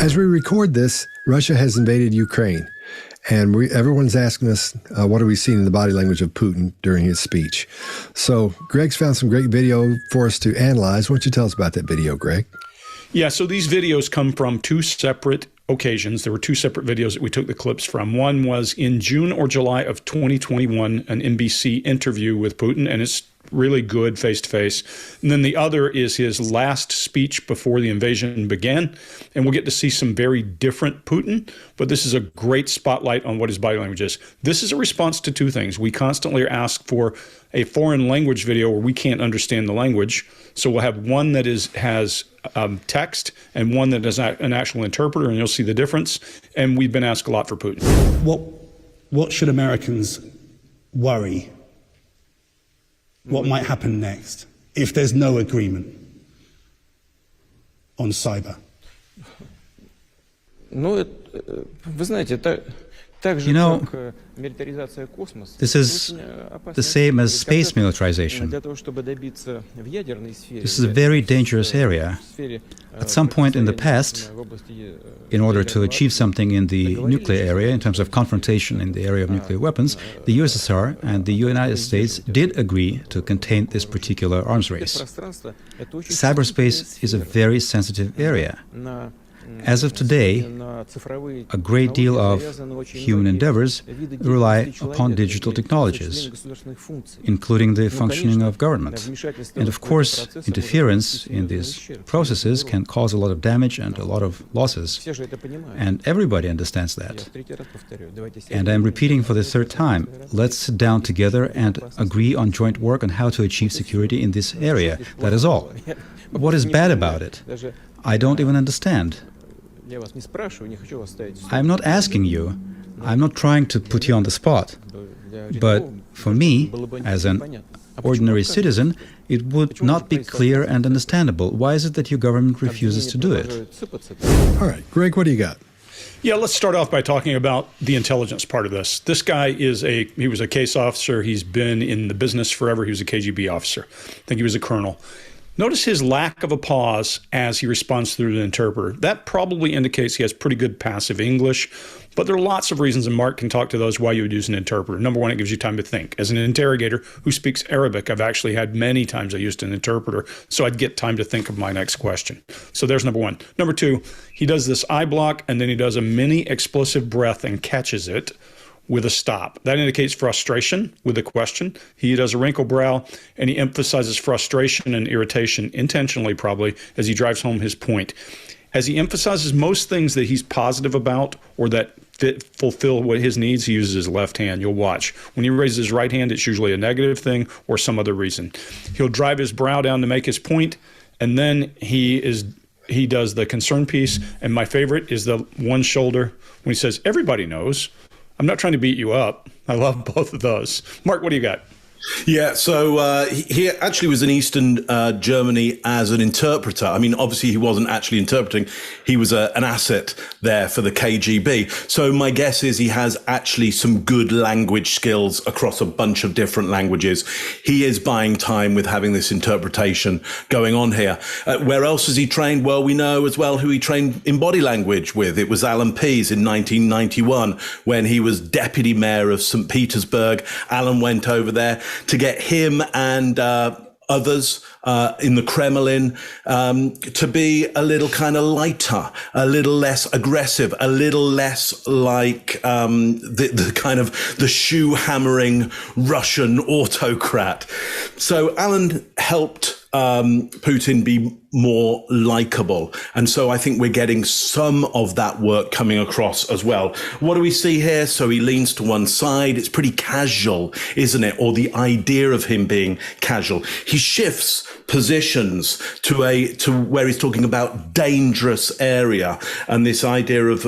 As we record this, Russia has invaded Ukraine, and everyone's asking us, what are we seeing in the body language of Putin during his speech? So Greg's found some great video for us to analyze. Why don't you tell us about that video, Greg? Yeah, so these videos come from two separate occasions. There were two separate videos that we took the clips from. One was in June or July of 2021, an NBC interview with Putin, and it's really good face-to-face. And then the other is his last speech before the invasion began. And we'll get to see some very different Putin, but this is a great spotlight on what his body language is. This is a response to two things. We constantly ask for a foreign language video where we can't understand the language. So we'll have one that has text and one that is an actual interpreter, and you'll see the difference. And we've been asked a lot for Putin. What should Americans worry? What might happen next if there's no agreement on cyber? You know, this is the same as space militarization. This is a very dangerous area. At some point in the past, in order to achieve something in the nuclear area, in terms of confrontation in the area of nuclear weapons, the USSR and the United States did agree to contain this particular arms race. Cyberspace is a very sensitive area. As of today, a great deal of human endeavors rely upon digital technologies, including the functioning of government. And of course, interference in these processes can cause a lot of damage and a lot of losses. And everybody understands that. And I'm repeating for the third time, let's sit down together and agree on joint work on how to achieve security in this area. That is all. What is bad about it? I don't even understand. I'm not asking you. I'm not trying to put you on the spot. But for me, as an ordinary citizen, it would not be clear and understandable. Why is it that your government refuses to do it? All right, Greg, what do you got? Yeah, let's start off by talking about the intelligence part of this. This guy he was a case officer. He's been in the business forever. He was a KGB officer. I think he was a colonel. Notice his lack of a pause as he responds through the interpreter. That probably indicates he has pretty good passive English, but there are lots of reasons, and Mark can talk to those, why you would use an interpreter. Number one, it gives you time to think. As an interrogator who speaks Arabic, I've actually had many times I used an interpreter, so I'd get time to think of my next question. So there's number one. Number two, he does this eye block, and then he does a mini explosive breath and catches it with a stop. That indicates frustration with a question. He does a wrinkled brow, and he emphasizes frustration and irritation intentionally, probably, as he drives home his point. As he emphasizes most things that he's positive about or that fulfill what his needs, he uses his left hand. You'll watch. When he raises his right hand, it's usually a negative thing or some other reason. He'll drive his brow down to make his point, and then he does the concern piece. And my favorite is the one shoulder when he says, "Everybody knows." I'm not trying to beat you up. I love both of those. Mark, what do you got? Yeah, so he actually was in Eastern Germany as an interpreter. I mean, obviously he wasn't actually interpreting. He was an asset there for the KGB. So my guess is he has actually some good language skills across a bunch of different languages. He is buying time with having this interpretation going on here. Where else has he trained? Well, we know as well who he trained in body language with. It was Alan Pease in 1991 when he was deputy mayor of St. Petersburg. Alan went over there to get him and others in the Kremlin to be a little kind of lighter, a little less aggressive, a little less like the kind of the shoe hammering Russian autocrat. So Alan helped Putin be more likable. And so I think we're getting some of that work coming across as well. What do we see here? So he leans to one side. It's pretty casual, isn't it? Or the idea of him being casual. He shifts positions to where he's talking about dangerous area and this idea of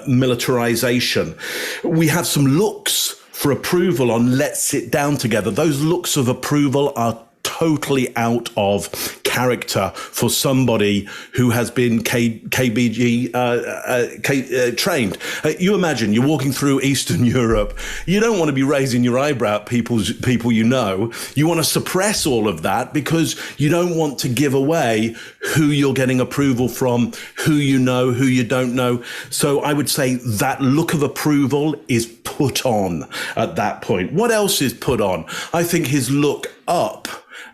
militarization. We have some looks for approval on let's sit down together. Those looks of approval are totally out of character for somebody who has been KBG trained. You imagine you're walking through Eastern Europe. You don't want to be raising your eyebrow at people you know. You want to suppress all of that because you don't want to give away who you're getting approval from, who you know, who you don't know. So I would say that look of approval is put on at that point. What else is put on? I think his look up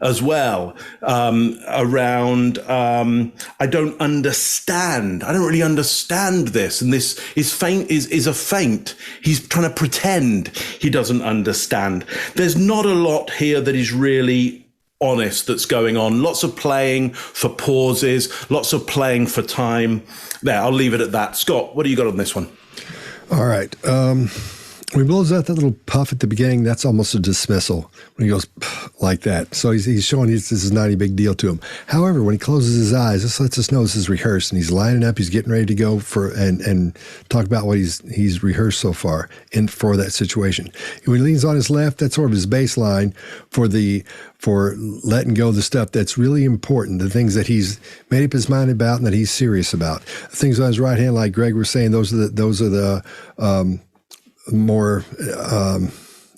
as well, around, I don't really understand this. And this is a feint. He's trying to pretend he doesn't understand. There's not a lot here that is really honest that's going on. Lots of playing for pauses, lots of playing for time. There, I'll leave it at that. Scott, what do you got on this one? All right. When he blows out that little puff at the beginning, that's almost a dismissal when he goes like that. So he's showing this is not a big deal to him. However, when he closes his eyes, this lets us know this is rehearsed, and he's lining up. He's getting ready to go for and talk about what he's rehearsed so far for that situation. When he leans on his left, that's sort of his baseline for letting go of the stuff that's really important, the things that he's made up his mind about and that he's serious about. The things on his right hand, like Greg was saying, those are the more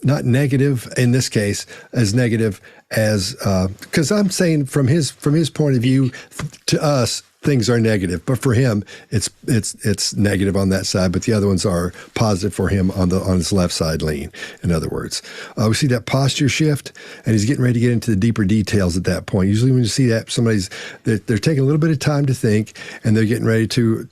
not negative in this case, as negative as because I'm saying from his point of view, to us things are negative, but for him it's negative on that side, but the other ones are positive for him on his left side lean. In other words, we see that posture shift, and he's getting ready to get into the deeper details at that point. Usually when you see that, they're taking a little bit of time to think, and they're getting ready to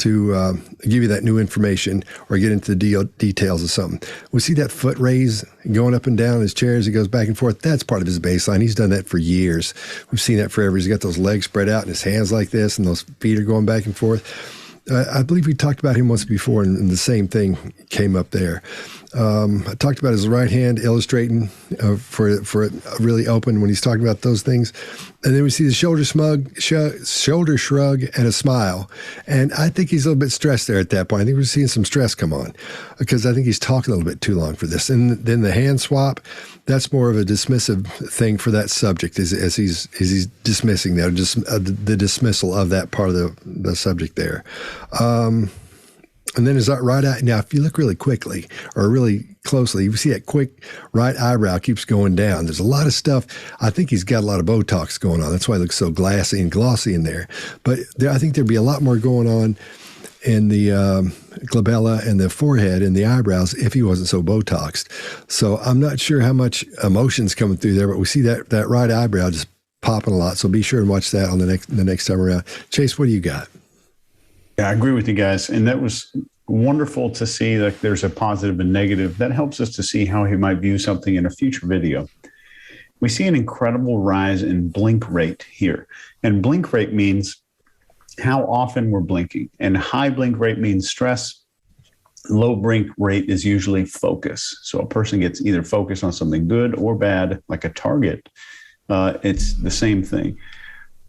give you that new information or get into the details of something. We see that foot raise going up and down his chair as he goes back and forth. That's part of his baseline. He's done that for years. We've seen that forever. He's got those legs spread out and his hands like this, and those feet are going back and forth. I believe we talked about him once before, and the same thing came up there. I talked about his right hand illustrating for it really open when he's talking about those things. And then we see the shoulder shrug and a smile. And I think he's a little bit stressed there at that point. I think we're seeing some stress come on because I think he's talking a little bit too long for this. And then the hand swap, that's more of a dismissive thing for that subject as he's dismissing that, just the dismissal of that part of the subject there. And then his right eye. Now, if you look really quickly or really closely, you see that quick right eyebrow keeps going down. There's a lot of stuff. I think he's got a lot of Botox going on. That's why he looks so glassy and glossy in there. But I think there'd be a lot more going on in the glabella and the forehead and the eyebrows if he wasn't so Botoxed. So I'm not sure how much emotion's coming through there, but we see that right eyebrow just popping a lot. So be sure and watch that on the next time around. Chase, what do you got? Yeah, I agree with you guys. And that was wonderful to see that there's a positive and negative. That helps us to see how he might view something in a future video. We see an incredible rise in blink rate here. And blink rate means how often we're blinking. And high blink rate means stress. Low blink rate is usually focus. So a person gets either focused on something good or bad, like a target. It's the same thing.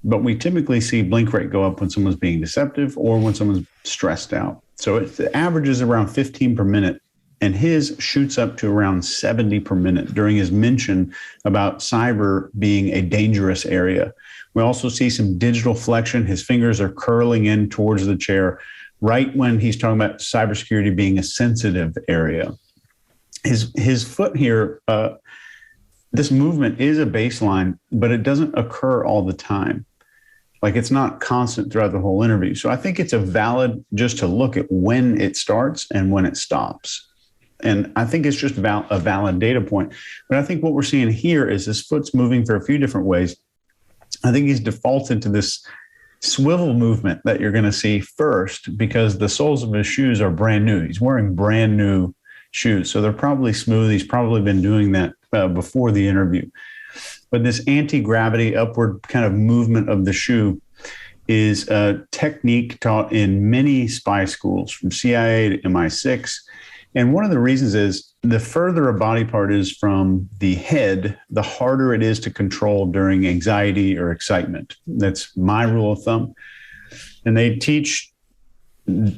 But we typically see blink rate go up when someone's being deceptive or when someone's stressed out. So the average is around 15 per minute, and his shoots up to around 70 per minute during his mention about cyber being a dangerous area. We also see some digital flexion. His fingers are curling in towards the chair right when he's talking about cybersecurity being a sensitive area. His foot here, this movement is a baseline, but it doesn't occur all the time. Like, it's not constant throughout the whole interview. So I think it's a valid just to look at when it starts and when it stops. And I think it's just a valid data point. But I think what we're seeing here is his foot's moving for a few different ways. I think he's defaulted to this swivel movement that you're going to see first because the soles of his shoes are brand new. He's wearing brand new shoes. So they're probably smooth. He's probably been doing that before the interview. But this anti-gravity upward kind of movement of the shoe is a technique taught in many spy schools from CIA to MI6. And one of the reasons is the further a body part is from the head, the harder it is to control during anxiety or excitement. That's my rule of thumb. And they teach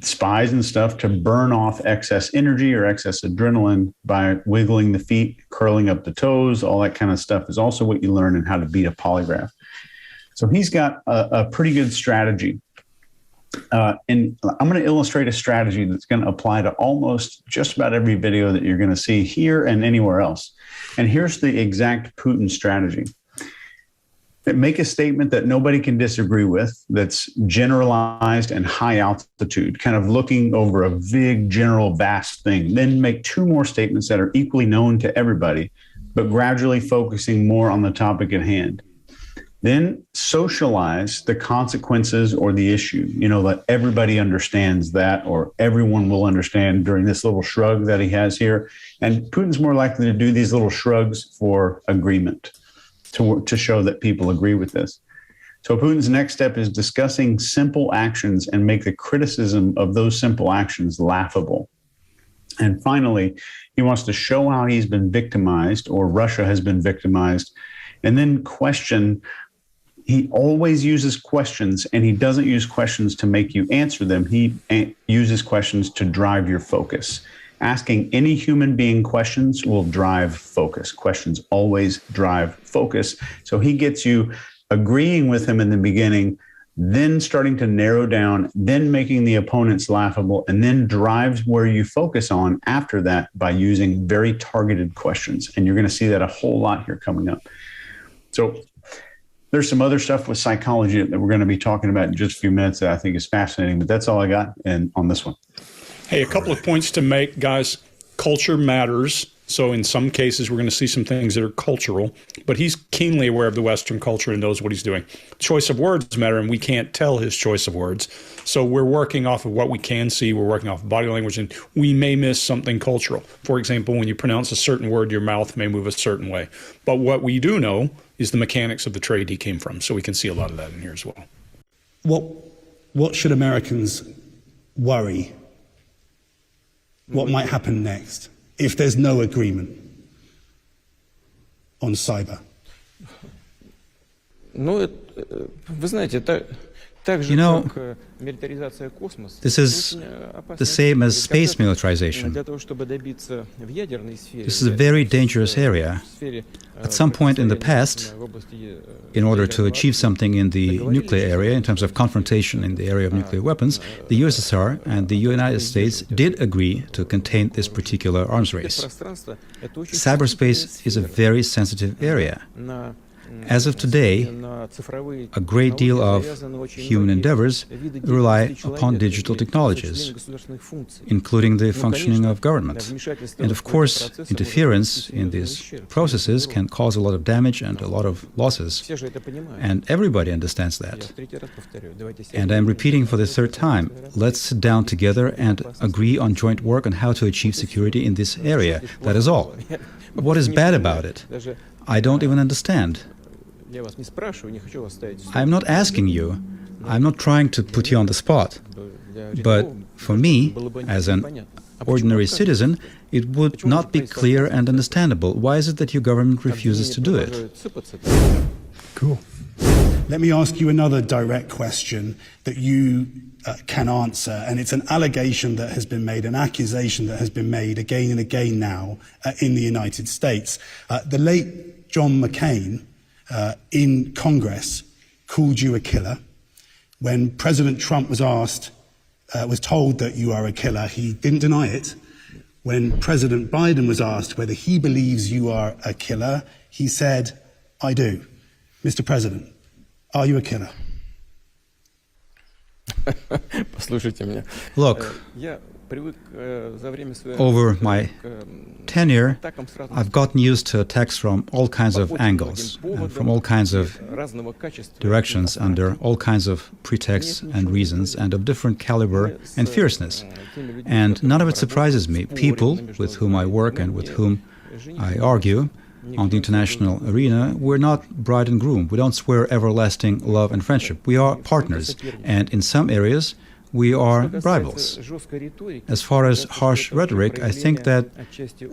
spies and stuff to burn off excess energy or excess adrenaline by wiggling the feet, curling up the toes. All that kind of stuff is also what you learn in how to beat a polygraph. So he's got a pretty good strategy. And I'm going to illustrate a strategy that's going to apply to almost just about every video that you're going to see here and anywhere else. And here's the exact Putin strategy. Make a statement that nobody can disagree with, that's generalized and high altitude, kind of looking over a big, general, vast thing. Then make two more statements that are equally known to everybody, but gradually focusing more on the topic at hand. Then socialize the consequences or the issue, that everybody understands that, or everyone will understand during this little shrug that he has here. And Putin's more likely to do these little shrugs for agreement, to show that people agree with this. So Putin's next step is discussing simple actions and make the criticism of those simple actions laughable. And finally, he wants to show how he's been victimized, or Russia has been victimized, and then question. He always uses questions, and he doesn't use questions to make you answer them. He uses questions to drive your focus. Asking any human being questions will drive focus. Questions always drive focus. So he gets you agreeing with him in the beginning, then starting to narrow down, then making the opponents laughable, and then drives where you focus on after that by using very targeted questions. And you're going to see that a whole lot here coming up. So there's some other stuff with psychology that we're going to be talking about in just a few minutes that I think is fascinating, but that's all I got on this one. Hey, a couple of points to make, guys. Culture matters. So in some cases, we're going to see some things that are cultural, but he's keenly aware of the Western culture and knows what he's doing. Choice of words matter, and we can't tell his choice of words. So we're working off of what we can see. We're working off of body language, and we may miss something cultural. For example, when you pronounce a certain word, your mouth may move a certain way. But what we do know is the mechanics of the trade he came from. So we can see a lot of that in here as well. What should Americans worry? What might happen next if there's no agreement on cyber? This is the same as space militarization. This is a very dangerous area. At some point in the past, in order to achieve something in the nuclear area, in terms of confrontation in the area of nuclear weapons, the USSR and the United States did agree to contain this particular arms race. Cyberspace is a very sensitive area. As of today, a great deal of human endeavors rely upon digital technologies, including the functioning of government. And of course, interference in these processes can cause a lot of damage and a lot of losses. And everybody understands that. And I'm repeating for the third time, let's sit down together and agree on joint work on how to achieve security in this area. That is all. What is bad about it? I don't even understand. I'm not asking you. I'm not trying to put you on the spot. But for me, as an ordinary citizen, it would not be clear and understandable. Why is it that your government refuses to do it? Cool. Let me ask you another direct question that you can answer, and it's an allegation that has been made, an accusation that has been made again and again now in the United States. The late John McCain in Congress called you a killer. When President Trump was told that you are a killer, he didn't deny it. When President Biden was asked whether he believes you are a killer, he said, I do. Mr. President, are you a killer? Look, over my tenure, I've gotten used to attacks from all kinds of angles, and from all kinds of directions, under all kinds of pretexts and reasons, and of different caliber and fierceness. And none of it surprises me. People with whom I work and with whom I argue on the international arena, we're not bride and groom. We don't swear everlasting love and friendship. We are partners, and in some areas, we are rivals. As far as harsh rhetoric, I think that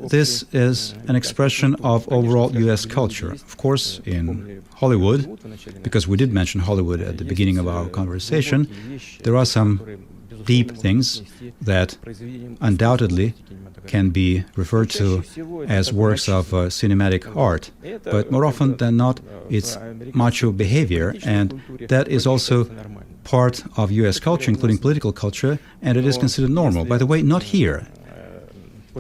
this is an expression of overall U.S. culture. Of course, in Hollywood, because we did mention Hollywood at the beginning of our conversation, there are some deep things that undoubtedly can be referred to as works of cinematic art. But more often than not, it's macho behavior, and that is also part of US culture, including political culture, and it is considered normal. By the way, not here.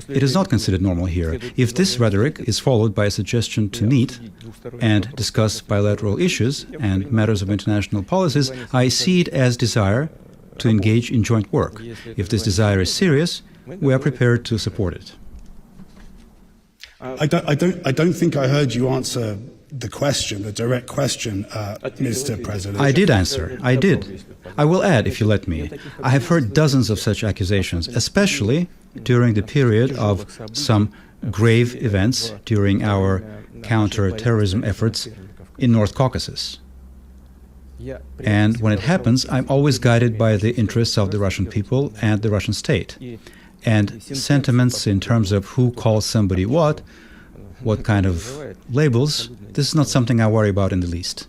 It is not considered normal here. If this rhetoric is followed by a suggestion to meet and discuss bilateral issues and matters of international policies, I see it as desire to engage in joint work. If this desire is serious, we are prepared to support it. I don't think I heard you answer the question, the direct question, Mr. President. I did answer. I did. I will add, if you let me. I have heard dozens of such accusations, especially during the period of some grave events during our counter-terrorism efforts in North Caucasus. And when it happens, I'm always guided by the interests of the Russian people and the Russian state. And sentiments in terms of who calls somebody what kind of labels, this is not something I worry about in the least.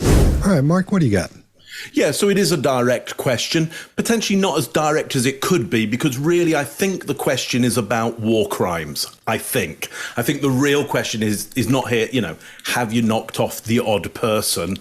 All right, Mark, what do you got? Yeah, so it is a direct question, potentially not as direct as it could be, because really I think the question is about war crimes. I think the real question is not here, have you knocked off the odd person?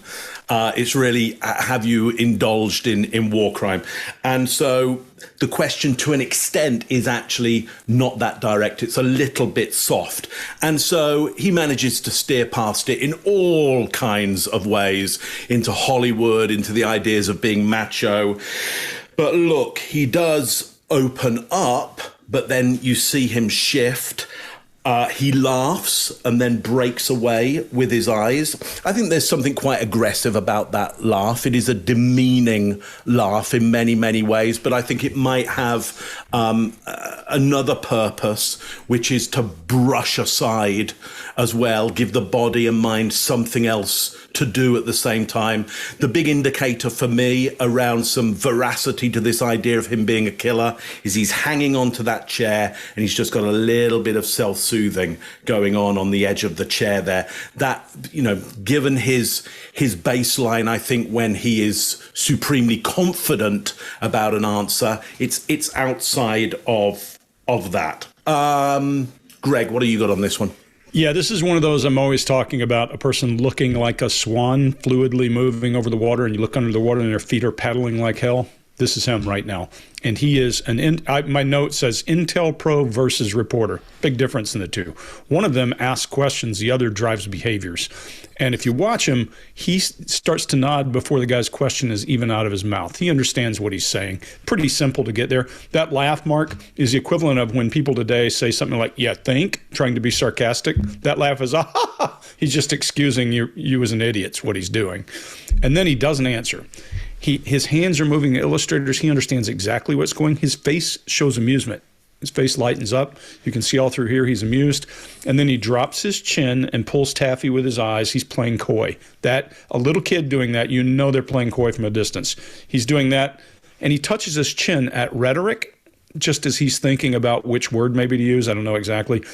It's really, have you indulged in war crime? And so the question to an extent is actually not that direct. It's a little bit soft. And so he manages to steer past it in all kinds of ways, into Hollywood, into the ideas of being macho. But look, he does open up, but then you see him shift. He laughs and then breaks away with his eyes. I think there's something quite aggressive about that laugh. It is a demeaning laugh in many, many ways, but I think it might have another purpose, which is to brush aside as well, give the body and mind something else to do at the same time. The big indicator for me around some veracity to this idea of him being a killer is he's hanging onto that chair and he's just got a little bit of self-soothing going on the edge of the chair there. That, given his baseline, I think when he is supremely confident about an answer, it's outside of that. Greg, what do you got on this one? Yeah, this is one of those I'm always talking about, a person looking like a swan, fluidly moving over the water, and you look under the water and their feet are paddling like hell. This is him right now. And he is my note says Intel Pro versus reporter. Big difference in the two. One of them asks questions, the other drives behaviors. And if you watch him, he starts to nod before the guy's question is even out of his mouth. He understands what he's saying. Pretty simple to get there. That laugh, Mark, is the equivalent of when people today say something like, yeah, think, trying to be sarcastic. That laugh is, ah, ha, ha. He's just excusing you as an idiot's what he's doing. And then he doesn't answer. His hands are moving, the illustrators, he understands exactly what's going. His face shows amusement. His face lightens up. You can see all through here he's amused. And then he drops his chin and pulls taffy with his eyes. He's playing coy. That, a little kid doing that, they're playing coy from a distance. He's doing that, and he touches his chin at rhetoric, just as he's thinking about which word maybe to use. I don't know exactly.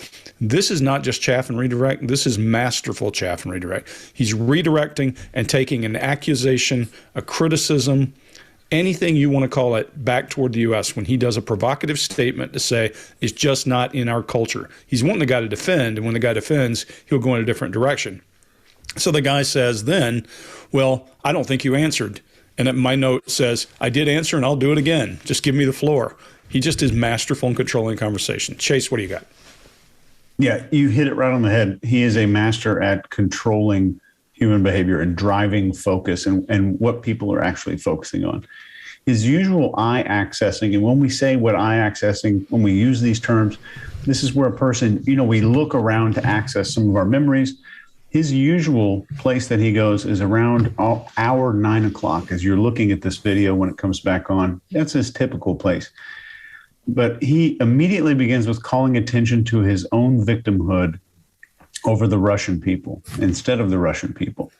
This is not just chaff and redirect. This is masterful chaff and redirect. He's redirecting and taking an accusation, a criticism, anything you want to call it, back toward the U.S. when he does a provocative statement to say it's just not in our culture. He's wanting the guy to defend, and when the guy defends, he'll go in a different direction. So the guy says then, well, I don't think you answered. And my note says, I did answer and I'll do it again. Just give me the floor. He just is masterful in controlling conversation. Chase, what do you got? Yeah, you hit it right on the head. He is a master at controlling human behavior and driving focus and what people are actually focusing on. His usual eye accessing, and when we say what eye accessing, when we use these terms, this is where a person, we look around to access some of our memories. His usual place that he goes is around hour 9 o'clock as you're looking at this video when it comes back on. That's his typical place. But he immediately begins with calling attention to his own victimhood over the Russian people instead of the Russian people.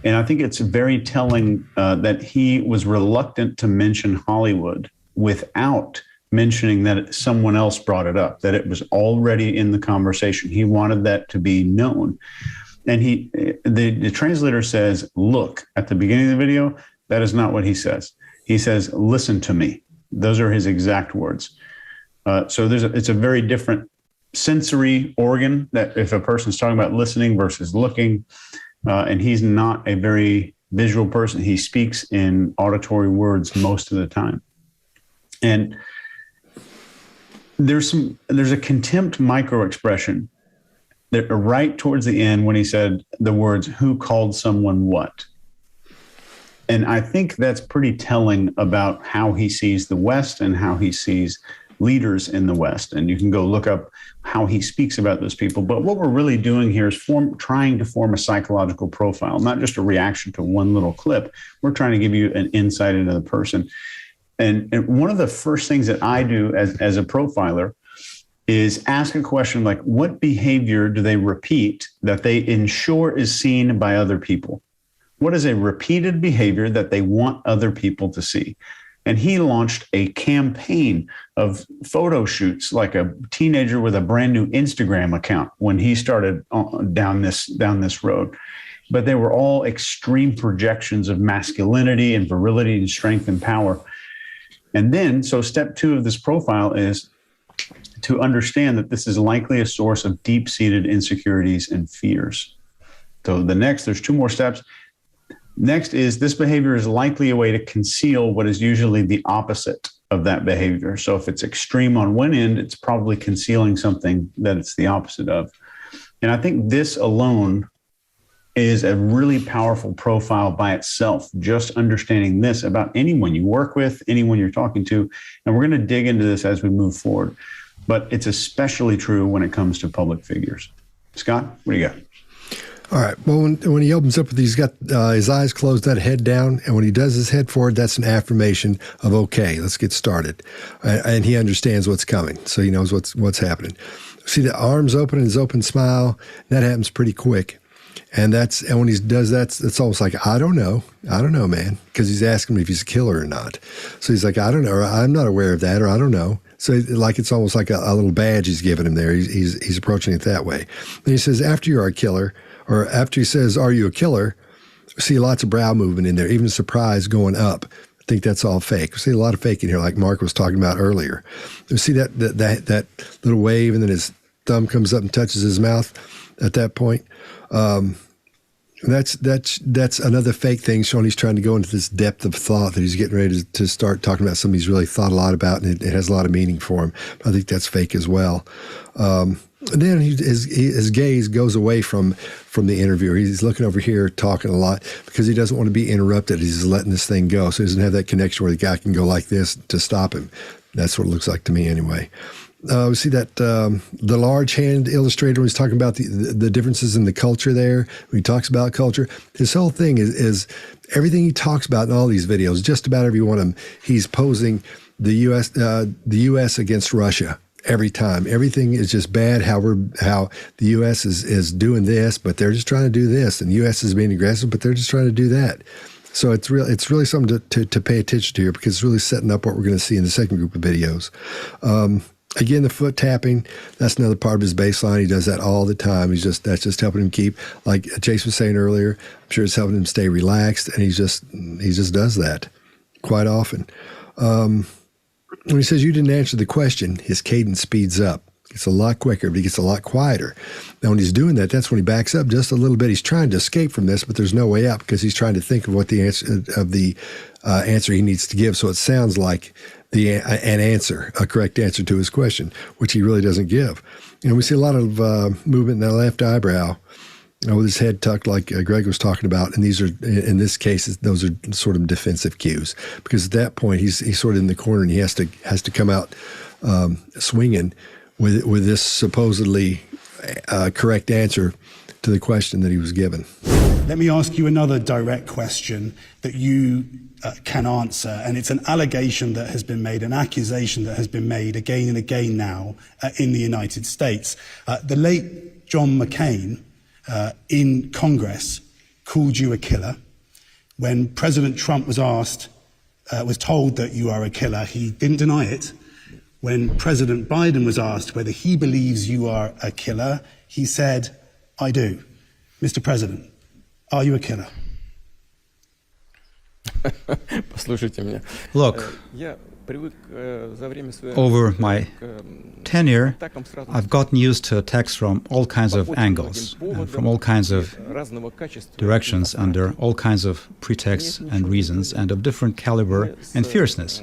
And I think it's very telling that he was reluctant to mention Hollywood without mentioning that someone else brought it up, that it was already in the conversation. He wanted that to be known. And the translator says, look, at the beginning of the video, that is not what he says. He says, listen to me. Those are his exact words. So it's a very different sensory organ that if a person's talking about listening versus looking, and he's not a very visual person. He speaks in auditory words most of the time. And there's a contempt micro expression that right towards the end when he said the words, "Who called someone what?" And I think that's pretty telling about how he sees the West and how he sees leaders in the West. And you can go look up how he speaks about those people. But what we're really doing here is trying to form a psychological profile, not just a reaction to one little clip. We're trying to give you an insight into the person. And one of the first things that I do as a profiler is ask a question like, what behavior do they repeat that they ensure is seen by other people? What is a repeated behavior that they want other people to see? And he launched a campaign of photo shoots like a teenager with a brand new Instagram account when he started down this road. But they were all extreme projections of masculinity and virility and strength and power. And then, so step 2 of this profile is to understand that this is likely a source of deep-seated insecurities and fears. So there's 2 more steps. Next is this behavior is likely a way to conceal what is usually the opposite of that behavior. So if it's extreme on one end, it's probably concealing something that it's the opposite of. And I think this alone is a really powerful profile by itself, just understanding this about anyone you work with, anyone you're talking to. And we're going to dig into this as we move forward. But it's especially true when it comes to public figures. Scott, what do you got? All right. Well, when he opens up, he's got his eyes closed, that head down, and when he does his head forward, that's an affirmation of okay, let's get started. And he understands what's coming, so he knows what's happening. See the arms open and his open smile. That happens pretty quick, and when he does that, it's almost like I don't know, man, because he's asking me if he's a killer or not. So he's like, I don't know, or I'm not aware of that, or I don't know. So like it's almost like a little badge he's giving him there. He's approaching it that way. Then he says, after you're a killer. Or after he says, are you a killer? We see lots of brow movement in there, even surprise going up. I think that's all fake. We see a lot of fake in here, like Mark was talking about earlier. We see that little wave, and then his thumb comes up and touches his mouth at that point. That's another fake thing, showing he's trying to go into this depth of thought that he's getting ready to start talking about something he's really thought a lot about, and it has a lot of meaning for him. I think that's fake as well. And then his gaze goes away from the interviewer. He's looking over here, talking a lot, because he doesn't want to be interrupted. He's letting this thing go, so he doesn't have that connection where the guy can go like this to stop him. That's what it looks like to me anyway. We see that the large hand illustrator was talking about the differences in the culture there. When he talks about culture, his whole thing is everything he talks about in all these videos, just about every one of them, he's posing the U.S. against Russia. Every time, everything is just bad. How the U.S. is doing this, but they're just trying to do this, and the U.S. is being aggressive, but they're just trying to do that. So it's really something to pay attention to here, because it's really setting up what we're going to see in the second group of videos. Again, the foot tapping, that's another part of his baseline. He does that all the time. That's just helping him keep, like Chase was saying earlier, I'm sure it's helping him stay relaxed, and he just does that quite often. When he says you didn't answer the question, his cadence speeds up. It's a lot quicker, but he gets a lot quieter. Now, when he's doing that, that's when he backs up just a little bit. He's trying to escape from this, but there's no way out, because he's trying to think of what the answer he needs to give. So it sounds like a correct answer to his question, which he really doesn't give. And we see a lot of movement in that left eyebrow, with his head tucked, like Greg was talking about. And these are, in this case, those are sort of defensive cues, because at that point he's sort of in the corner, and he has to come out swinging with this supposedly correct answer to the question that he was given. Let me ask you another direct question that you can answer, and it's an allegation that has been made, an accusation that has been made again and again now in the United States. The late John McCain in Congress called you a killer. When President Trump was told that you are a killer, he didn't deny it. When President Biden was asked whether he believes you are a killer, he said, I do. Mr. President, are you a killer? Look, Over my tenure, I've gotten used to attacks from all kinds of angles, and from all kinds of directions, under all kinds of pretexts and reasons, and of different caliber and fierceness.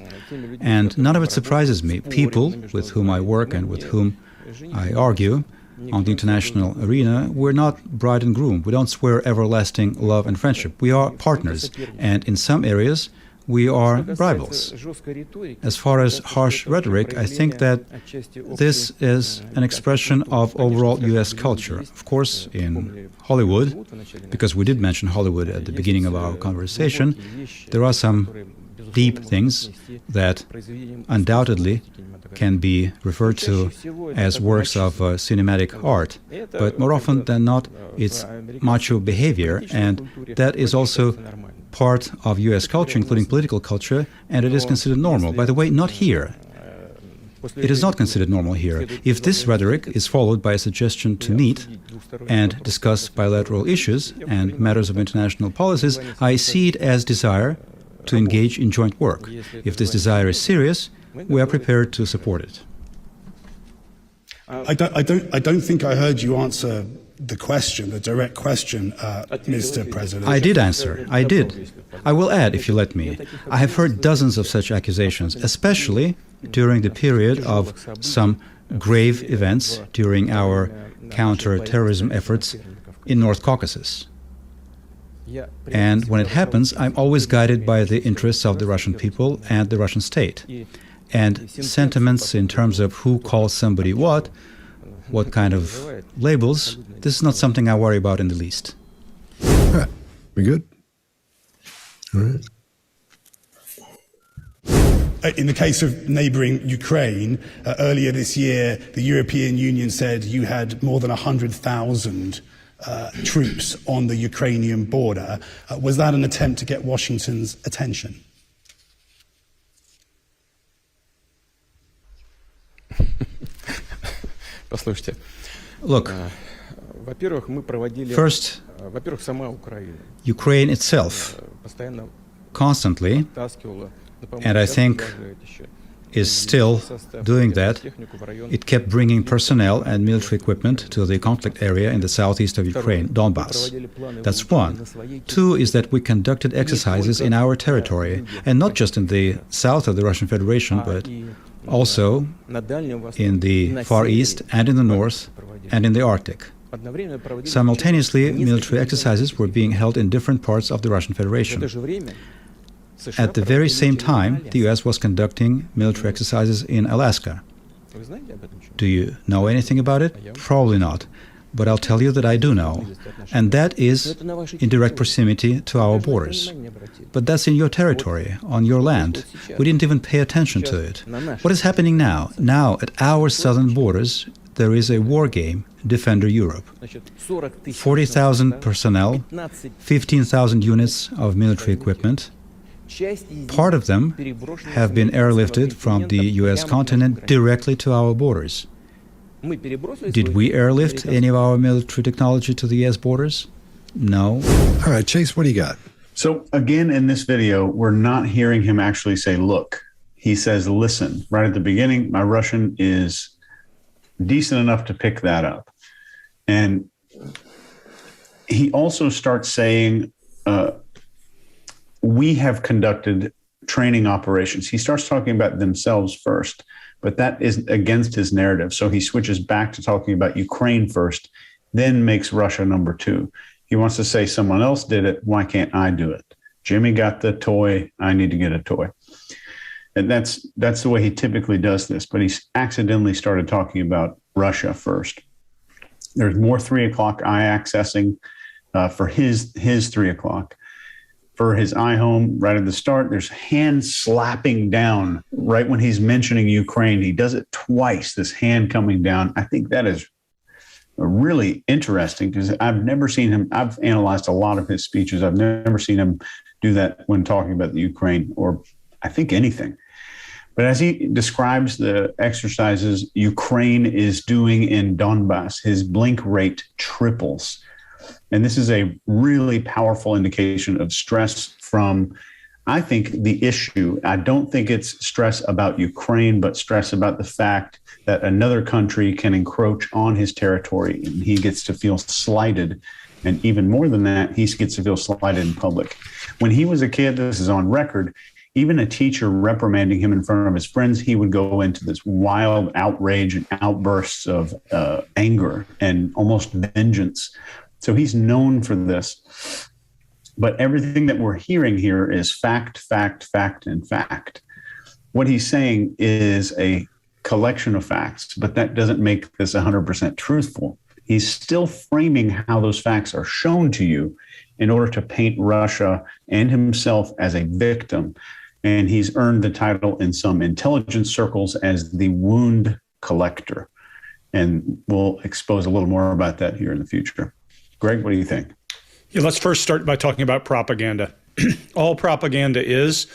And none of it surprises me. People with whom I work and with whom I argue on the international arena, we're not bride and groom. We don't swear everlasting love and friendship. We are partners, and in some areas, we are rivals. As far as harsh rhetoric, I think that this is an expression of overall U.S. culture. Of course, in Hollywood, because we did mention Hollywood at the beginning of our conversation, there are some deep things that undoubtedly can be referred to as works of cinematic art. But more often than not, it's macho behavior, and that is also part of U.S. culture, including political culture, and it is considered normal. By the way, not here. It is not considered normal here. If this rhetoric is followed by a suggestion to meet and discuss bilateral issues and matters of international policies, I see it as desire to engage in joint work. If this desire is serious, we are prepared to support it. I don't think I heard you answer the question, the direct question, Mr. President. I did answer. I did. I will add, if you let me. I have heard dozens of such accusations, especially during the period of some grave events during our counter-terrorism efforts in North Caucasus. And when it happens, I'm always guided by the interests of the Russian people and the Russian state. And sentiments in terms of who calls somebody what kind of labels, this is not something I worry about in the least. All right. We good? All right. In the case of neighboring Ukraine, earlier this year, the European Union said you had more than 100,000 troops on the Ukrainian border. Was that an attempt to get Washington's attention? Look, first, Ukraine itself constantly, and I think is still doing that, it kept bringing personnel and military equipment to the conflict area in the southeast of Ukraine, Donbas. That's one. Two is that we conducted exercises in our territory, and not just in the south of the Russian Federation, but also in the Far East and in the north and in the Arctic. Simultaneously, military exercises were being held in different parts of the Russian Federation. At the very same time, the U.S. was conducting military exercises in Alaska. Do you know anything about it? Probably not. But I'll tell you that I do know. And that is in direct proximity to our borders. But that's in your territory, on your land. We didn't even pay attention to it. What is happening now? Now, at our southern borders, there is a war game, Defender Europe. 40,000 personnel, 15,000 units of military equipment. Part of them have been airlifted from the U.S. continent directly to our borders. Did we airlift any of our military technology to the U.S. borders? No. All right, Chase, what do you got? So again, in this video, we're not hearing him actually say, look. He says, listen. Right at the beginning, my Russian is decent enough to pick that up. And he also starts saying, we have conducted training operations. He starts talking about themselves first, but that is against his narrative. So he switches back to talking about Ukraine first, then makes Russia number two. He wants to say someone else did it. Why can't I do it? Jimmy got the toy. I need to get a toy. And that's the way he typically does this. But he accidentally started talking about Russia first. There's more 3 o'clock eye accessing for his 3 o'clock. For his iHome, right at the start, there's hand slapping down right when he's mentioning Ukraine. He does it twice, this hand coming down. I think that is really interesting because I've never seen him. I've analyzed a lot of his speeches. I've never seen him do that when talking about the Ukraine or I think anything. But as he describes the exercises Ukraine is doing in Donbas, his blink rate triples. And this is a really powerful indication of stress from I think the issue, I don't think it's stress about Ukraine, but stress about the fact that another country can encroach on his territory and he gets to feel slighted. And even more than that, he gets to feel slighted in public. When he was a kid, this is on record, even a teacher reprimanding him in front of his friends, he would go into this wild outrage and outbursts of anger and almost vengeance. So he's known for this. But everything that we're hearing here is fact, fact, fact, and fact. What he's saying is a collection of facts, but that doesn't make this 100% truthful. He's still framing how those facts are shown to you in order to paint Russia and himself as a victim. And he's earned the title in some intelligence circles as the wound collector. And we'll expose a little more about that here in the future. Greg, what do you think? Yeah, let's first start by talking about propaganda. All propaganda is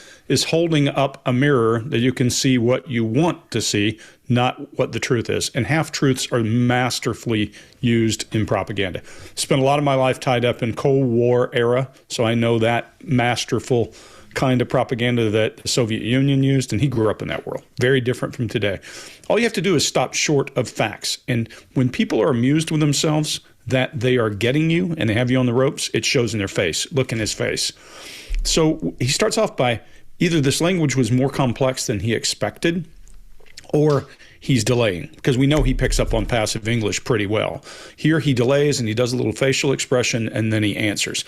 holding up a mirror that you can see what you want to see, not what the truth is. And half-truths are masterfully used in propaganda. Spent a lot of my life tied up in Cold War era, so I know that masterful kind of propaganda that the Soviet Union used, and he grew up in that world. Very different from today. All you have to do is stop short of facts. And when people are amused with themselves that they are getting you and they have you on the ropes, it shows in their face. Look in his face. So he starts off by either this language was more complex than he expected, or he's delaying, because we know he picks up on passive English pretty well. Here he delays and he does a little facial expression and then he answers.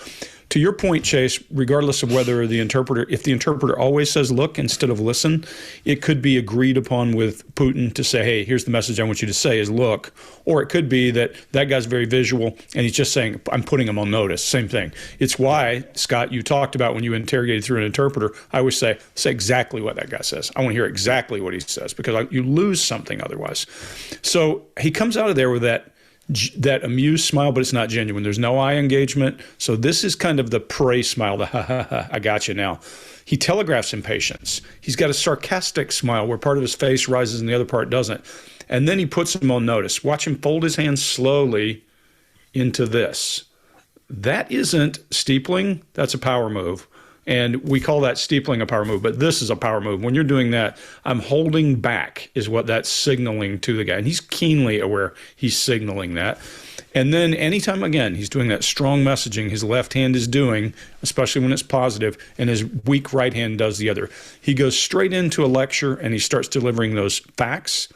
To your point, Chase, regardless of whether the interpreter, if the interpreter always says look instead of listen, it could be agreed upon with Putin to say, hey, here's the message I want you to say is look. Or it could be that that guy's very visual and he's just saying, I'm putting him on notice. Same thing. It's why, Scott, you talked about when you interrogated through an interpreter, I always say exactly what that guy says. I want to hear exactly what he says, because you lose something otherwise. So he comes out of there with that amused smile, but it's not genuine. There's no eye engagement. So this is kind of the prey smile, the ha ha ha, I got you now. He telegraphs impatience. He's got a sarcastic smile where part of his face rises and the other part doesn't. And then he puts him on notice. Watch him fold his hands slowly into this. That isn't steepling, that's a power move. And we call that steepling a power move, but this is a power move. When you're doing that, I'm holding back is what that's signaling to the guy. And he's keenly aware he's signaling that. And then anytime, again, he's doing that strong messaging, his left hand is doing, especially when it's positive, and his weak right hand does the other. He goes straight into a lecture and he starts delivering those facts.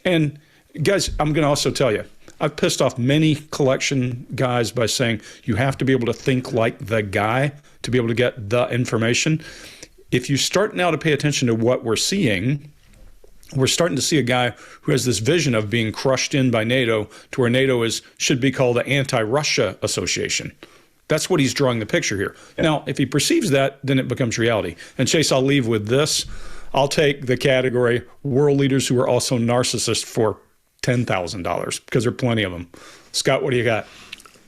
And guys, I'm going to also tell you, I've pissed off many collection guys by saying you have to be able to think like the guy to be able to get the information. If you start now to pay attention to what we're seeing, we're starting to see a guy who has this vision of being crushed in by NATO to where NATO should be called the anti-Russia association. That's what he's drawing the picture here. Yeah. Now, if he perceives that, then it becomes reality. And Chase, I'll leave with this. I'll take the category world leaders who are also narcissists for $10,000, because there are plenty of them. Scott, what do you got?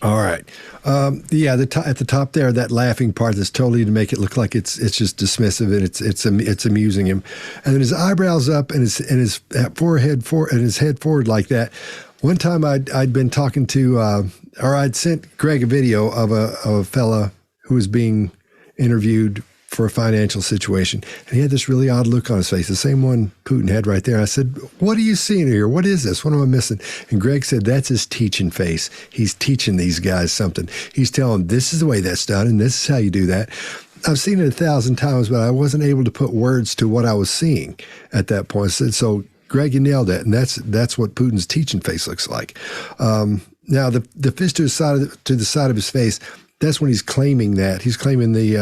All right. Yeah, at the top there, that laughing part is totally to make it look like it's just dismissive and it's amusing him. And then his eyebrows up and his forehead and his head forward like that. One time I'd been talking to, or I'd sent Greg a video of a fella who was being interviewed for a financial situation. And he had this really odd look on his face, the same one Putin had right there. I said, what are you seeing here? What is this? What am I missing? And Greg said, that's his teaching face. He's teaching these guys something. He's telling them, this is the way that's done, and this is how you do that. I've seen it 1,000 times, but I wasn't able to put words to what I was seeing at that point. So Greg, you nailed it. And that's what Putin's teaching face looks like. Now, the fist to the side of his face, that's when he's claiming that. He's claiming the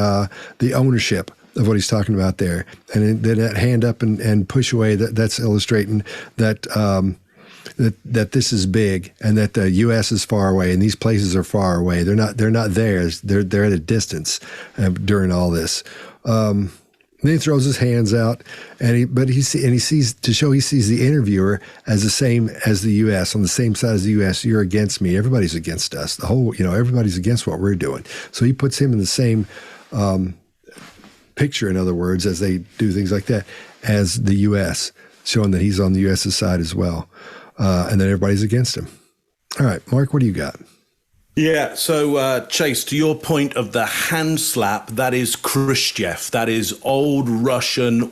ownership of what he's talking about there. And then that hand up and push away, that's illustrating that that this is big and that the U.S. is far away and these places are far away. They're not there. They're at a distance during all this. Then he throws his hands out, he sees the interviewer as the same as the U.S. on the same side as the U.S. You're against me. Everybody's against us. Everybody's against what we're doing. So he puts him in the same picture, in other words, as they do things like that, as the U.S., showing that he's on the U.S.'s side as well, and that everybody's against him. All right, Mark, what do you got? Yeah, so Chase, to your point of the hand slap, that is Khrushchev. That is old Russian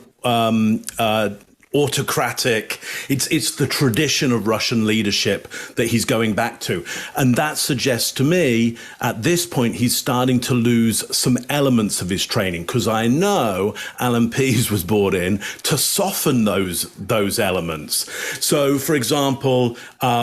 autocratic. It's the tradition of Russian leadership that he's going back to. And that suggests to me, at this point, he's starting to lose some elements of his training, because I know Alan Pease was brought in to soften those elements. So, for example,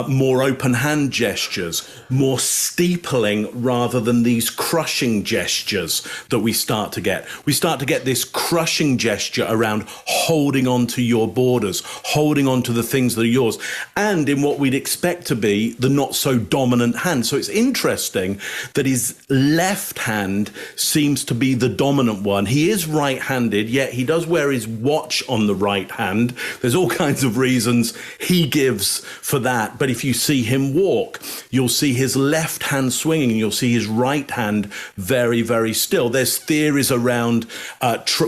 more open hand gestures, more steepling rather than these crushing gestures that we start to get. We start to get this crushing gesture around holding on to your borders, holding on to the things that are yours, and in what we'd expect to be the not so dominant hand. So it's interesting that his left hand seems to be the dominant one. He is right-handed, yet he does wear his watch on the right hand. There's all kinds of reasons he gives for that. But if you see him walk, you'll see his left hand swinging, and you'll see his right hand very, very still. There's theories around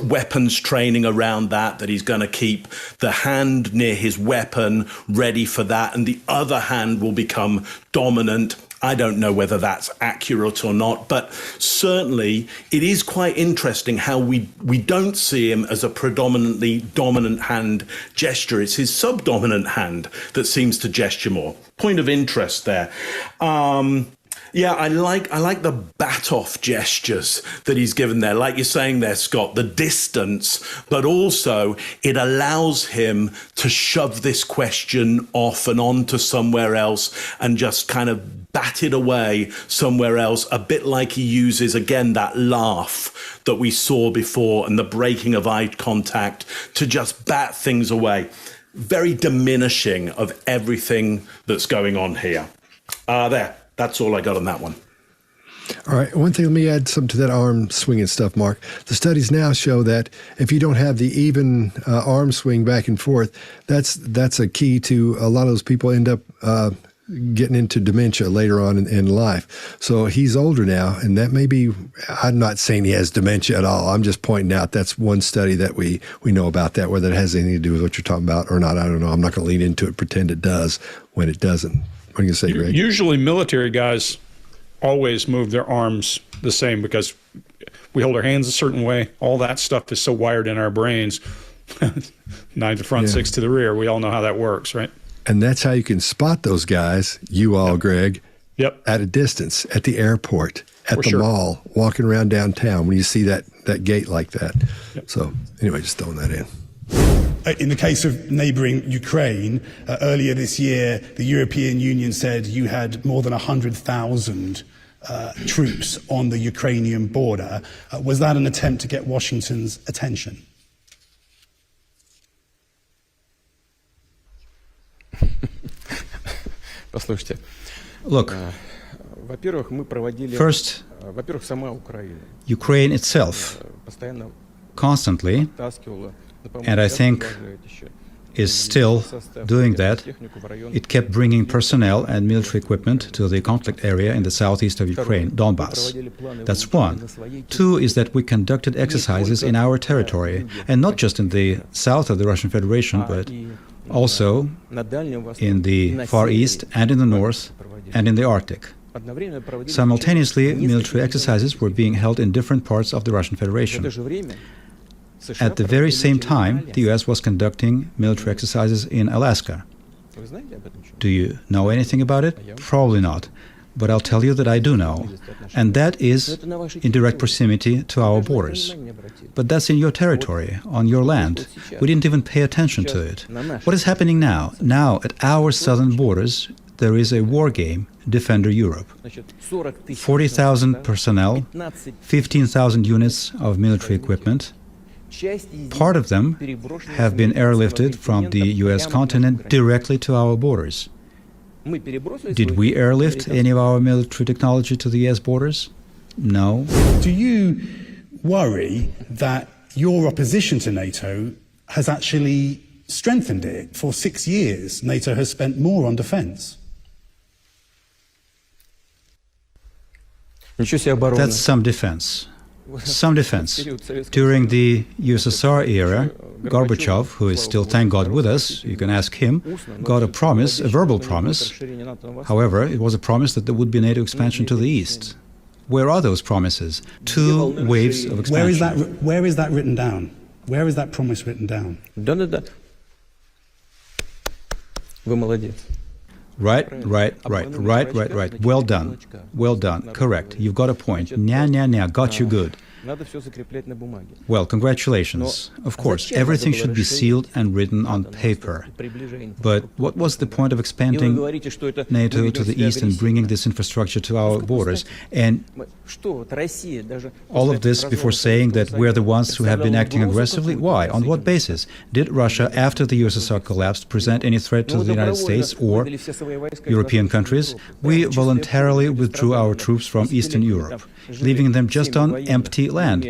weapons training around that he's going to keep the hand near his weapon ready for that, and the other hand will become dominant. I don't know whether that's accurate or not, but certainly it is quite interesting how we don't see him as a predominantly dominant hand gesture. It's his subdominant hand that seems to gesture more. Point of interest there. Yeah, I like the bat-off gestures that he's given there. Like you're saying there, Scott, the distance, but also it allows him to shove this question off and on to somewhere else and just kind of bat it away somewhere else, a bit like he uses, again, that laugh that we saw before and the breaking of eye contact to just bat things away. Very diminishing of everything that's going on here. That's all I got on that one. All right. One thing, let me add something to that arm swinging stuff, Mark. The studies now show that if you don't have the even arm swing back and forth, that's a key to a lot of those people end up getting into dementia later on in life. So he's older now, and that may be, I'm not saying he has dementia at all. I'm just pointing out that's one study that we know about that, whether it has anything to do with what you're talking about or not. I don't know. I'm not going to lean into it, pretend it does when it doesn't. What are you going to say, Greg? Usually military guys always move their arms the same because we hold our hands a certain way. All that stuff is so wired in our brains. 9 to the front, 6 to the rear. We all know how that works, right? And that's how you can spot those guys, Greg, at a distance, at the airport, at the mall, walking around downtown when you see that gate like that. Yep. So anyway, just throwing that in. In the case of neighbouring Ukraine, earlier this year, the European Union said you had more than 100,000 troops on the Ukrainian border. Was that an attempt to get Washington's attention? Look, first, Ukraine itself constantly, and I think is still doing that. It kept bringing personnel and military equipment to the conflict area in the southeast of Ukraine, Donbas. That's one. Two is that we conducted exercises in our territory, and not just in the south of the Russian Federation, but also in the Far East and in the North and in the Arctic. Simultaneously, military exercises were being held in different parts of the Russian Federation. At the very same time, the U.S. was conducting military exercises in Alaska. Do you know anything about it? Probably not. But I'll tell you that I do know. And that is in direct proximity to our borders. But that's in your territory, on your land. We didn't even pay attention to it. What is happening now? Now, at our southern borders, there is a war game, Defender Europe. 40,000 personnel, 15,000 units of military equipment. Part of them have been airlifted from the U.S. continent directly to our borders. Did we airlift any of our military technology to the U.S. borders? No. Do you worry that your opposition to NATO has actually strengthened it? For 6 years, NATO has spent more on defense. That's some defense. some defense. During the USSR era, Gorbachev, who is still, thank God, with us, you can ask him, got a promise, a verbal promise. However, it was a promise that there would be NATO expansion to the east. Where are those promises? 2 waves of expansion. Where is that written down? Where is that promise written down? Да-да-да. Вы молодец. Right. Well done. Correct. You've got a point. Nya. Got you good. Надо все закреплять на бумаге. Well, congratulations. Of course, everything should be sealed and written on paper. But what was the point of expanding NATO to the east and bringing this infrastructure to our borders? And all of this before saying that we're the ones who have been acting aggressively? Why? On what basis? Did Russia, after the USSR collapsed, present any threat to the United States or European countries? We voluntarily withdrew our troops from Eastern Europe, leaving them just on empty land.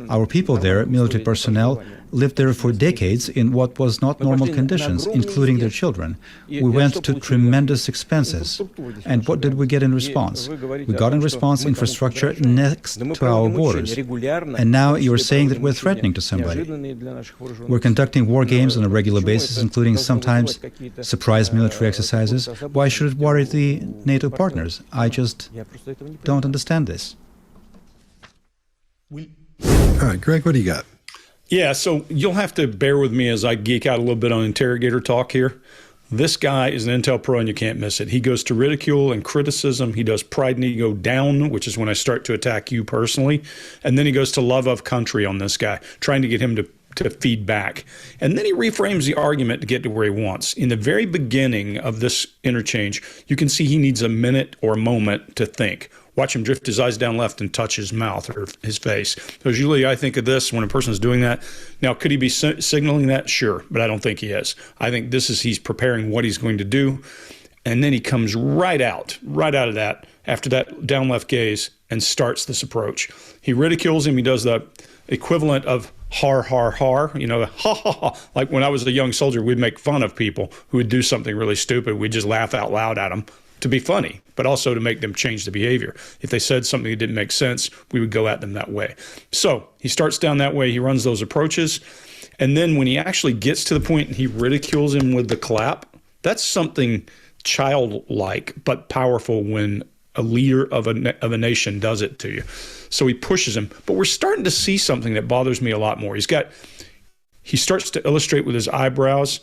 Our people there, military personnel, lived there for decades in what was not normal conditions, including their children. We went to tremendous expenses. And what did we get in response? We got in response infrastructure next to our borders. And now you're saying that we're threatening to somebody. We're conducting war games on a regular basis, including sometimes surprise military exercises. Why should it worry the NATO partners? I just don't understand this. All right, Greg, what do you got? Yeah, so you'll have to bear with me as I geek out a little bit on interrogator talk here. This guy is an intel pro and you can't miss it. He goes to ridicule and criticism. He does pride and ego down, which is when I start to attack you personally. And then he goes to love of country on this guy, trying to get him to feed back. And then he reframes the argument to get to where he wants. In the very beginning of this interchange, you can see he needs a minute or a moment to think. Watch him drift his eyes down left and touch his mouth or his face. So usually I think of this when a person's doing that. Now, could he be signaling that? Sure, but I don't think he is. I think he's preparing what he's going to do. And then he comes right out of that, after that down left gaze, and starts this approach. He ridicules him. He does the equivalent of har, har, har, ha, ha, ha. Like when I was a young soldier, we'd make fun of people who would do something really stupid. We'd just laugh out loud at them to be funny, but also to make them change the behavior. If they said something that didn't make sense, we would go at them that way. So he starts down that way. He runs those approaches. And then when he actually gets to the point and he ridicules him with the clap, that's something childlike but powerful when a leader of a nation does it to you. So he pushes him. But we're starting to see something that bothers me a lot more. He starts to illustrate with his eyebrows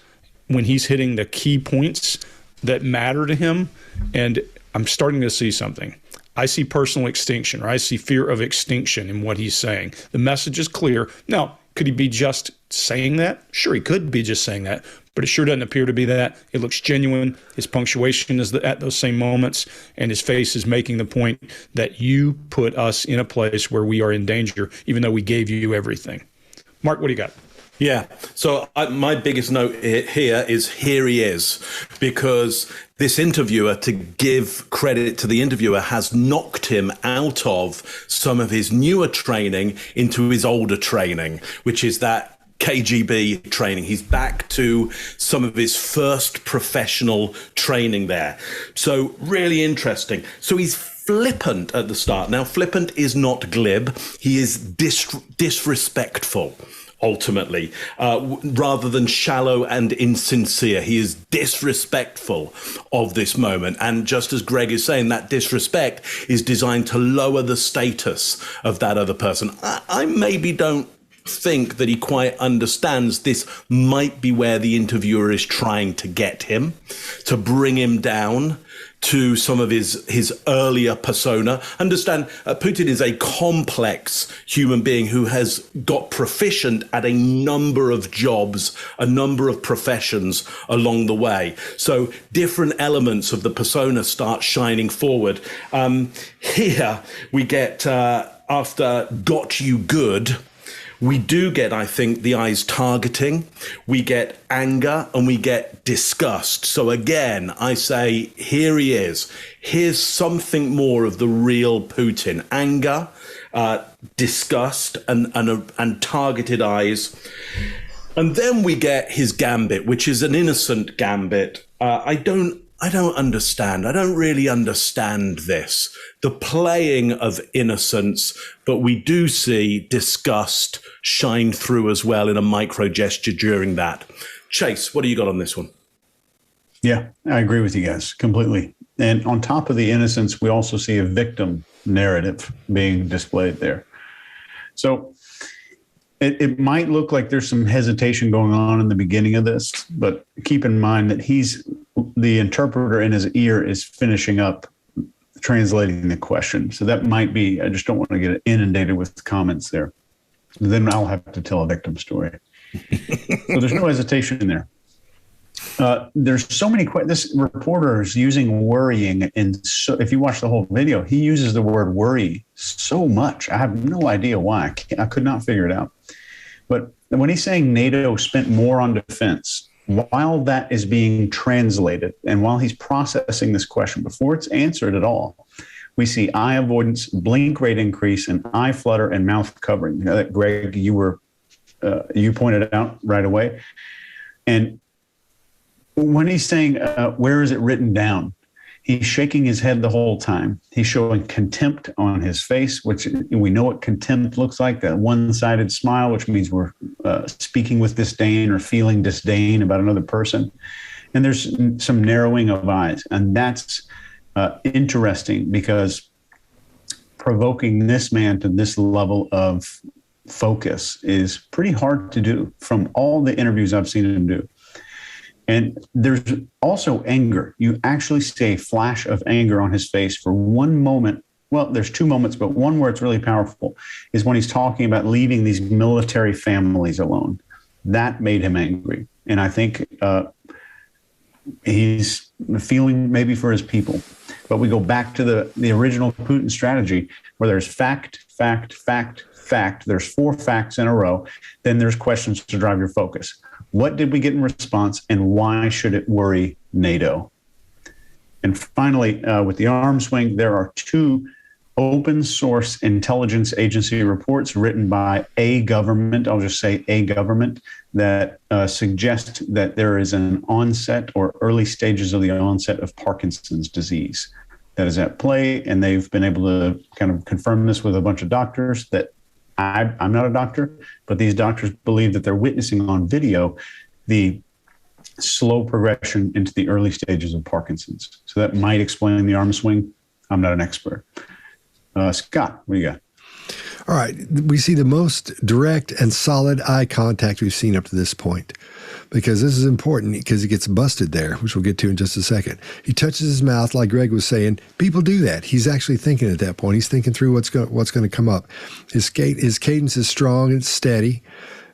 when he's hitting the key points that matter to him. And I'm starting to see something. I see personal extinction, or I see fear of extinction in what he's saying. The message is clear. Now, could he be just saying that? Sure, he could be just saying that, but it sure doesn't appear to be that. It looks genuine. His punctuation is at those same moments, and his face is making the point that you put us in a place where we are in danger, even though we gave you everything. Mark, what do you got? Yeah. So my biggest note here is here he is, because this interviewer, to give credit to the interviewer, has knocked him out of some of his newer training into his older training, which is that KGB training. He's back to some of his first professional training there. So really interesting. So he's flippant at the start. Now, flippant is not glib. He is disrespectful. Ultimately, rather than shallow and insincere. He is disrespectful of this moment. And just as Greg is saying, that disrespect is designed to lower the status of that other person. I maybe don't think that he quite understands this might be where the interviewer is trying to get him, to bring him down to some of his earlier persona. Understand, Putin is a complex human being who has got proficient at a number of jobs, a number of professions along the way. So different elements of the persona start shining forward. Here we get, after got you good, we do get, I think, the eyes targeting, we get anger, and we get disgust. So again, I say, here he is. Here's something more of the real Putin. Anger, disgust, and targeted eyes. And then we get his gambit, which is an innocent gambit. I don't I don't understand. I don't really understand this. The playing of innocence, but we do see disgust shine through as well in a micro gesture during that. Chase, what do you got on this one? Yeah, I agree with you guys completely. And on top of the innocence, we also see a victim narrative being displayed there. So it might look like there's some hesitation going on in the beginning of this, but keep in mind that the interpreter in his ear is finishing up translating the question. So that might be, I just don't want to get inundated with comments there. Then I'll have to tell a victim story. So there's no hesitation in there. There's so many this reporter is using worrying, and so if you watch the whole video, he uses the word worry so much. I have no idea why. I could not figure it out. But when he's saying NATO spent more on defense, while that is being translated and while he's processing this question before it's answered at all, we see eye avoidance, blink rate increase, and eye flutter and mouth covering. You know, that Greg, you pointed out right away. And when he's saying, where is it written down? He's shaking his head the whole time. He's showing contempt on his face, which we know what contempt looks like, that one-sided smile, which means we're speaking with disdain or feeling disdain about another person. And there's some narrowing of eyes. And that's interesting because provoking this man to this level of focus is pretty hard to do from all the interviews I've seen him do. And there's also anger. You actually see a flash of anger on his face for one moment. Well, there's two moments, but one where it's really powerful is when he's talking about leaving these military families alone. That made him angry. And I think he's feeling maybe for his people. But we go back to the original Putin strategy where there's fact, fact, fact, fact. There's 4 facts in a row. Then there's questions to drive your focus. What did we get in response, and why should it worry NATO? And finally, with the arms swing, there are 2 open source intelligence agency reports written by a government, I'll just say a government, that suggest that there is an onset or early stages of the onset of Parkinson's disease that is at play. And they've been able to kind of confirm this with a bunch of doctors that I'm not a doctor, but these doctors believe that they're witnessing on video the slow progression into the early stages of Parkinson's. So that might explain the arm swing. I'm not an expert. Scott, what do you got? All right. We see the most direct and solid eye contact we've seen up to this point, because this is important because he gets busted there, which we'll get to in just a second. He touches his mouth, like Greg was saying. People do that. He's actually thinking at that point. He's thinking through what's going to come up. His cadence is strong and steady,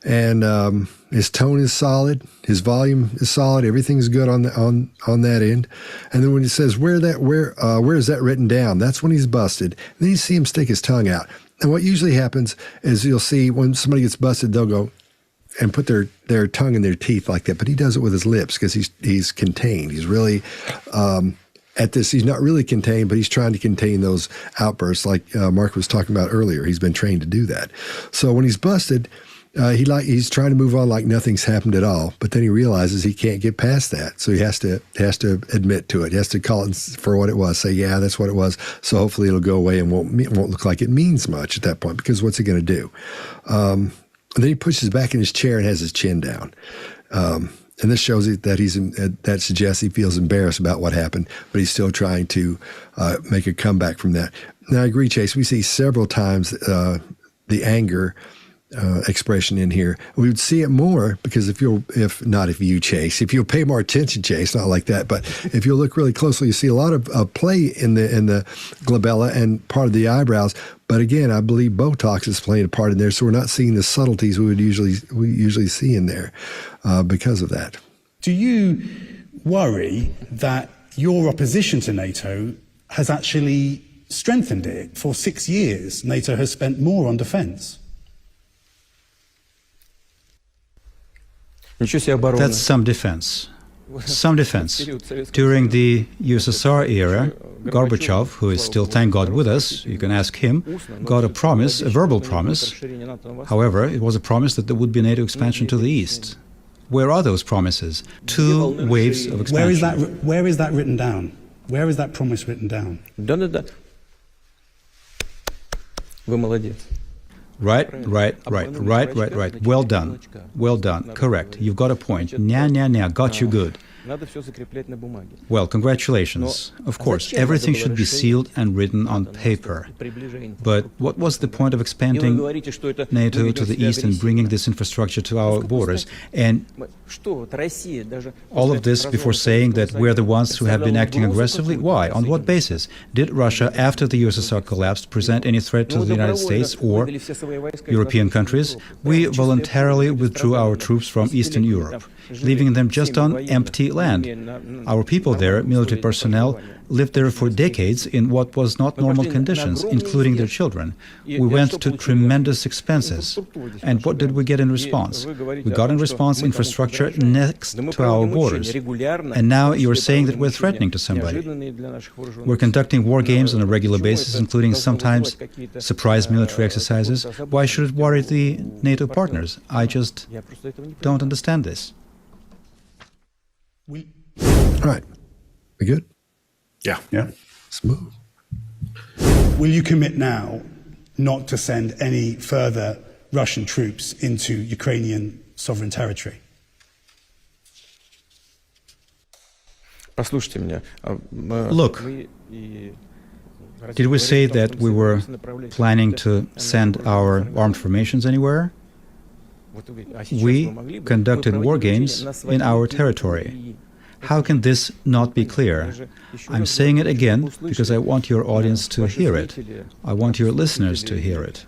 and his tone is solid. His volume is solid. Everything's good on that end. And then when he says where is that written down? That's when he's busted. Then you see him stick his tongue out. And what usually happens is you'll see when somebody gets busted, they'll go and put their tongue in their teeth like that. But he does it with his lips because he's contained. He's really at this. He's not really contained, but he's trying to contain those outbursts like Mark was talking about earlier. He's been trained to do that. So when he's busted, he's trying to move on like nothing's happened at all. But then he realizes he can't get past that. So he has to admit to it. He has to call it for what it was. Say, yeah, that's what it was. So hopefully it'll go away and won't look like it means much at that point, because what's he going to do? And then he pushes back in his chair and has his chin down. And this shows that that suggests he feels embarrassed about what happened, but he's still trying to make a comeback from that. Now, I agree, Chase. We see several times the anger expression in here. We would see it more because if you'll pay more attention, Chase, not like that, but if you look really closely, you see a lot of play in the glabella and part of the eyebrows. But again, I believe Botox is playing a part in there, so we're not seeing the subtleties we usually see in there because of that. Do you worry that your opposition to NATO has actually strengthened it? For 6 years, NATO has spent more on defense. That's some defense. Some defense. During the USSR era, Gorbachev, who is still, thank God, with us, you can ask him, got a verbal promise. However, it was a promise that there would be NATO expansion to the east. Where are those promises? 2 waves of expansion. Where is that written down? Where is that promise written down? Да-да-да. Вы молодец. Right. Well done. Correct. You've got a point. Ня, got you good. Надо все закреплять на бумаге. Well, congratulations. Of course, everything should be sealed and written on paper. But what was the point of expanding NATO to the east and bringing this infrastructure to our borders? And all of this before saying that we're the ones who have been acting aggressively? Why? On what basis? Did Russia, after the USSR collapsed, present any threat to the United States or European countries? We voluntarily withdrew our troops from Eastern Europe, leaving them just on empty land. Our people there, military personnel, lived there for decades in what was not normal conditions, including their children. We went to tremendous expenses. And what did we get in response? We got in response infrastructure next to our borders. And now you're saying that we're threatening to somebody. We're conducting war games on a regular basis, including sometimes surprise military exercises. Why should it worry the NATO partners? I just don't understand this. All right. We good? Yeah. Smooth. Will you commit now not to send any further Russian troops into Ukrainian sovereign territory? Послушайте меня. Look, did we say that we were planning to send our armed formations anywhere? We conducted war games in our territory. How can this not be clear? I'm saying it again because I want your audience to hear it. I want your listeners to hear it,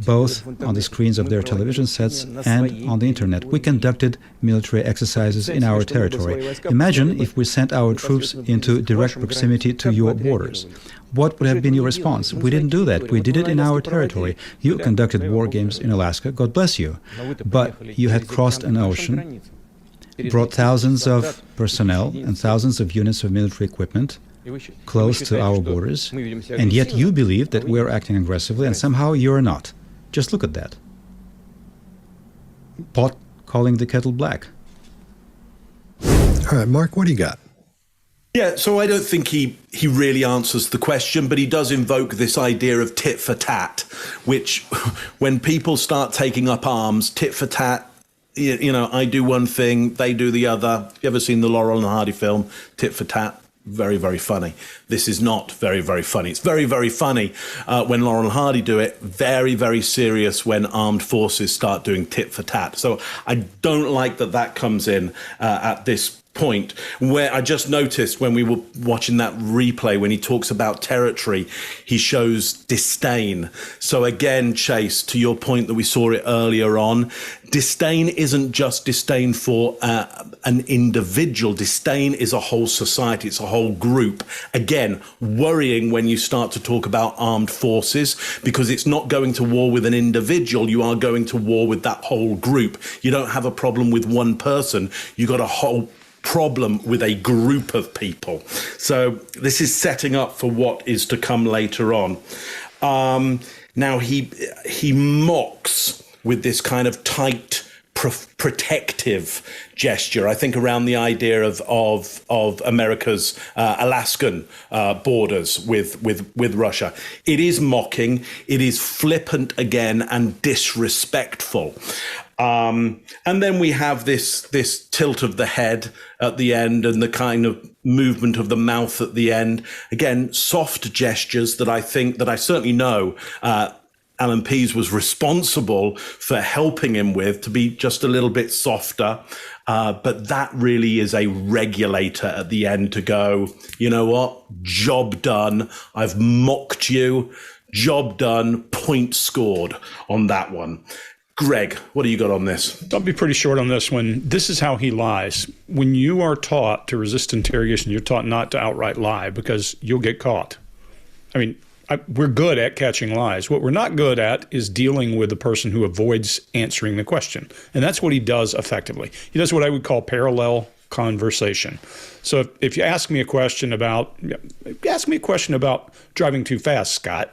both on the screens of their television sets and on the internet. We conducted military exercises in our territory. Imagine if we sent our troops into direct proximity to your borders. What would have been your response? We didn't do that. We did it in our territory. You conducted war games in Alaska. God bless you. But you had crossed an ocean, brought thousands of personnel and thousands of units of military equipment close to our borders, and yet you believe that we're acting aggressively, and somehow you're not. Just look at that. Pot calling the kettle black. All right, Mark, what do you got? Yeah, so I don't think he really answers the question, but he does invoke this idea of tit for tat, which when people start taking up arms, tit for tat, you know, I do one thing, they do the other. You ever seen the Laurel and Hardy film, Tit for Tat? Very, very funny. This is not very, very funny. It's very, very funny when Laurel and Hardy do it. Very, very serious when armed forces start doing tit for tat. So I don't like that comes in at this point, where I just noticed when we were watching that replay, when he talks about territory, he shows disdain. So again, Chase, to your point that we saw it earlier on, disdain isn't just disdain for an individual. Disdain is a whole society. It's a whole group. Again, worrying when you start to talk about armed forces, because it's not going to war with an individual. You are going to war with that whole group. You don't have a problem with one person. You got a whole problem with a group of people. So this is setting up for what is to come later on. Now he mocks with this kind of tight protective gesture, I think, around the idea of America's Alaskan borders with Russia. It is mocking, it is flippant again, and disrespectful. And then we have this tilt of the head at the end and the kind of movement of the mouth at the end. Again, soft gestures that I certainly know Alan Pease was responsible for helping him with, to be just a little bit softer. But that really is a regulator at the end to go, you know what, job done. I've mocked you, job done, point scored on that one. Greg, what do you got on this? I'll be pretty short on this one. This is how he lies. When you are taught to resist interrogation, you're taught not to outright lie because you'll get caught. I mean, we're good at catching lies. What we're not good at is dealing with the person who avoids answering the question. And that's what he does effectively. He does what I would call parallel conversation. So if you ask me a question about driving too fast, Scott,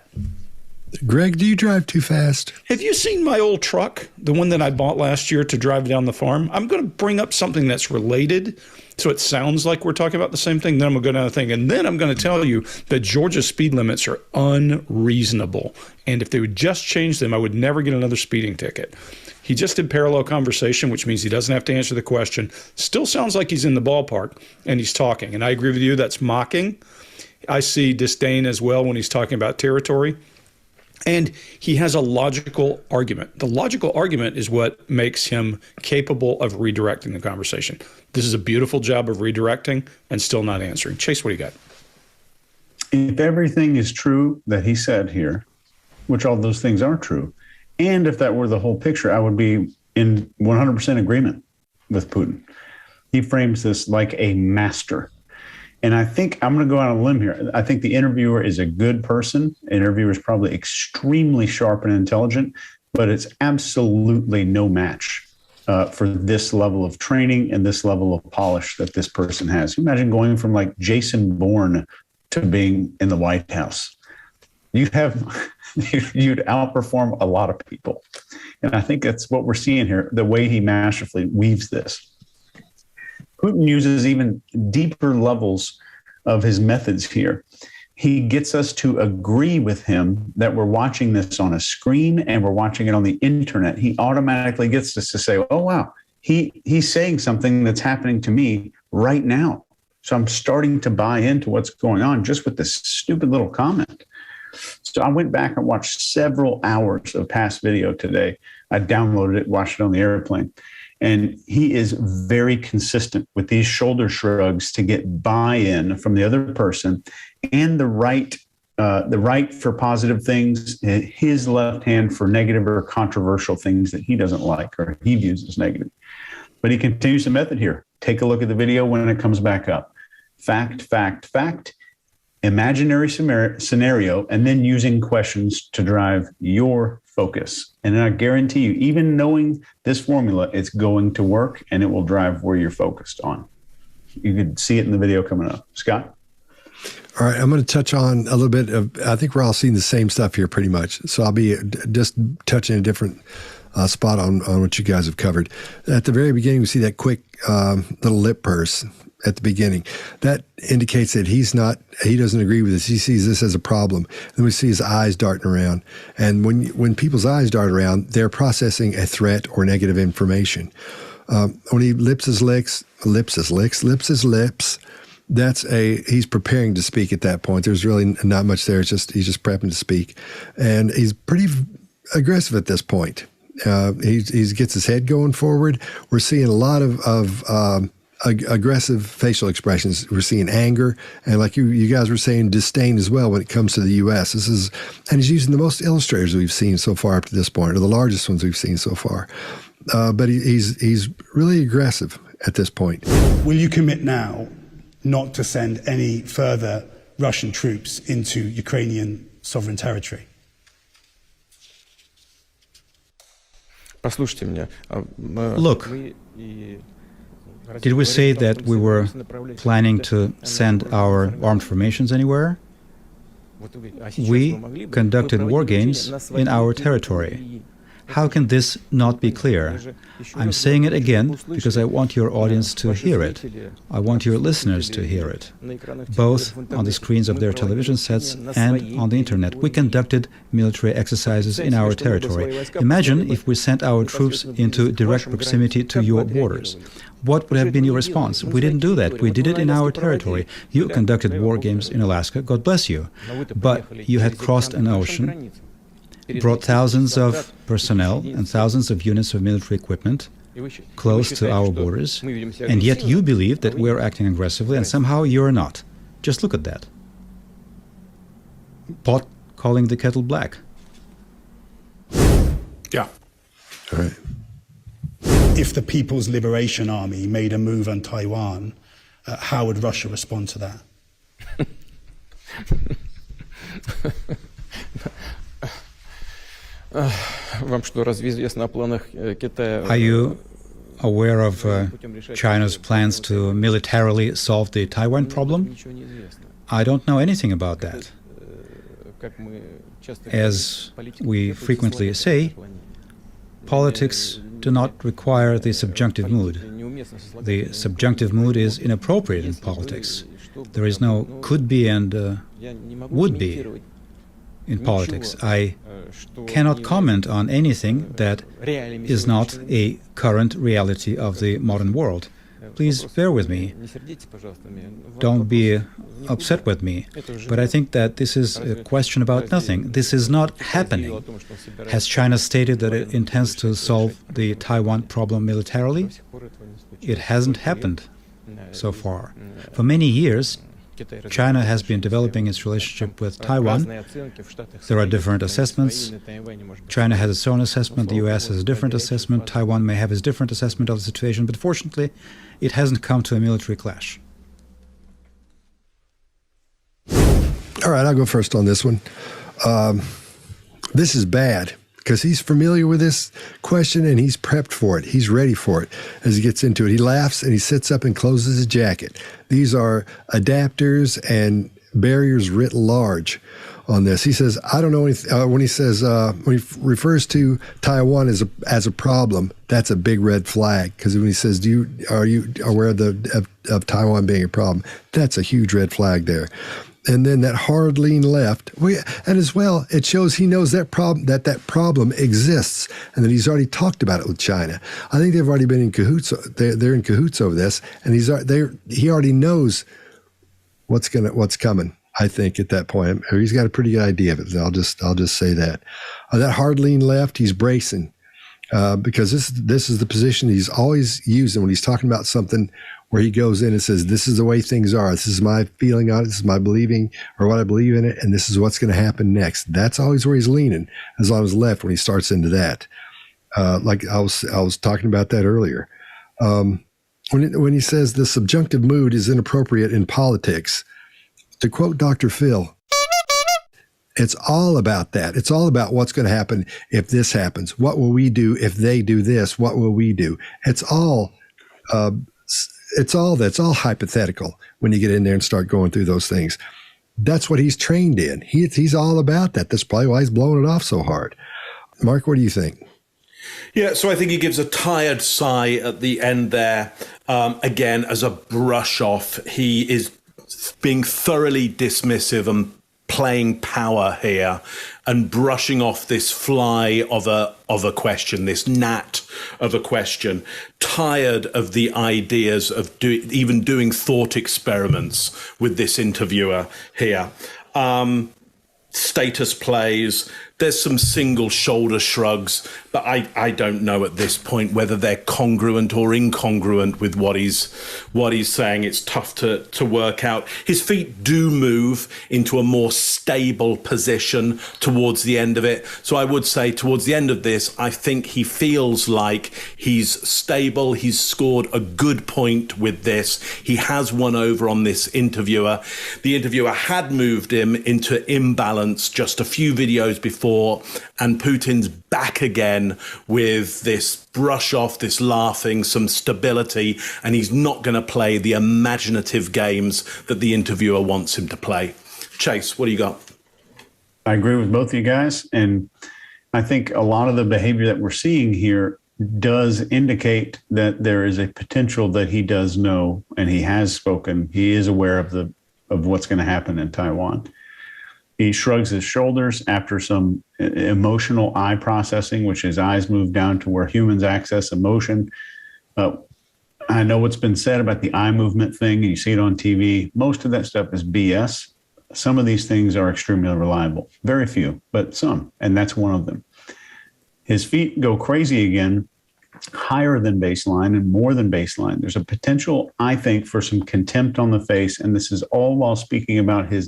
Greg, do you drive too fast? Have you seen my old truck, the one that I bought last year to drive down the farm? I'm going to bring up something that's related, so it sounds like we're talking about the same thing. Then I'm going to go down the thing, and then I'm going to tell you that Georgia's speed limits are unreasonable. And if they would just change them, I would never get another speeding ticket. He just did parallel conversation, which means he doesn't have to answer the question. Still sounds like he's in the ballpark, and he's talking. And I agree with you, that's mocking. I see disdain as well when he's talking about territory. And he has a logical argument. The logical argument is what makes him capable of redirecting the conversation. This is a beautiful job of redirecting and still not answering. Chase, what do you got? If everything is true that he said here, which all those things are true, and if that were the whole picture, I would be in 100% agreement with Putin. He frames this like a master. And I think I'm going to go out on a limb here. I think the interviewer is a good person. The interviewer is probably extremely sharp and intelligent, but it's absolutely no match for this level of training and this level of polish that this person has. Imagine going from like Jason Bourne to being in the White House. You'd outperform a lot of people. And I think that's what we're seeing here, the way he masterfully weaves this. Putin uses even deeper levels of his methods here. He gets us to agree with him that we're watching this on a screen and we're watching it on the internet. He automatically gets us to say, oh, wow, he's saying something that's happening to me right now. So I'm starting to buy into what's going on just with this stupid little comment. So I went back and watched several hours of past video today. I downloaded it, watched it on the airplane. And he is very consistent with these shoulder shrugs to get buy-in from the other person and the right for positive things, his left hand for negative or controversial things that he doesn't like or he views as negative. But he continues the method here. Take a look at the video when it comes back up. Fact, fact, fact, imaginary scenario, and then using questions to drive your focus. And I guarantee you, even knowing this formula, it's going to work and it will drive where you're focused on. You could see it in the video coming up. Scott? All right, I'm going to touch on a little bit of, I think we're all seeing the same stuff here pretty much. So I'll be just touching a different spot on what you guys have covered. At the very beginning, we see that quick little lip purse at the beginning. That indicates that he doesn't agree with this. He sees this as a problem. Then we see his eyes darting around. And when people's eyes dart around, they're processing a threat or negative information. When he lips his lips, he's preparing to speak at that point. There's really not much there. He's just prepping to speak. And he's pretty aggressive at this point. He gets his head going forward. We're seeing a lot of aggressive facial expressions. We're seeing anger, and like you guys were saying, disdain as well when it comes to the U.S. And he's using the most illustrators we've seen so far up to this point, or the largest ones we've seen so far. But he's really aggressive at this point. Will you commit now not to send any further Russian troops into Ukrainian sovereign territory? Look, did we say that we were planning to send our armed formations anywhere? We conducted war games in our territory. How can this not be clear? I'm saying it again because I want your audience to hear it. I want your listeners to hear it, both on the screens of their television sets and on the internet. We conducted military exercises in our territory. Imagine if we sent our troops into direct proximity to your borders. What would have been your response? We didn't do that. We did it in our territory. You conducted war games in Alaska. God bless you. But you had crossed an ocean, brought thousands of personnel and thousands of units of military equipment close to our borders, and yet you believe that we're acting aggressively, and somehow you're not. Just look at that. Pot calling the kettle black. Yeah. All right. If the People's Liberation Army made a move on Taiwan, how would Russia respond to that? Are you aware of China's plans to militarily solve the Taiwan problem? I don't know anything about that. As we frequently say, politics do not require the subjunctive mood. The subjunctive mood is inappropriate in politics. There is no could be and would be in politics. I cannot comment on anything that is not a current reality of the modern world. Please bear with me. Don't be upset with me. But I think that this is a question about nothing. This is not happening. Has China stated that it intends to solve the Taiwan problem militarily? It hasn't happened so far. For many years, China has been developing its relationship with Taiwan. There are different assessments. China has its own assessment, the US has a different assessment, Taiwan may have its different assessment of the situation, but fortunately, it hasn't come to a military clash. All right, I'll go first on this one. This is bad because he's familiar with this question and he's prepped for it. He's ready for it as he gets into it. He laughs and he sits up and closes his jacket. These are adapters and barriers writ large on this. He says, I don't know anything. When he refers to Taiwan as a problem, that's a big red flag. Because when he says, are you aware of Taiwan being a problem? That's a huge red flag there. And then that hard lean left, and as well, it shows he knows that problem exists, and that he's already talked about it with China. I think they've already been in cahoots. They're in cahoots over this, and he already knows what's coming. I think at that point, or he's got a pretty good idea of it. I'll just say that that hard lean left, he's bracing because this is the position he's always using when he's talking about something. Where he goes in and says, this is the way things are. This is my feeling on it. This is my believing or what I believe in it. And this is what's going to happen next. That's always where he's leaning, as on his left when he starts into that. Like I was talking about that earlier. When he says the subjunctive mood is inappropriate in politics, to quote Dr. Phil, it's all about that. It's all about what's going to happen if this happens. What will we do if they do this? What will we do? It's all hypothetical when you get in there and start going through those things. That's what he's trained in. He's all about that. That's probably why he's blowing it off so hard. Mark, what do you think? Yeah, so I think he gives a tired sigh at the end there. Again, as a brush off, he is being thoroughly dismissive and playing power here and brushing off this fly of a question, this gnat of a question, tired of the ideas of even doing thought experiments with this interviewer here. Status plays, there's some single shoulder shrugs, but I don't know at this point whether they're congruent or incongruent with what he's saying. It's tough to work out. His feet do move into a more stable position towards the end of it. So I would say towards the end of this, I think he feels like he's stable. He's scored a good point with this. He has won over on this interviewer. The interviewer had moved him into imbalance just a few videos before, and Putin's back again with this brush off, this laughing, some stability, and he's not going to play the imaginative games that the interviewer wants him to play. Chase, what do you got? I agree with both of you guys, and I think a lot of the behavior that we're seeing here does indicate that there is a potential that he does know, and he has spoken. He is aware of what's going to happen in Taiwan. He shrugs his shoulders after some emotional eye processing, which his eyes move down to where humans access emotion. I know what's been said about the eye movement thing. You see it on TV. Most of that stuff is BS. Some of these things are extremely reliable. Very few, but some, and that's one of them. His feet go crazy again, higher than baseline and more than baseline. There's a potential, I think, for some contempt on the face, and this is all while speaking about his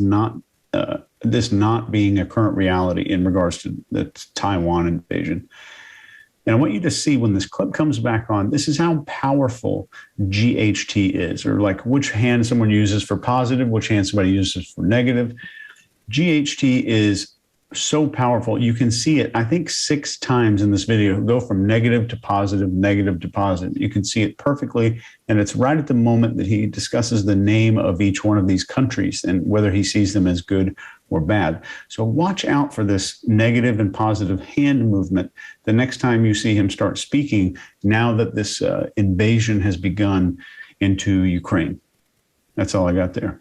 this not being a current reality in regards to the Taiwan invasion. And I want you to see when this clip comes back on, this is how powerful GHT is, or like which hand someone uses for positive, which hand somebody uses for negative. GHT is so powerful. You can see it, I think, 6 times in this video, go from negative to positive, negative to positive. You can see it perfectly. And it's right at the moment that he discusses the name of each one of these countries and whether he sees them as good or bad. So watch out for this negative and positive hand movement the next time you see him start speaking, now that this invasion has begun into Ukraine. That's all I got there.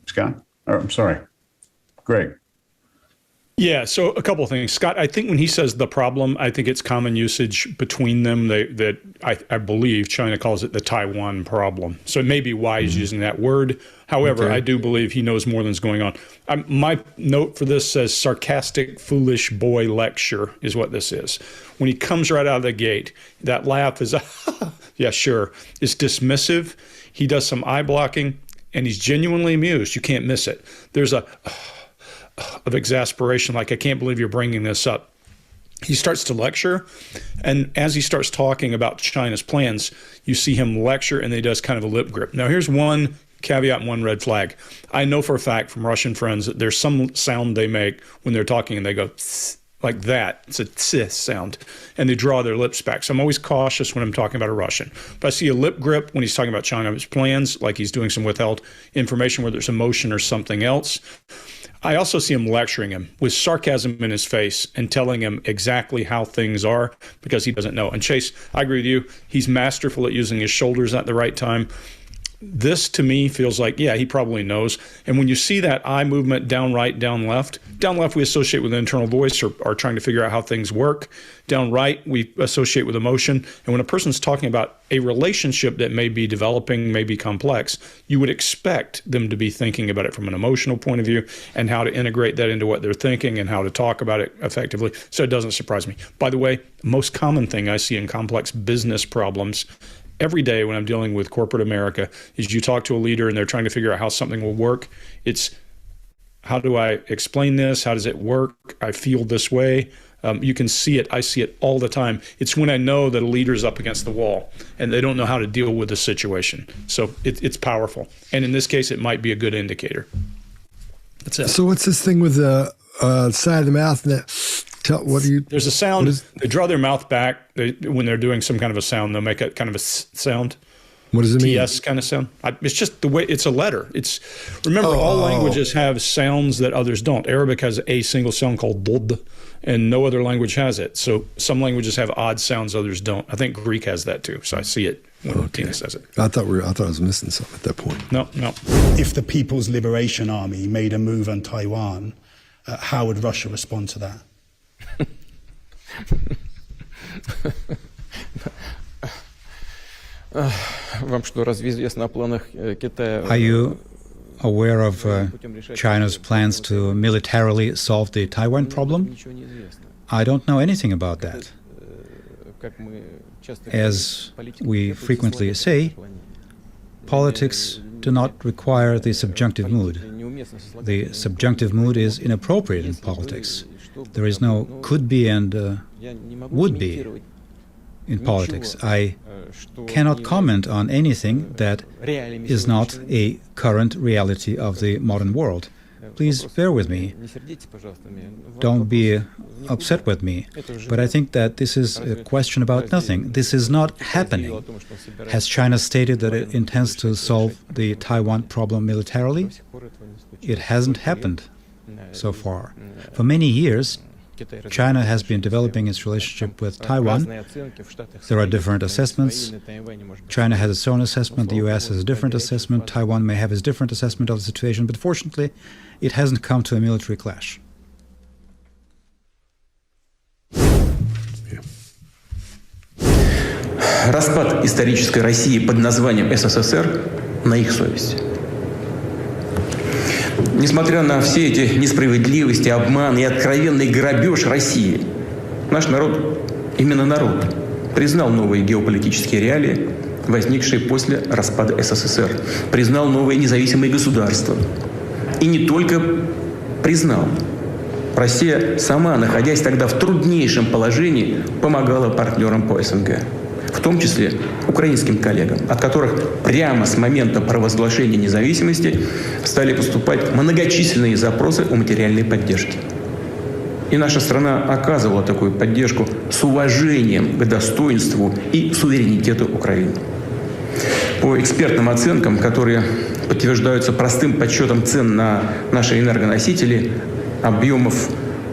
Scott? Or, I'm sorry, Greg. Yeah, so a couple of things. Scott, I think when he says the problem, I think it's common usage between them that I believe China calls it the Taiwan problem. So it may be why he's using that word. However, I do believe he knows more than's going on. My note for this says sarcastic, foolish boy lecture is what this is. When he comes right out of the gate, that laugh is, yeah, sure, it's dismissive. He does some eye blocking, and he's genuinely amused. You can't miss it. There's a of exasperation, like, I can't believe you're bringing this up. He starts to lecture, and as he starts talking about China's plans, you see him lecture, and then he does kind of a lip grip. Now, here's one caveat and one red flag. I know for a fact from Russian friends that there's some sound they make when they're talking, and they go like that. It's a tss sound, and they draw their lips back. So I'm always cautious when I'm talking about a Russian. But I see a lip grip when he's talking about China's plans, like he's doing some withheld information where there's emotion or something else. I also see him lecturing him with sarcasm in his face and telling him exactly how things are because he doesn't know. And Chase, I agree with you. He's masterful at using his shoulders at the right time. This to me feels like, yeah, he probably knows. And when you see that eye movement down right, down left we associate with internal voice or trying to figure out how things work. Down right, we associate with emotion. And when a person's talking about a relationship that may be developing, may be complex, you would expect them to be thinking about it from an emotional point of view and how to integrate that into what they're thinking and how to talk about it effectively. So it doesn't surprise me. By the way, the most common thing I see in complex business problems every day when I'm dealing with corporate America is you talk to a leader and they're trying to figure out how something will work. It's, how do I explain this? How does it work? I feel this way. You can see it. I see it all the time. It's when I know that a leader's up against the wall and they don't know how to deal with the situation. So it's powerful. And in this case, it might be a good indicator. That's it. So what's this thing with the side of the mouth? There's a sound. They draw their mouth back. When they're doing some kind of a sound, they'll make a kind of a sound. What does it mean? TS kind of sound. It's just the way, it's a letter. Remember, all languages have sounds that others don't. Arabic has a single sound called dod, and no other language has it. So some languages have odd sounds, others don't. I think Greek has that too. So I see it when Tina says it. I thought I was missing something at that point. No. If the People's Liberation Army made a move on Taiwan, how would Russia respond to that? Are you aware of China's plans to militarily solve the Taiwan problem? I don't know anything about that. As we frequently say, politics do not require the subjunctive mood. The subjunctive mood is inappropriate in politics. There is no could be and would be in politics. I cannot comment on anything that is not a current reality of the modern world. Please bear with me. Don't be upset with me. But I think that this is a question about nothing. This is not happening. Has China stated that it intends to solve the Taiwan problem militarily? It hasn't happened so far. For many years, China has been developing its relationship with Taiwan. There are different assessments. China has its own assessment, the US has a different assessment, Taiwan may have its different assessment of the situation, but fortunately, it hasn't come to a military clash. Распад исторической России под названием СССР на их совести. Несмотря на все эти несправедливости, обман и откровенный грабеж России, наш народ, именно народ, признал новые геополитические реалии, возникшие после распада СССР, признал новые независимые государства. И не только признал. Россия сама, находясь тогда в труднейшем положении, помогала партнерам по СНГ. В том числе украинским коллегам, от которых прямо с момента провозглашения независимости стали поступать многочисленные запросы о материальной поддержке. И наша страна оказывала такую поддержку с уважением к достоинству и суверенитету Украины. По экспертным оценкам, которые подтверждаются простым подсчетом цен на наши энергоносители, объемов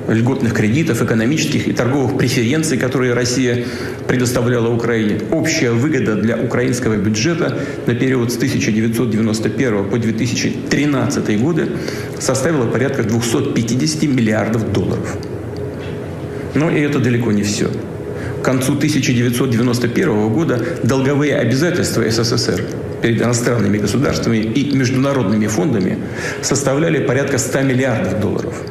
льготных кредитов, экономических и торговых преференций, которые Россия предоставляла Украине, общая выгода для украинского бюджета на период с 1991 по 2013 годы составила порядка 250 миллиардов долларов. Но и это далеко не все. К концу 1991 года долговые обязательства СССР перед иностранными государствами и международными фондами составляли порядка 100 миллиардов долларов.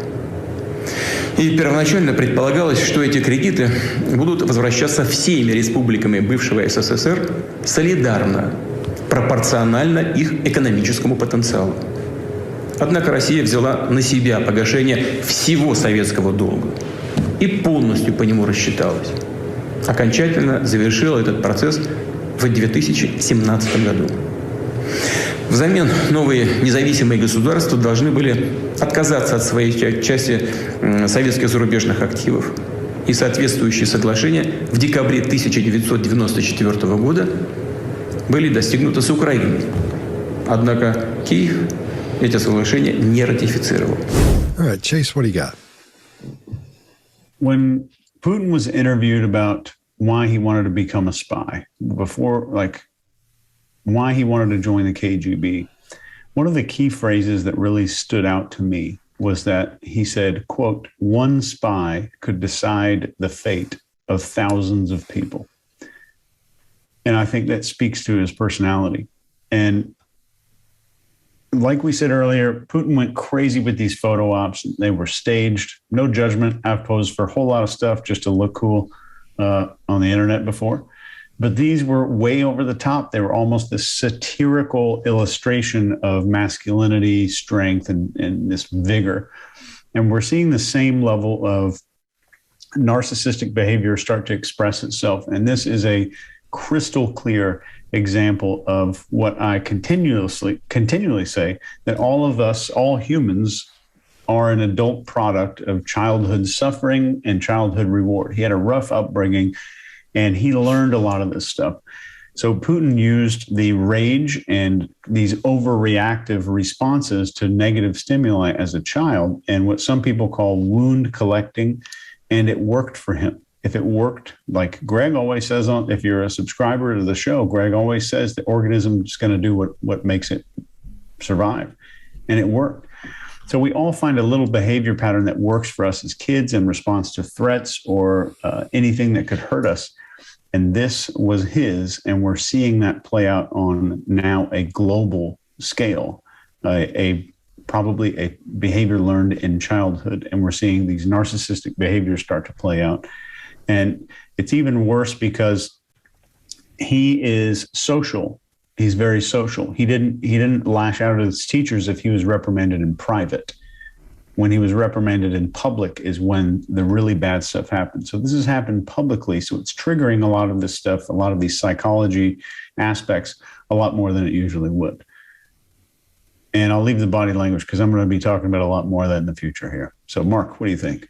И первоначально предполагалось, что эти кредиты будут возвращаться всеми республиками бывшего СССР солидарно, пропорционально их экономическому потенциалу. Однако Россия взяла на себя погашение всего советского долга и полностью по нему рассчиталась. Окончательно завершила этот процесс в 2017 году. Взамен новые независимые государства должны были отказаться от своей части советских зарубежных активов. И соответствующие соглашения в декабре 1994 года были достигнуты с Украиной. Однако Киев эти соглашения не ратифицировал. All right, Chase, what do you got? When Putin was interviewed about why he wanted to become a spy, before, like, why he wanted to join the KGB, one of the key phrases that really stood out to me was that he said, quote, "One spy could decide the fate of thousands of people." And I think that speaks to his personality. And like we said earlier, Putin went crazy with these photo ops. They were staged. No judgment. I've posed for a whole lot of stuff just to look cool on the internet before. But these were way over the top. They were almost this satirical illustration of masculinity, strength, and this vigor. And we're seeing the same level of narcissistic behavior start to express itself. And this is a crystal clear example of what I continually say, that all of us, all humans, are an adult product of childhood suffering and childhood reward. He had a rough upbringing, and he learned a lot of this stuff. So Putin used the rage and these overreactive responses to negative stimuli as a child, and what some people call wound collecting, and it worked for him. If it worked, like Greg always says, if you're a subscriber to the show, Greg always says the organism is going to do what makes it survive. And it worked. So we all find a little behavior pattern that works for us as kids in response to threats or anything that could hurt us. And this was his, and we're seeing that play out on now a global scale, probably a behavior learned in childhood. And we're seeing these narcissistic behaviors start to play out. And it's even worse because he is social. He's very social. He didn't lash out at his teachers if he was reprimanded in private. When he was reprimanded in public is when the really bad stuff happened. So this has happened publicly. So it's triggering a lot of this stuff, a lot of these psychology aspects, a lot more than it usually would. And I'll leave the body language because I'm going to be talking about a lot more of that in the future here. So Mark, what do you think?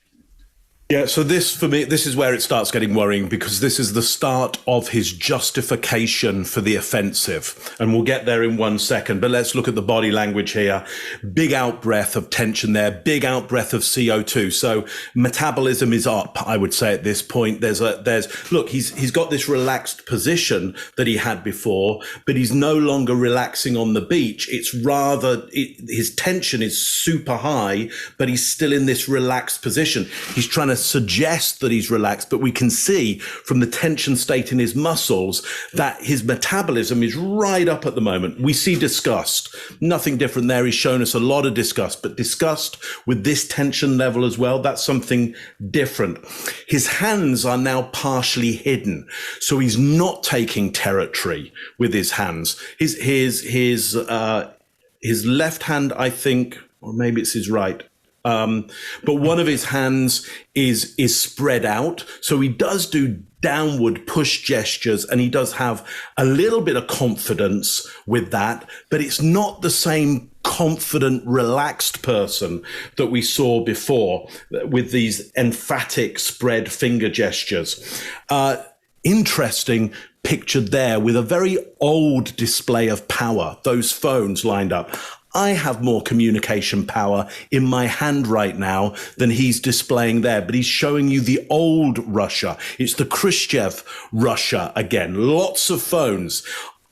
Yeah, so this, for me, this is where it starts getting worrying, because this is the start of his justification for the offensive. And we'll get there in 1 second, but let's look at the body language here. Big out-breath of tension there, big out-breath of CO2. So metabolism is up, I would say at this point. Look, he's got this relaxed position that he had before, but he's no longer relaxing on the beach. It's rather, his tension is super high, but he's still in this relaxed position. He's trying to suggest that he's relaxed, but we can see from the tension state in his muscles that his metabolism is right up at the moment. We see disgust. Nothing different there. He's shown us a lot of disgust, but disgust with this tension level as well, that's something different. His hands are now partially hidden, so he's not taking territory with his hands. His left hand, I think, or maybe it's his right, but one of his hands is spread out. So he does do downward push gestures, and he does have a little bit of confidence with that, but it's not the same confident, relaxed person that we saw before with these emphatic spread finger gestures. Interesting pictured there with a very old display of power, those phones lined up. I have more communication power in my hand right now than he's displaying there, but he's showing you the old Russia. It's the Khrushchev Russia again. Lots of phones.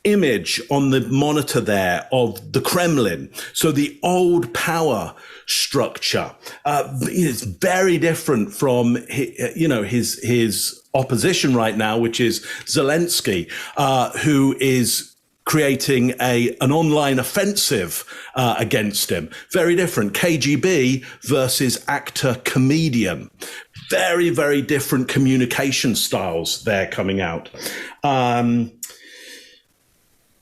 Image on the monitor there of the Kremlin. So the old power structure is very different from, his opposition right now, which is Zelensky, who is creating an online offensive against him. Very different. KGB versus actor-comedian. Very, very different communication styles there coming out.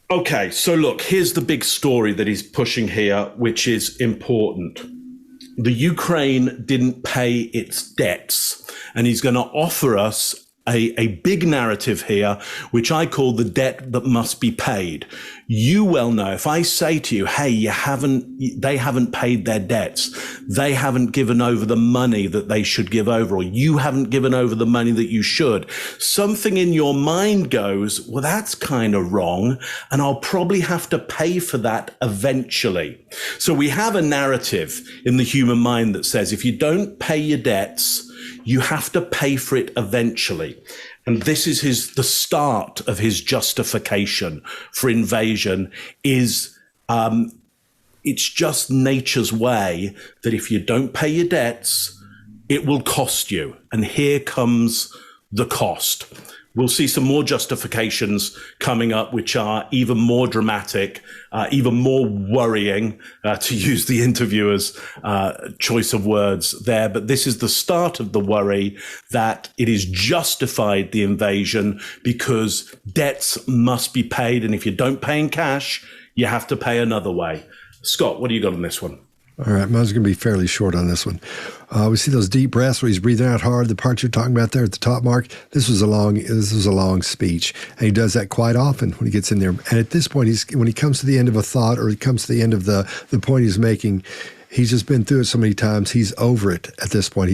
Okay, so look, here's the big story that he's pushing here, which is important. The Ukraine didn't pay its debts, and he's going to offer us a big narrative here, which I call the debt that must be paid. You well know, if I say to you, hey, they haven't paid their debts, they haven't given over the money that they should give over, or you haven't given over the money that you should, something in your mind goes, well, that's kind of wrong, and I'll probably have to pay for that eventually. So we have a narrative in the human mind that says, if you don't pay your debts, you have to pay for it eventually. And this is the start of his justification for invasion is, it's just nature's way that if you don't pay your debts, it will cost you. And here comes the cost. We'll see some more justifications coming up, which are even more dramatic, even more worrying, to use the interviewer's choice of words there. But this is the start of the worry that it is justified, the invasion, because debts must be paid. And if you don't pay in cash, you have to pay another way. Scott, what do you got on this one? All right, mine's going to be fairly short on this one. We see those deep breaths where he's breathing out hard. The part you're talking about there at the top, Mark. This was a long speech, and he does that quite often when he gets in there. And at this point, when he comes to the end of a thought or he comes to the end of the point he's making, he's just been through it so many times. He's over it at this point.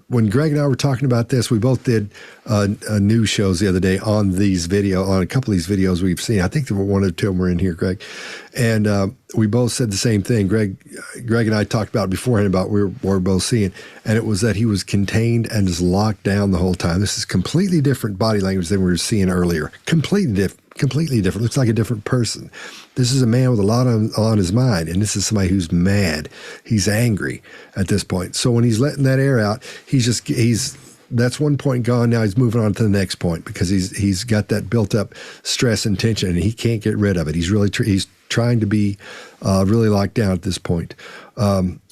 When Greg and I were talking about this, we both did news shows the other day on a couple of these videos we've seen. I think there were one or two of them were in here, Greg. And we both said the same thing. Greg and I talked about it beforehand about what we were both seeing. And it was that he was contained and just locked down the whole time. This is completely different body language than we were seeing earlier. Completely different. Looks like a different person. This is a man with a lot on his mind, and this is somebody who's mad. He's angry at this point. So when he's letting that air out, that's one point gone. Now he's moving on to the next point because he's got that built up stress and tension, and he can't get rid of it. He's really he's trying to be really locked down at this point.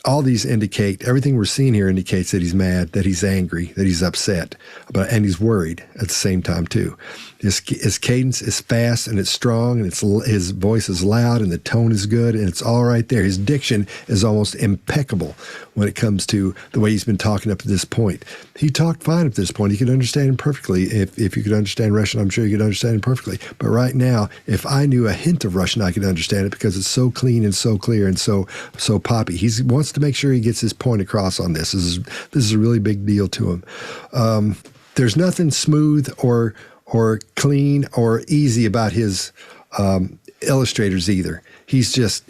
All these everything we're seeing here indicates that he's mad, that he's angry, that he's upset, and he's worried at the same time too. His cadence is fast and it's strong, and his voice is loud and the tone is good, and it's all right there. His diction is almost impeccable when it comes to the way he's been talking up to this point. He talked fine up to this point. You could understand him perfectly. If you could understand Russian, I'm sure you could understand him perfectly. But right now, if I knew a hint of Russian, I could understand it because it's so clean and so clear and so poppy. He wants to make sure he gets his point across on this. This is a really big deal to him. There's nothing smooth or clean or easy about his illustrators either. He's just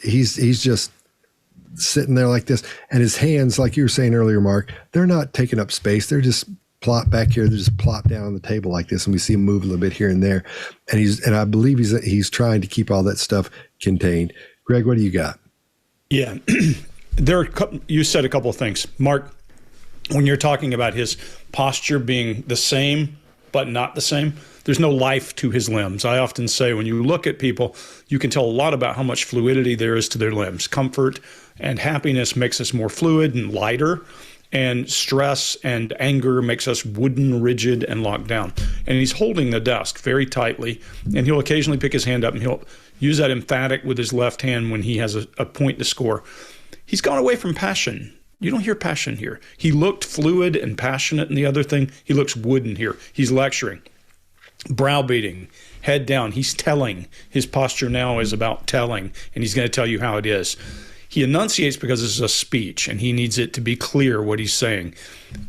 sitting there like this, and his hands, like you were saying earlier, Mark, they're not taking up space. They're just plop back here. They're just plop down on the table like this, and we see him move a little bit here and there. And I believe he's trying to keep all that stuff contained. Greg, what do you got? Yeah, you said a couple of things, Mark. When you're talking about his posture being the same but not the same, there's no life to his limbs. I often say when you look at people, you can tell a lot about how much fluidity there is to their limbs. Comfort and happiness makes us more fluid and lighter, and stress and anger makes us wooden, rigid, and locked down. And he's holding the desk very tightly, and he'll occasionally pick his hand up and he'll use that emphatic with his left hand when he has a point to score. He's gone away from passion. You don't hear passion here. He looked fluid and passionate in the other thing. He looks wooden here. He's lecturing, browbeating, head down. He's telling. His posture now is about telling, and he's going to tell you how it is. He enunciates because this is a speech, and he needs it to be clear what he's saying.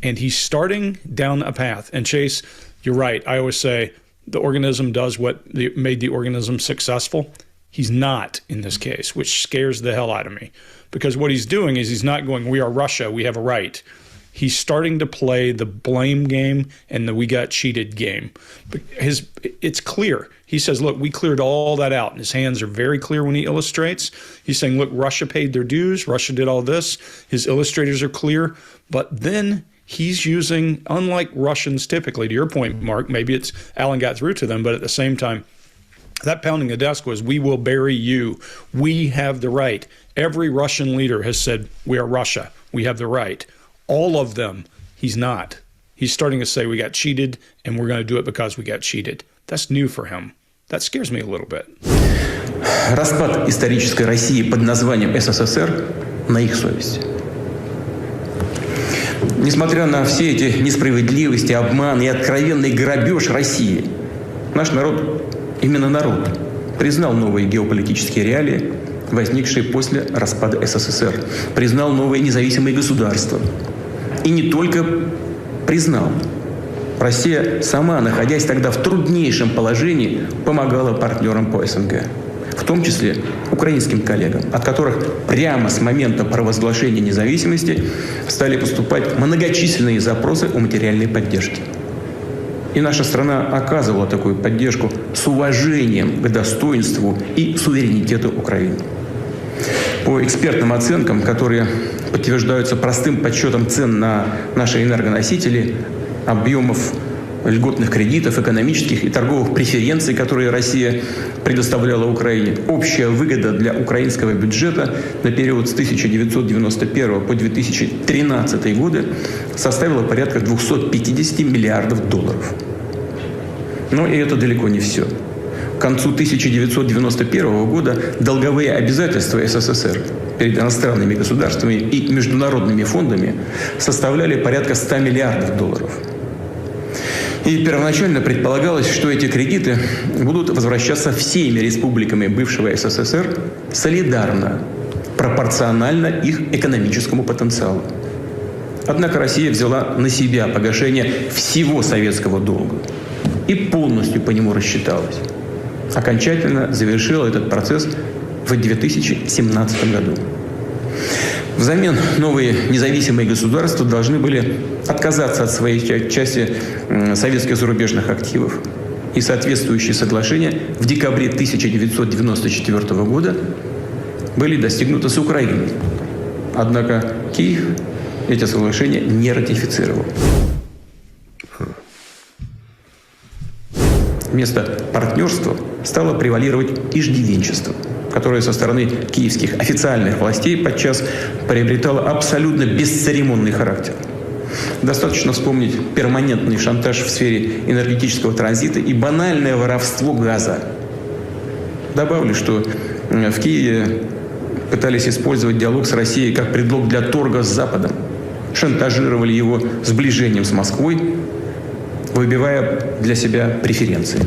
And he's starting down a path. And Chase, you're right. I always say the organism does what made the organism successful. He's not in this case, which scares the hell out of me. Because what he's doing is he's not going, we are Russia, we have a right. He's starting to play the blame game and the we got cheated game. It's clear. He says, look, we cleared all that out. And his hands are very clear when he illustrates. He's saying, look, Russia paid their dues. Russia did all this. His illustrators are clear. But then he's using, unlike Russians typically, to your point, Mark, maybe it's Alan got through to them, but at the same time, that pounding the desk was, we will bury you. We have the right. Every Russian leader has said, we are Russia. We have the right. All of them, he's not. He's starting to say we got cheated and we're going to do it because we got cheated. That's new for him. That scares me a little bit. Распад исторической России под названием СССР на их совести. Несмотря на все эти несправедливости, обман и откровенный грабеж России, наш народ, именно народ, признал новые геополитические реалии, возникшие после распада СССР, признал новые независимые государства. И не только признал. Россия сама, находясь тогда в труднейшем положении, помогала партнерам по СНГ. В том числе украинским коллегам, от которых прямо с момента провозглашения независимости стали поступать многочисленные запросы о материальной поддержке. И наша страна оказывала такую поддержку с уважением к достоинству и суверенитету Украины. По экспертным оценкам, которые подтверждаются простым подсчетом цен на наши энергоносители, объемов льготных кредитов, экономических и торговых преференций, которые Россия предоставляла Украине, общая выгода для украинского бюджета на период с 1991 по 2013 годы составила порядка $250 миллиардов. Но и это далеко не все. К концу 1991 года долговые обязательства СССР перед иностранными государствами и международными фондами составляли порядка $100 миллиардов. И первоначально предполагалось, что эти кредиты будут возвращаться всеми республиками бывшего СССР солидарно, пропорционально их экономическому потенциалу. Однако Россия взяла на себя погашение всего советского долга и полностью по нему рассчиталась. Окончательно завершила этот процесс в 2017 году. Взамен новые независимые государства должны были отказаться от своей части советских зарубежных активов. И соответствующие соглашения в декабре 1994 года были достигнуты с Украиной. Однако Киев эти соглашения не ратифицировал. Вместо партнерства стало превалировать иждивенчество, которое со стороны киевских официальных властей подчас приобретало абсолютно бесцеремонный характер. Достаточно вспомнить перманентный шантаж в сфере энергетического транзита и банальное воровство газа. Добавлю, что в Киеве пытались использовать диалог с Россией как предлог для торга с Западом, шантажировали его сближением с Москвой, выбивая для себя преференции.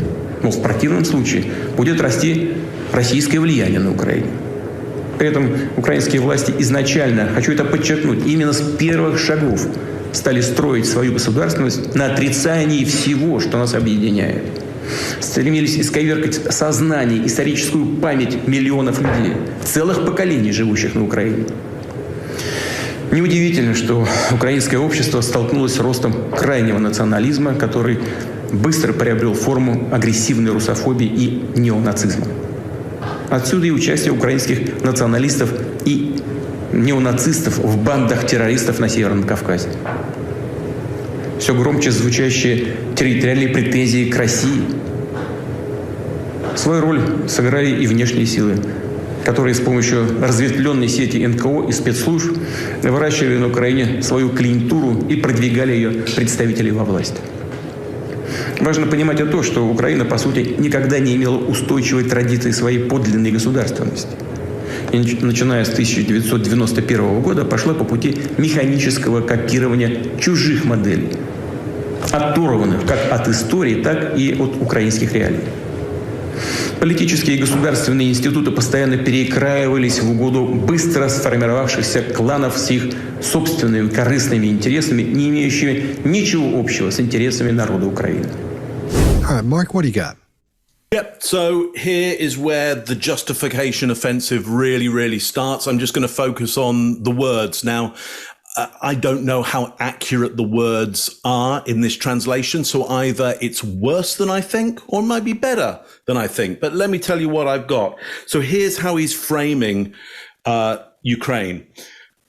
Но в противном случае будет расти российское влияние на Украине. При этом украинские власти изначально, хочу это подчеркнуть, именно с первых шагов стали строить свою государственность на отрицании всего, что нас объединяет. Стремились исковеркать сознание, историческую память миллионов людей, целых поколений, живущих на Украине. Неудивительно, что украинское общество столкнулось с ростом крайнего национализма, который быстро приобрел форму агрессивной русофобии и неонацизма. Отсюда и участие украинских националистов и неонацистов в бандах террористов на Северном Кавказе. Все громче звучащие территориальные претензии к России. Свою роль сыграли и внешние силы, которые с помощью разветвленной сети НКО и спецслужб выращивали на Украине свою клиентуру и продвигали ее представителей во власть. Важно понимать и то, что Украина, по сути, никогда не имела устойчивой традиции своей подлинной государственности. И начиная с 1991 года пошла по пути механического копирования чужих моделей, оторванных как от истории, так и от украинских реалий. Политические и государственные институты постоянно перекраивались в угоду быстро сформировавшихся кланов с их собственными корыстными интересами, не имеющими ничего общего с интересами народа Украины. All right, Mark, what do you got? Yep. So here is where the justification offensive really starts. I'm just going to focus on the words. Now, I don't know how accurate the words are in this translation. So either it's worse than I think or it might be better than I think. But let me tell you what I've got. So here's how he's framing Ukraine.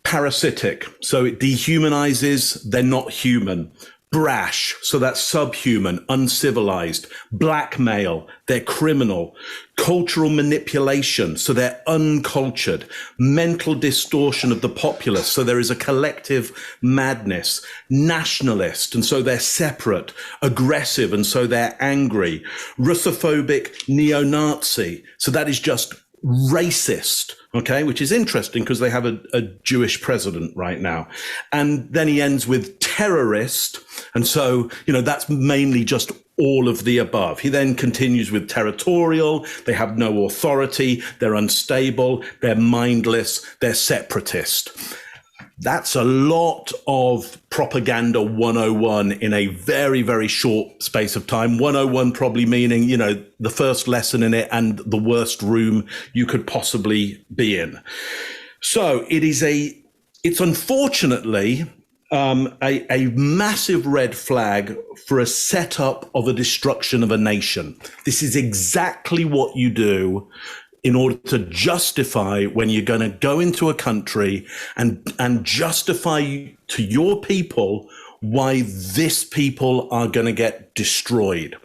Parasitic. So it dehumanizes. They're not human. Brash, so that's subhuman, uncivilized. Blackmail, they're criminal. Cultural manipulation, so they're uncultured. Mental distortion of the populace, so there is a collective madness. Nationalist, and so they're separate. Aggressive, and so they're angry. Russophobic, neo-Nazi, so that is just racist. Okay, which is interesting because they have a Jewish president right now. And then he ends with terrorist. And so, that's mainly just all of the above. He then continues with territorial. They have no authority. They're unstable. They're mindless. They're separatist. That's a lot of propaganda 101 in a very short space of time. 101 probably meaning, the first lesson in it and the worst room you could possibly be in. So it's unfortunately a massive red flag for a setup of a destruction of a nation. This is exactly what you do in order to justify when you're going to go into a country and justify to your people why this people are going to get destroyed.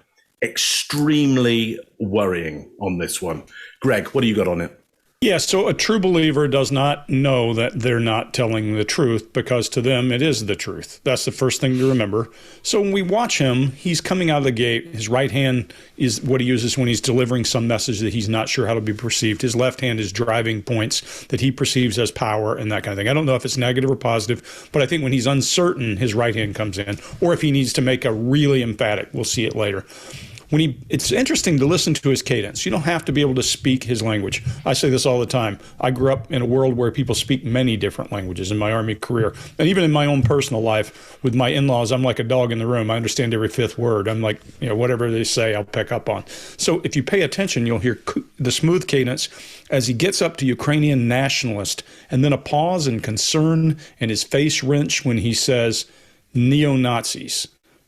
Extremely worrying on this one. Greg, what do you got on it? Yeah, so a true believer does not know that they're not telling the truth because to them it is the truth. That's the first thing to remember. So when we watch him, he's coming out of the gate. His right hand is what he uses when he's delivering some message that he's not sure how to be perceived. His left hand is driving points that he perceives as power and that kind of thing. I don't know if it's negative or positive, but I think when he's uncertain, his right hand comes in, or if he needs to make a really emphatic, we'll see it later. It's interesting to listen to his cadence. You don't have to be able to speak his language. I say this all the time. I grew up in a world where people speak many different languages in my Army career. And even in my own personal life with my in-laws, I'm like a dog in the room. I understand every fifth word. I'm like, whatever they say, I'll pick up on. So if you pay attention, you'll hear the smooth cadence as he gets up to Ukrainian nationalist, and then a pause and concern and his face wrench when he says neo-Nazis.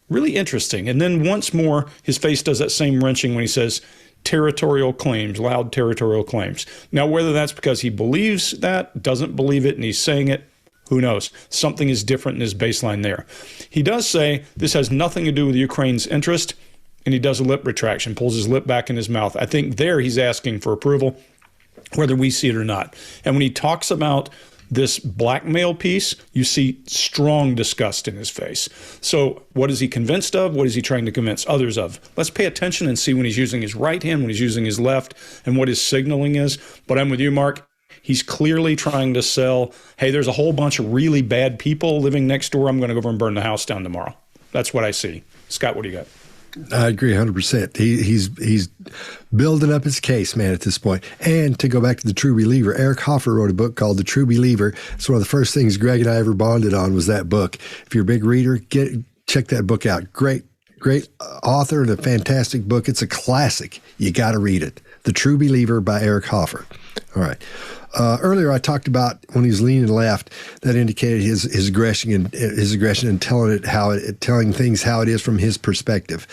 Really interesting. And then once more, his face does that same wrenching when he says territorial claims, loud territorial claims. Now, whether that's because he believes that, doesn't believe it, and he's saying it, who knows? Something is different in his baseline there. He does say this has nothing to do with Ukraine's interest, and he does a lip retraction, pulls his lip back in his mouth. I think there he's asking for approval, whether we see it or not. And when he talks about this blackmail piece, you see strong disgust in his face. So what is he convinced of? What is he trying to convince others of? Let's pay attention and see when he's using his right hand, when he's using his left, and what his signaling is. But I'm with you, Mark. He's clearly trying to sell, hey, there's a whole bunch of really bad people living next door. I'm going to go over and burn the house down tomorrow. That's what I see. Scott, what do you got? I agree 100%. He's building up his case, man, at this point. And to go back to The True Believer, Eric Hoffer wrote a book called The True Believer. It's one of the first things Greg and I ever bonded on was that book. If you're a big reader, check that book out. Great author and a fantastic book. It's a classic. You got to read it. The True Believer by Eric Hoffer. All right. Earlier, I talked about when he was leaning left, that indicated his aggression and telling things how it is from his perspective.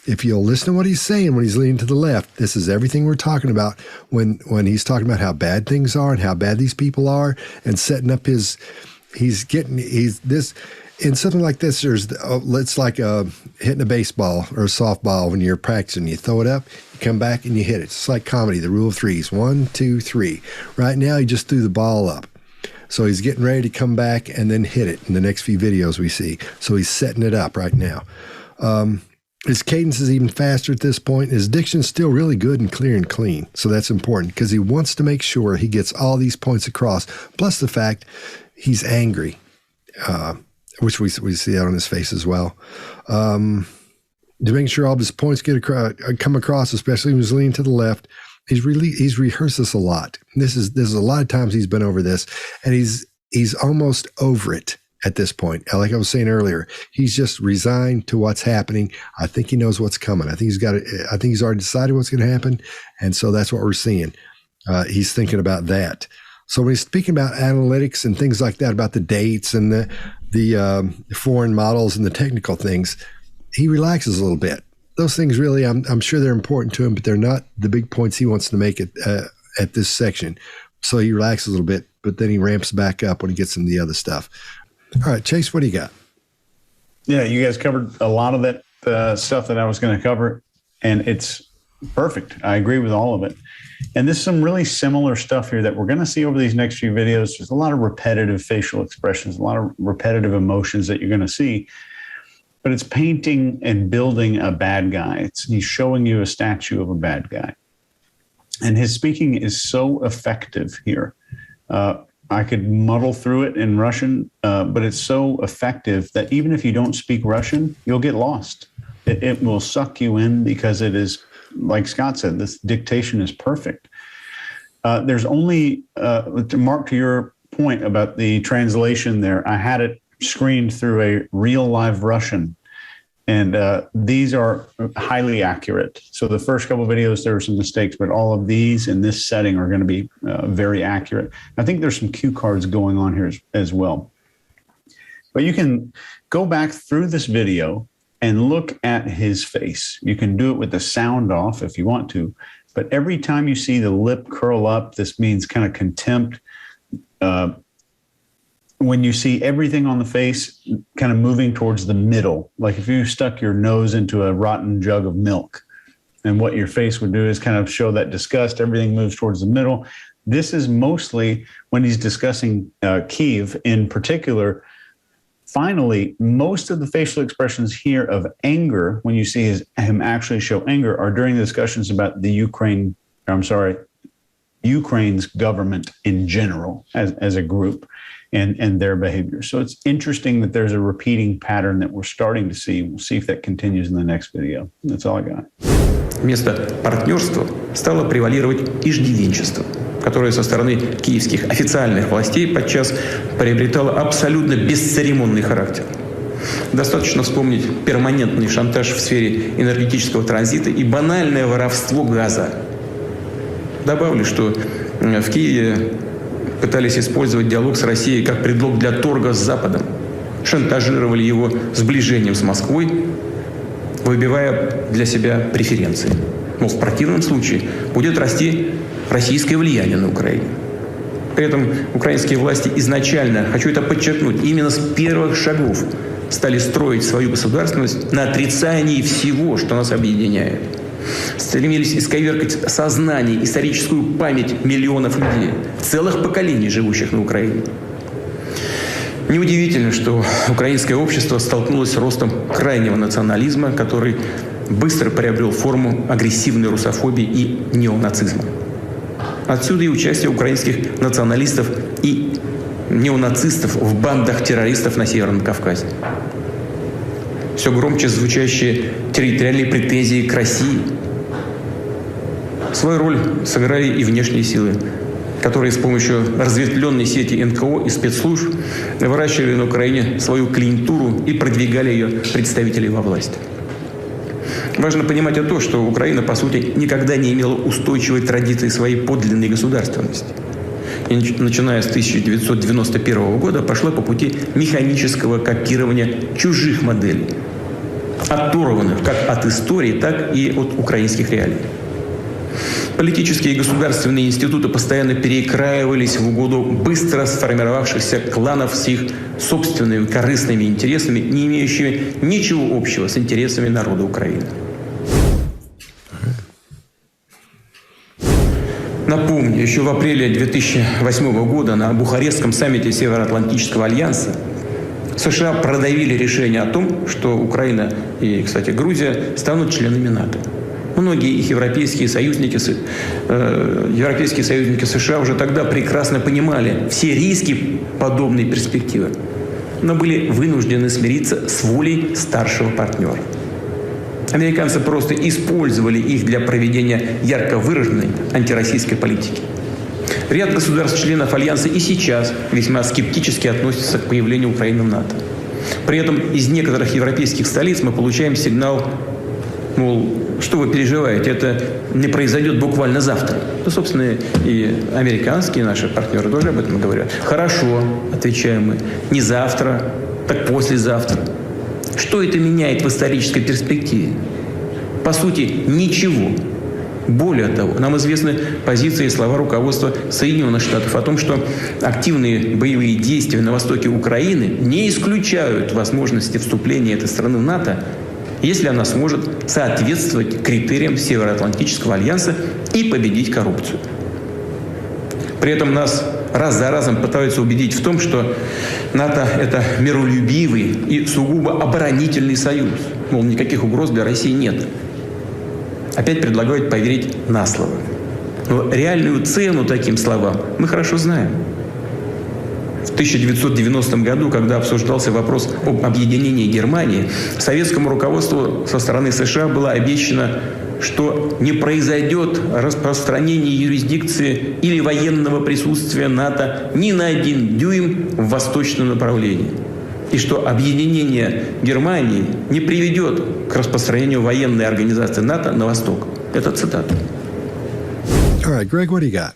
If you'll listen to what he's saying when he's leaning to the left, this is everything we're talking about when he's talking about how bad things are and how bad these people are, and setting up in something like this, it's like hitting a baseball or a softball when you're practicing. You throw it up, you come back, and you hit it. It's like comedy, the rule of threes. 1, 2, 3. Right now, he just threw the ball up. So he's getting ready to come back and then hit it in the next few videos we see. So he's setting it up right now. His cadence is even faster at this point. His diction's still really good and clear and clean. So that's important because he wants to make sure he gets all these points across, plus the fact he's angry. Which we see that on his face as well. to make sure all of his points come across, especially when he's leaning to the left. He's rehearsed this a lot. This is a lot of times he's been over this, and he's almost over it at this point. Like I was saying earlier, he's just resigned to what's happening. I think he knows what's coming. I think he's already decided what's going to happen, and so that's what we're seeing. He's thinking about that. So when he's speaking about analytics and things like that, about the dates and the foreign models and the technical things, he relaxes a little bit. Those things really, I'm sure they're important to him, but they're not the big points he wants to make at this section. So he relaxes a little bit, but then he ramps back up when he gets into the other stuff. All right, Chase, what do you got? Yeah, you guys covered a lot of that stuff that I was going to cover, and it's perfect. I agree with all of it. And there's some really similar stuff here that we're going to see over these next few videos. There's a lot of repetitive facial expressions, a lot of repetitive emotions that you're going to see. But it's painting and building a bad guy. He's showing you a statue of a bad guy. And his speaking is so effective here. I could muddle through it in Russian, but it's so effective that even if you don't speak Russian, you'll get lost. It will suck you in because it is, like Scott said, this dictation is perfect. There's only, Mark, to your point about the translation there, I had it screened through a real live Russian. And these are highly accurate. So the first couple of videos, there were some mistakes, but all of these in this setting are going to be very accurate. I think there's some cue cards going on here as well. But you can go back through this video and look at his face. You can do it with the sound off if you want to. But every time you see the lip curl up, this means kind of contempt. When you see everything on the face kind of moving towards the middle, like if you stuck your nose into a rotten jug of milk, and what your face would do is kind of show that disgust, everything moves towards the middle. This is mostly when he's discussing Kyiv in particular. Finally, most of the facial expressions here of anger, when you see him actually show anger, are during the discussions about the Ukraine's government in general as a group. And their behavior. So it's interesting that there's a repeating pattern that we're starting to see. We'll see if that continues in the next video. That's all I got. Вместо партнерства стало превалировать иждивенчество, которое со стороны киевских официальных властей подчас приобретало абсолютно бесцеремонный характер. Достаточно вспомнить перманентный шантаж в сфере энергетического транзита и банальное воровство газа. Добавлю, что в Киеве пытались использовать диалог с Россией как предлог для торга с Западом, шантажировали его сближением с Москвой, выбивая для себя преференции. Мол, в противном случае будет расти российское влияние на Украине. При этом украинские власти изначально, хочу это подчеркнуть, именно с первых шагов стали строить свою государственность на отрицании всего, что нас объединяет. Стремились исковеркать сознание, историческую память миллионов людей, целых поколений, живущих на Украине. Неудивительно, что украинское общество столкнулось с ростом крайнего национализма, который быстро приобрел форму агрессивной русофобии и неонацизма. Отсюда и участие украинских националистов и неонацистов в бандах террористов на Северном Кавказе. Все громче звучащие территориальные претензии к России. Свою роль сыграли и внешние силы, которые с помощью разветвленной сети НКО и спецслужб выращивали на Украине свою клиентуру и продвигали ее представителей во власть. Важно понимать и то, что Украина, по сути, никогда не имела устойчивой традиции своей подлинной государственности. И, начиная с 1991 года, пошла по пути механического копирования чужих моделей, оторванных как от истории, так и от украинских реалий. Политические и государственные институты постоянно перекраивались в угоду быстро сформировавшихся кланов с их собственными корыстными интересами, не имеющими ничего общего с интересами народа Украины. Напомню, еще в апреле 2008 года на Бухарестском саммите Североатлантического альянса США продавили решение о том, что Украина и, кстати, Грузия станут членами НАТО. Многие их европейские союзники США уже тогда прекрасно понимали все риски подобной перспективы, но были вынуждены смириться с волей старшего партнера. Американцы просто использовали их для проведения ярко выраженной антироссийской политики. Ряд государств-членов Альянса и сейчас весьма скептически относятся к появлению Украины в НАТО. При этом из некоторых европейских столиц мы получаем сигнал, мол, что вы переживаете, это не произойдет буквально завтра. Ну, собственно, и американские наши партнеры тоже об этом говорят. Хорошо, отвечаем мы, не завтра, так послезавтра. Что это меняет в исторической перспективе? По сути, ничего. Более того, нам известны позиции и слова руководства Соединенных Штатов о том, что активные боевые действия на востоке Украины не исключают возможности вступления этой страны в НАТО, если она сможет соответствовать критериям Североатлантического альянса и победить коррупцию. При этом нас раз за разом пытаются убедить в том, что НАТО – это миролюбивый и сугубо оборонительный союз. Мол, никаких угроз для России нет. Опять предлагают поверить на слово. Но реальную цену таким словам мы хорошо знаем. В 1990 году, когда обсуждался вопрос об объединении Германии, советскому руководству со стороны США было обещано, что не произойдет распространение юрисдикции или военного присутствия НАТО ни на 1 дюйм в восточном направлении. И что объединение Германии не приведет к распространению военной организации НАТО на восток. Это цитата. All right, Greg, what do you got?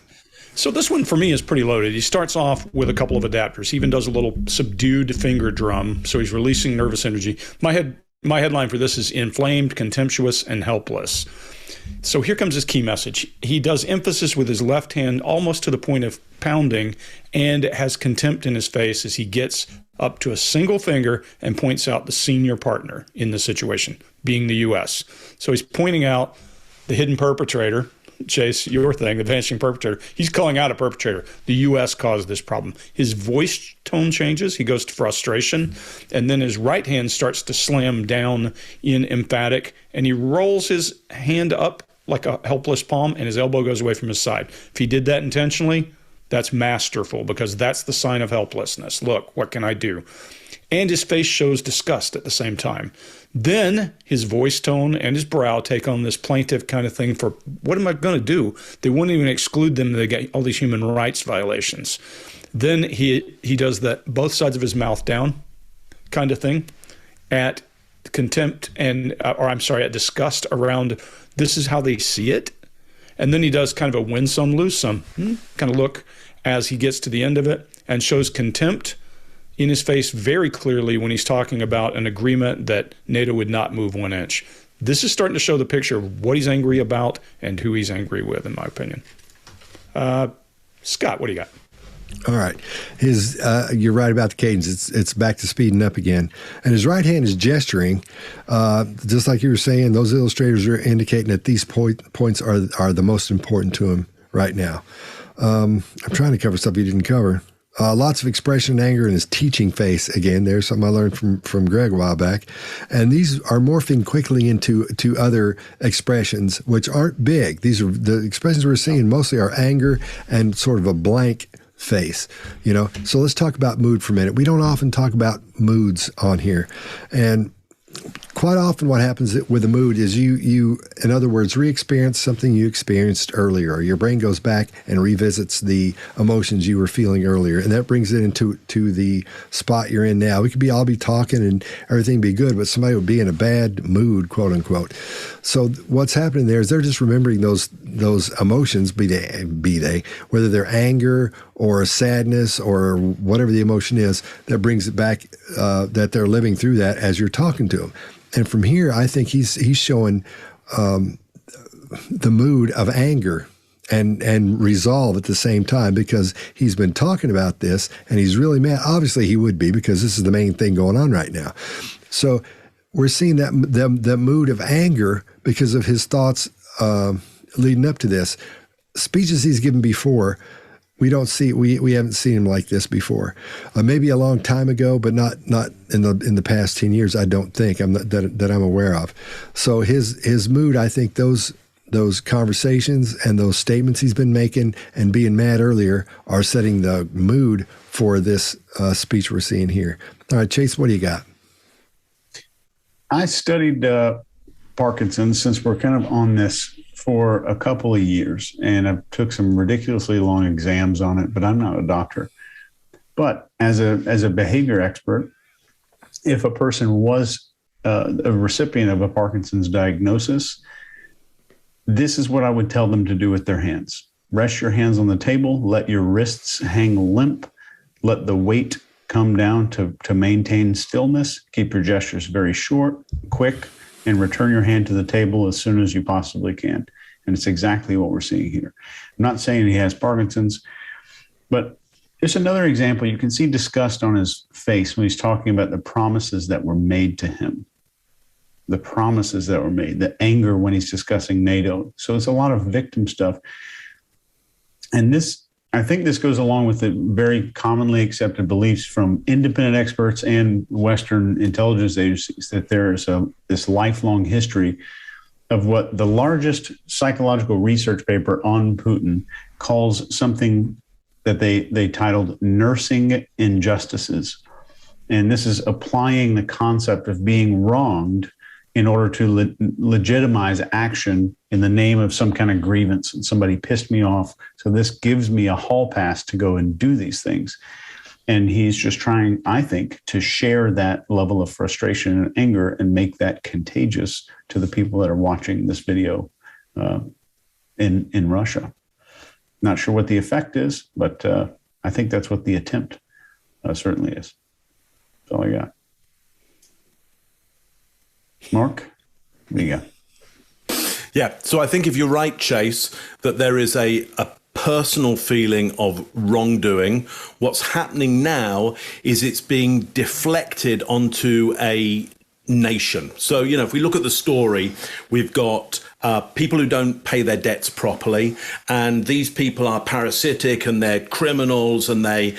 So this one for me is pretty loaded. He starts off with a couple of adapters. He even does a little subdued finger drum, so he's releasing nervous energy. My headline for this is inflamed, contemptuous, and helpless. So here comes his key message. He does emphasis with his left hand almost to the point of pounding and has contempt in his face as he gets up to a single finger and points out the senior partner in the situation, being the U.S. So he's pointing out the hidden perpetrator, Chase, your thing, the vanishing perpetrator. He's calling out a perpetrator. The U.S. caused this problem. His voice tone changes. He goes to frustration. And then his right hand starts to slam down in emphatic. And he rolls his hand up like a helpless palm, and his elbow goes away from his side. If he did that intentionally, that's masterful, because that's the sign of helplessness. Look, what can I do? And his face shows disgust at the same time. Then his voice tone and his brow take on this plaintive kind of thing for, what am I going to do? They won't even exclude them. They get all these human rights violations. Then he does that both sides of his mouth down kind of thing at contempt and, at disgust around this is how they see it. And then he does kind of a win some, lose some kind of look as he gets to the end of it and shows contempt in his face very clearly when he's talking about an agreement that NATO would not move 1 inch. This is starting to show the picture of what he's angry about and who he's angry with, in my opinion. Scott, what do you got? All right. You're right about the cadence. It's back to speeding up again. And his right hand is gesturing, just like you were saying. Those illustrators are indicating that these points are the most important to him right now. I'm trying to cover stuff he didn't cover. Lots of expression and anger in his teaching face. Again, there's something I learned from Greg a while back. And these are morphing quickly into other expressions, which aren't big. These are the expressions we're seeing mostly are anger and sort of a blank face, So let's talk about mood for a minute. We don't often talk about moods on here. And quite often what happens with a mood is you, in other words, re-experience something you experienced earlier. Your brain goes back and revisits the emotions you were feeling earlier, and that brings it into the spot you're in now. We could all be talking and everything be good, but somebody would be in a bad mood, quote unquote. So what's happening there is they're just remembering those emotions, be they, whether they're anger or sadness or whatever the emotion is, that brings it back, that they're living through that as you're talking to them. And from here, I think he's showing the mood of anger and resolve at the same time, because he's been talking about this and he's really mad. Obviously, he would be, because this is the main thing going on right now. So we're seeing that mood of anger because of his thoughts leading up to this. Speeches he's given before, we haven't seen him like this before. Maybe a long time ago, but not in the past 10 years. I don't think that I'm aware of. So his mood, I think those conversations and those statements he's been making and being mad earlier are setting the mood for this speech we're seeing here. All right, Chase, what do you got? I studied Parkinson's, since we're kind of on this for a couple of years, and I've took some ridiculously long exams on it, but I'm not a doctor. But as a behavior expert, if a person was a recipient of a Parkinson's diagnosis, this is what I would tell them to do with their hands. Rest your hands on the table, let your wrists hang limp, let the weight come down to maintain stillness, keep your gestures very short, quick, and return your hand to the table as soon as you possibly can. And it's exactly what we're seeing here. I'm not saying he has Parkinson's, but there's another example. You can see disgust on his face when he's talking about the promises that were made to him. The promises that were made, the anger when he's discussing NATO. So it's a lot of victim stuff. And this, I think this goes along with the very commonly accepted beliefs from independent experts and Western intelligence agencies that there is this lifelong history of what the largest psychological research paper on Putin calls something that they titled Nursing Injustices. And this is applying the concept of being wronged in order to legitimize action in the name of some kind of grievance. And somebody pissed me off, so this gives me a hall pass to go and do these things. And he's just trying, I think, to share that level of frustration and anger and make that contagious to the people that are watching this video in Russia. Not sure what the effect is, but I think that's what the attempt certainly is. That's all I got. Mark, there you go. Yeah, so I think if you're right, Chase, that there is a personal feeling of wrongdoing. What's happening now is it's being deflected onto a nation. So, if we look at the story, we've got people who don't pay their debts properly, and these people are parasitic and they're criminals and they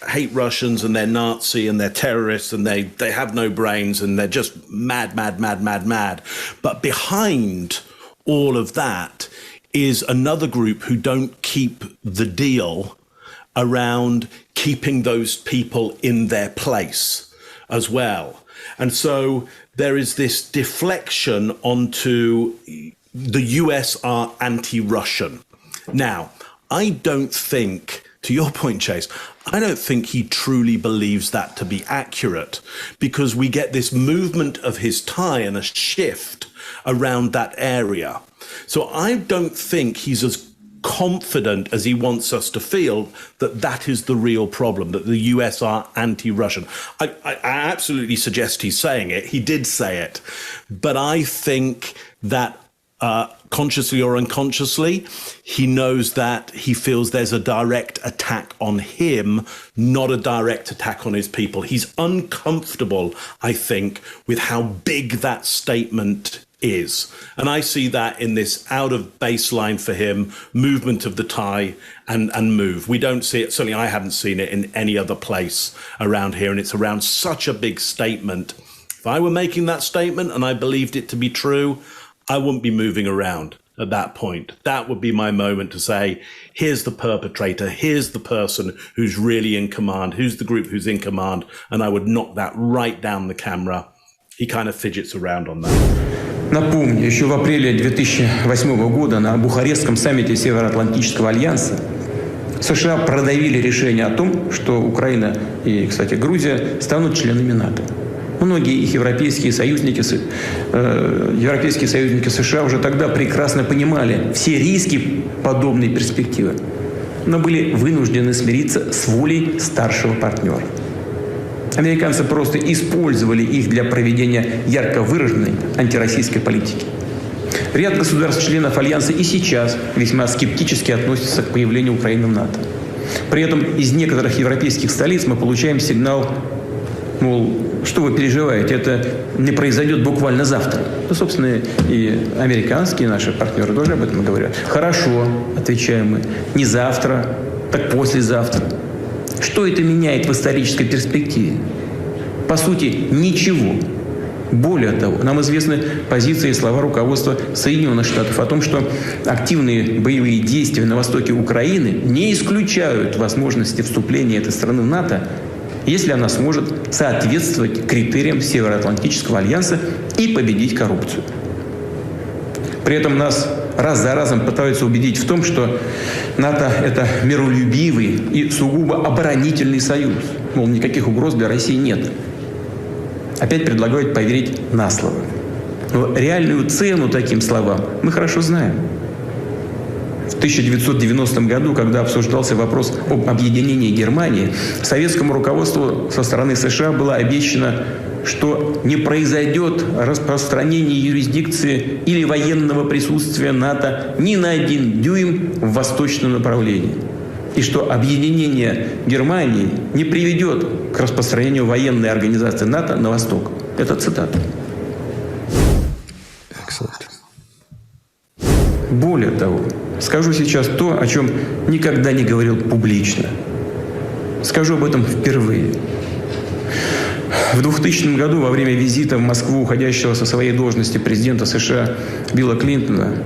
hate Russians and they're Nazi and they're terrorists and they have no brains and they're just mad. But behind all of that is another group who don't keep the deal around keeping those people in their place as well. And so there is this deflection onto the US are anti-Russian. Now, I don't think, to your point, Chase, I don't think he truly believes that to be accurate, because we get this movement of his tie and a shift around that area. So I don't think he's as confident as he wants us to feel that is the real problem, that the US are anti-Russian. I absolutely suggest he's saying it. He did say it. But I think that consciously or unconsciously, he knows that he feels there's a direct attack on him, not a direct attack on his people. He's uncomfortable, I think, with how big that statement is. And I see that in this out of baseline for him, movement of the tie and move. We don't see it, certainly I haven't seen it in any other place around here, and it's around such a big statement. If I were making that statement and I believed it to be true, I wouldn't be moving around at that point. That would be my moment to say, here's the perpetrator, here's the person who's really in command, who's the group who's in command, and I would knock that right down the camera. He kind of fidgets around on that. Напомню, еще в апреле 2008 года на Бухарестском саммите Североатлантического альянса США продавили решение о том, что Украина и, кстати, Грузия станут членами НАТО. Многие их европейские союзники США уже тогда прекрасно понимали все риски подобной перспективы, но были вынуждены смириться с волей старшего партнера. Американцы просто использовали их для проведения ярко выраженной антироссийской политики. Ряд государств-членов Альянса и сейчас весьма скептически относятся к появлению Украины в НАТО. При этом из некоторых европейских столиц мы получаем сигнал, мол, что вы переживаете, это не произойдет буквально завтра. Ну, собственно, и американские наши партнеры тоже об этом говорят. Хорошо, отвечаем мы, не завтра, так послезавтра. Что это меняет в исторической перспективе? По сути, ничего. Более того, нам известны позиции и слова руководства Соединенных Штатов о том, что активные боевые действия на востоке Украины не исключают возможности вступления этой страны в НАТО если она сможет соответствовать критериям Североатлантического альянса и победить коррупцию. При этом нас раз за разом пытаются убедить в том, что НАТО – это миролюбивый и сугубо оборонительный союз. Мол, никаких угроз для России нет. Опять предлагают поверить на слово. Но реальную цену таким словам мы хорошо знаем. В 1990 году, когда обсуждался вопрос об объединении Германии, советскому руководству со стороны США было обещано, что не произойдет распространение юрисдикции или военного присутствия НАТО ни на 1 дюйм в восточном направлении. И что объединение Германии не приведет к распространению военной организации НАТО на восток. Это цитата. Более того, скажу сейчас то, о чем никогда не говорил публично. Скажу об этом впервые. В 2000 году, во время визита в Москву уходящего со своей должности президента США Билла Клинтона,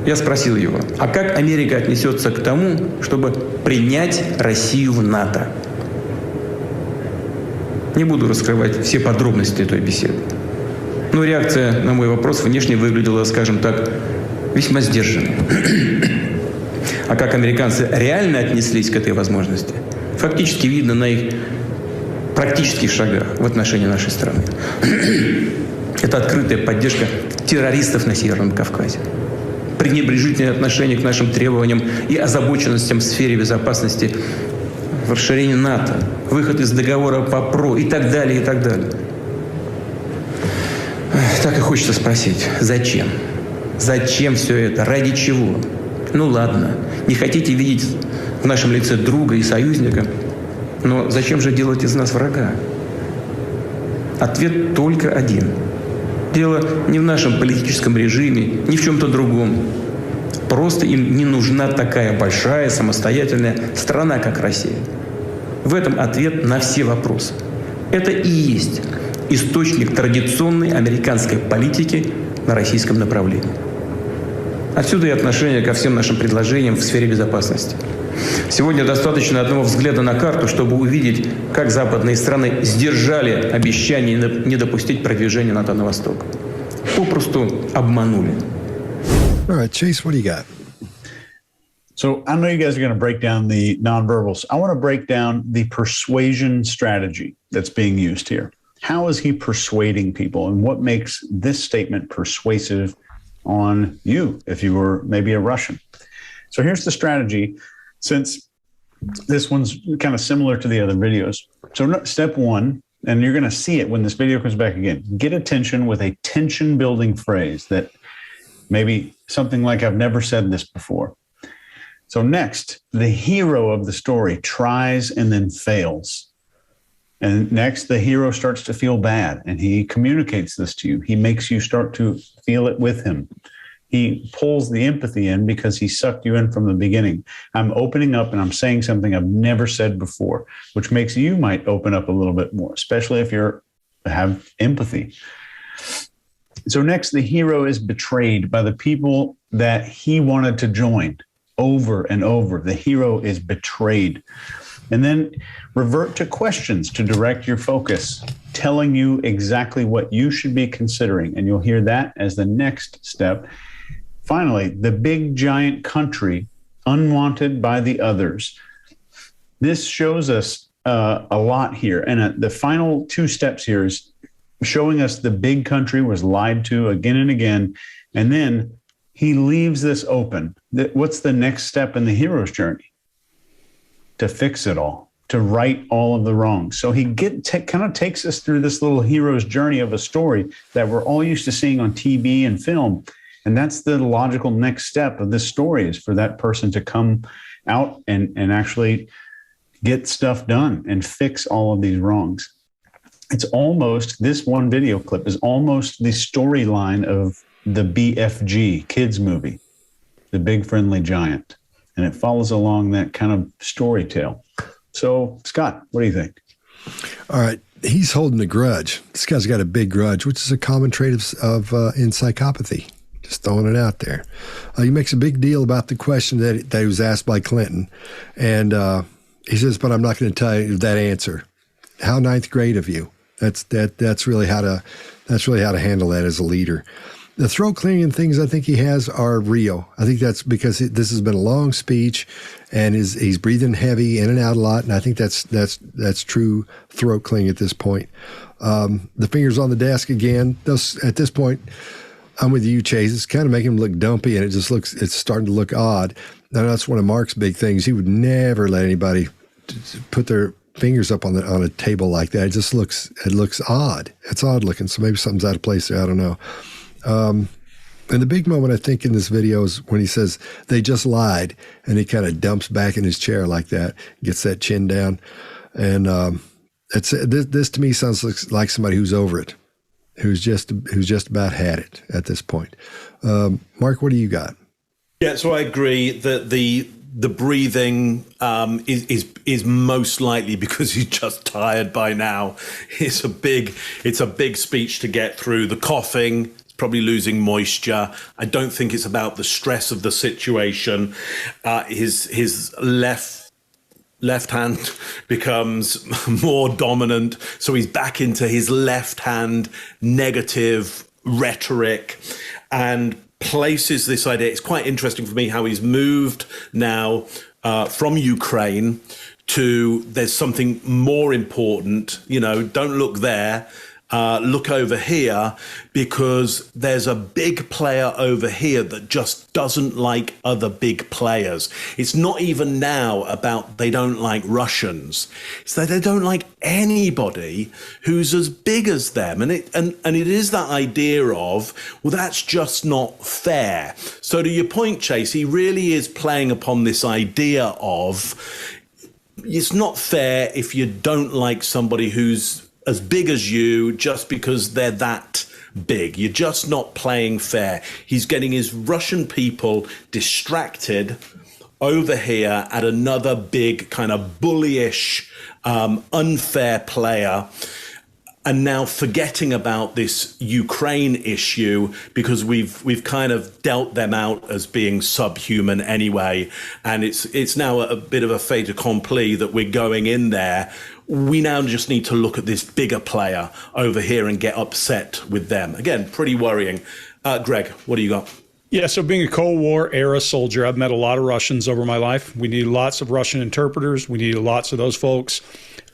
я спросил его, а как Америка отнесется к тому, чтобы принять Россию в НАТО? Не буду раскрывать все подробности той беседы. Но реакция на мой вопрос внешне выглядела, скажем так, весьма сдержанной. А как американцы реально отнеслись к этой возможности, фактически видно на их практических шагах в отношении нашей страны. Это открытая поддержка террористов на Северном Кавказе, пренебрежительное отношение к нашим требованиям и озабоченностям в сфере безопасности, в расширении НАТО, выход из договора по ПРО и так далее, и так далее. Так и хочется спросить, зачем? Зачем все это? Ради чего? Ну ладно, не хотите видеть в нашем лице друга и союзника, но зачем же делать из нас врага? Ответ только один. Дело не в нашем политическом режиме, ни в чем-то другом. Просто им не нужна такая большая самостоятельная страна, как Россия. В этом ответ на все вопросы. Это и есть источник традиционной американской политики на российском направлении. Отсюда и отношение ко всем нашим предложениям в сфере безопасности. Сегодня достаточно одного взгляда на карту, чтобы увидеть, как западные страны сдержали обещание не допустить продвижения НАТО на восток. Попросту обманули. All right, Chase, what do you got? So I know you guys are going to break down the nonverbals. I want to break down the persuasion strategy that's being used here. How is he persuading people, and what makes this statement persuasive on you if you were maybe a Russian? So here's the strategy, since this one's kind of similar to the other videos. So step one, and you're going to see it when this video comes back again, get attention with a tension-building phrase that maybe something like, I've never said this before. So next, the hero of the story tries and then fails. And next, the hero starts to feel bad, and he communicates this to you. He makes you start to feel it with him. He pulls the empathy in because he sucked you in from the beginning. I'm opening up and I'm saying something I've never said before, which makes you might open up a little bit more, especially if you have empathy. So next, the hero is betrayed by the people that he wanted to join over and over. The hero is betrayed. And then revert to questions to direct your focus, telling you exactly what you should be considering. And you'll hear that as the next step. Finally, the big giant country, unwanted by the others. This shows us a lot here. And the final two steps here is showing us the big country was lied to again and again. And then he leaves this open. What's the next step in the hero's journey? To fix it all, to right all of the wrongs. So he kind of takes us through this little hero's journey of a story that we're all used to seeing on TV and film. And that's the logical next step of this story, is for that person to come out and actually get stuff done and fix all of these wrongs. It's almost, this one video clip is almost the storyline of the BFG kids movie, The Big Friendly Giant. And it follows along that kind of story tale. So, Scott, what do you think? All right. He's holding a grudge. This guy's got a big grudge, which is a common trait of in psychopathy. Just throwing it out there. He makes a big deal about the question that he was asked by Clinton. And he says, but I'm not going to tell you that answer. how ninth grade of you. That's really how to handle that as a leader. The throat clearing things I think he has are real. I think that's because this has been a long speech, and he's breathing heavy in and out a lot, and I think that's true throat clearing at this point. The fingers on the desk again. At this point, I'm with you, Chase. It's kind of making him look dumpy, and it's starting to look odd. Now that's one of Mark's big things. He would never let anybody put their fingers up on a table like that. It looks odd. It's odd looking. So maybe something's out of place there. I don't know. And the big moment I think in this video is when he says they just lied, and he kind of dumps back in his chair like that, gets that chin down, and this to me sounds like somebody who's over it, who's just about had it at this point. Mark, what do you got? Yeah, so I agree that the breathing is most likely because he's just tired by now. It's a big speech to get through. The coughing, probably losing moisture. I don't think it's about the stress of the situation. His left hand becomes more dominant, so he's back into his left hand negative rhetoric and places this idea. It's quite interesting for me how he's moved now from Ukraine to there's something more important, don't look there, look over here, because there's a big player over here that just doesn't like other big players. It's not even now about they don't like Russians. It's that they don't like anybody who's as big as them. And it is that idea of, well, that's just not fair. So to your point, Chase, he really is playing upon this idea of it's not fair if you don't like somebody who's as big as you just because they're that big. You're just not playing fair. He's getting his Russian people distracted over here at another big kind of bullyish, unfair player, and now forgetting about this Ukraine issue because we've kind of dealt them out as being subhuman anyway, and it's now a bit of a fait accompli that we're going in there. We now just need to look at this bigger player over here and get upset with them. Again, pretty worrying. Greg, what do you got? Yeah, so being a Cold War era soldier, I've met a lot of Russians over my life. We need lots of Russian interpreters. We need lots of those folks.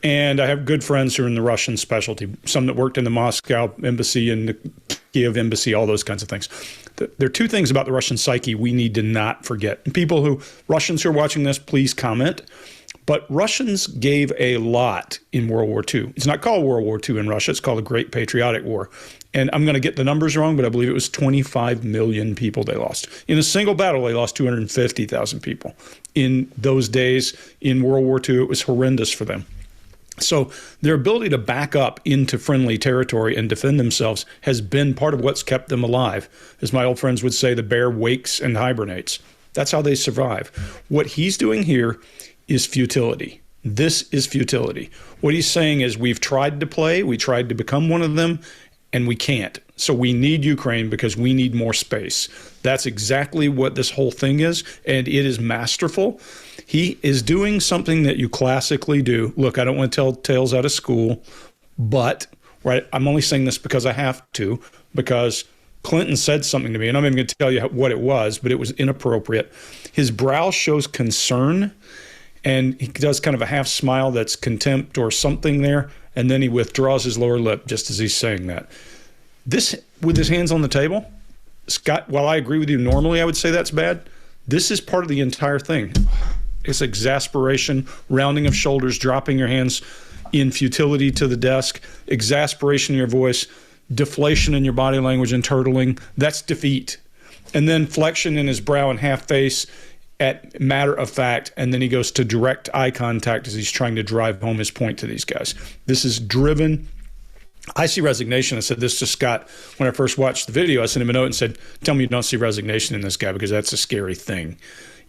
And I have good friends who are in the Russian specialty, some that worked in the Moscow embassy and the Kiev embassy, all those kinds of things. There are two things about the Russian psyche we need to not forget. And Russians who are watching this, please comment. But Russians gave a lot in World War II. It's not called World War II in Russia. It's called the Great Patriotic War. And I'm going to get the numbers wrong, but I believe it was 25 million people they lost. In a single battle, they lost 250,000 people. In those days, in World War II, it was horrendous for them. So their ability to back up into friendly territory and defend themselves has been part of what's kept them alive. As my old friends would say, the bear wakes and hibernates. That's how they survive. What he's doing here is futility. This is futility. What he's saying is we've tried to play, we tried to become one of them, and we can't. So we need Ukraine because we need more space. That's exactly what this whole thing is, and it is masterful. He is doing something that you classically do. Look, I don't want to tell tales out of school, but right, I'm only saying this because I have to, because Clinton said something to me, and I'm not even going to tell you what it was, but it was inappropriate. His brow shows concern, and he does kind of a half smile that's contempt or something there, and then he withdraws his lower lip just as he's saying that. This, with his hands on the table, Scott, while I agree with you, normally I would say that's bad, this is part of the entire thing. It's exasperation, rounding of shoulders, dropping your hands in futility to the desk, exasperation in your voice, deflation in your body language and turtling. That's defeat. And then flexion in his brow and half face at matter of fact, and then he goes to direct eye contact as he's trying to drive home his point to these guys. This is driven. I see resignation. I said this to Scott when I first watched the video. I sent him a note and said, tell me you don't see resignation in this guy, because that's a scary thing.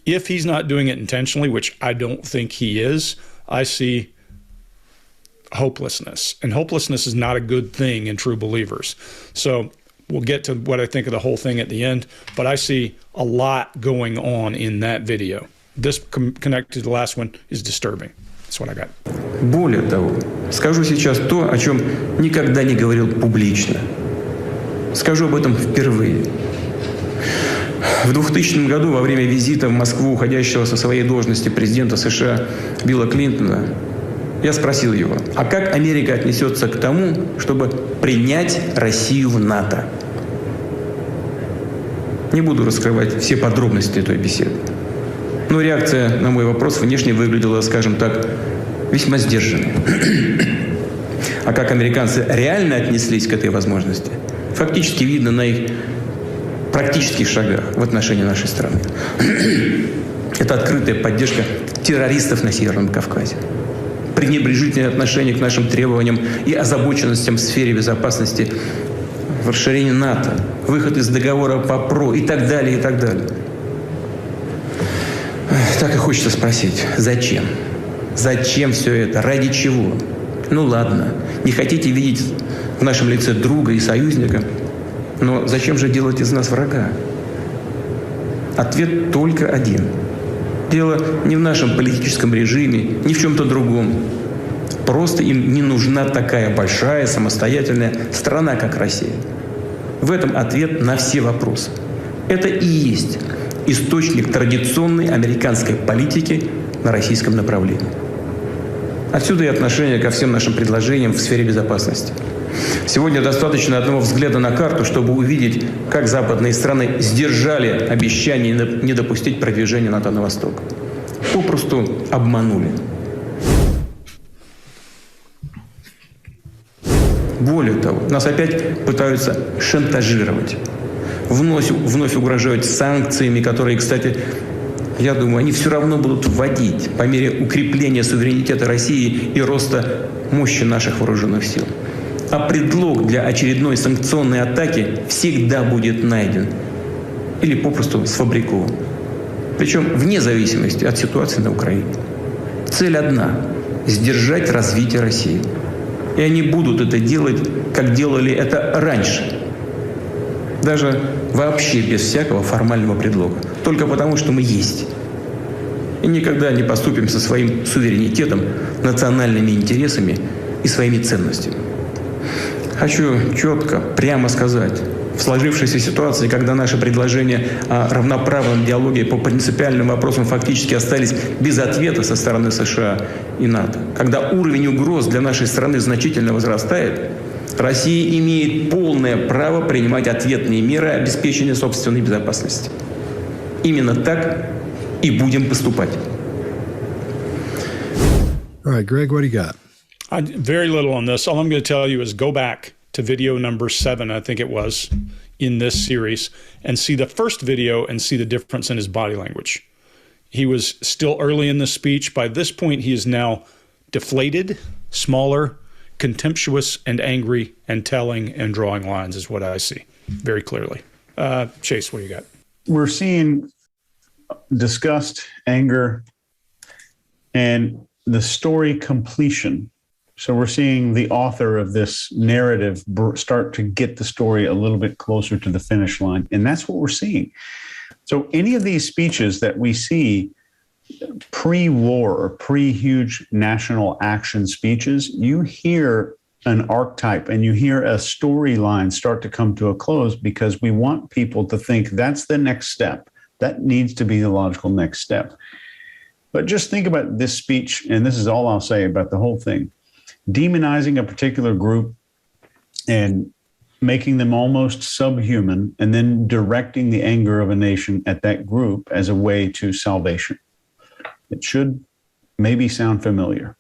If he's not doing it intentionally, which I don't think he is, I see hopelessness. And hopelessness is not a good thing in true believers. So we'll get to what I think of the whole thing at the end, but I see a lot going on in that video. This connected to the last one is disturbing. That's what I got. Более того, скажу сейчас то, о чем никогда не говорил публично. Скажу об этом впервые. В 2000 году, во время визита в Москву уходящего со своей должности президента США Билла Клинтона, я спросил его, а как Америка отнесется к тому, чтобы принять Россию в НАТО? Не буду раскрывать все подробности той беседы. Но реакция на мой вопрос внешне выглядела, скажем так, весьма сдержанной. А как американцы реально отнеслись к этой возможности, фактически видно на их практических шагах в отношении нашей страны. Это открытая поддержка террористов на Северном Кавказе, пренебрежительное отношение к нашим требованиям и озабоченностям в сфере безопасности в расширении НАТО, выход из договора по ПРО и так далее, и так далее. Так и хочется спросить, зачем? Зачем все это? Ради чего? Ну ладно, не хотите видеть в нашем лице друга и союзника, но зачем же делать из нас врага? Ответ только один. Дело не в нашем политическом режиме, ни в чем-то другом. Просто им не нужна такая большая самостоятельная страна, как Россия. В этом ответ на все вопросы. Это и есть источник традиционной американской политики на российском направлении. Отсюда и отношение ко всем нашим предложениям в сфере безопасности. Сегодня достаточно одного взгляда на карту, чтобы увидеть, как западные страны сдержали обещание не допустить продвижения НАТО на восток. Попросту обманули. Более того, нас опять пытаются шантажировать. Вновь угрожают санкциями, которые, кстати, я думаю, они все равно будут вводить по мере укрепления суверенитета России и роста мощи наших вооруженных сил. А предлог для очередной санкционной атаки всегда будет найден или попросту сфабрикован. Причем вне зависимости от ситуации на Украине. Цель одна – сдержать развитие России. И они будут это делать, как делали это раньше. Даже вообще без всякого формального предлога. Только потому, что мы есть. И никогда не поступим со своим суверенитетом, национальными интересами и своими ценностями. Хочу четко, прямо сказать, в сложившейся ситуации, когда наши предложения о равноправном диалоге по принципиальным вопросам фактически остались без ответа со стороны США и НАТО, когда уровень угроз для нашей страны значительно возрастает, Россия имеет полное право принимать ответные меры обеспечения собственной безопасности. Именно так и будем поступать. All right, Greg, what do you got? Very little on this. All I'm going to tell you is go back to video number 7, I think it was, in this series, and see the first video and see the difference in his body language. He was still early in the speech. By this point, he is now deflated, smaller, contemptuous, and angry, and telling and drawing lines is what I see very clearly. Chase, what do you got? We're seeing disgust, anger, and the story completion. So we're seeing the author of this narrative start to get the story a little bit closer to the finish line. And that's what we're seeing. So any of these speeches that we see pre-war or pre-huge national action speeches, you hear an archetype and you hear a storyline start to come to a close because we want people to think that's the next step. That needs to be the logical next step. But just think about this speech, and this is all I'll say about the whole thing. Demonizing a particular group and making them almost subhuman, and then directing the anger of a nation at that group as a way to salvation. It should maybe sound familiar.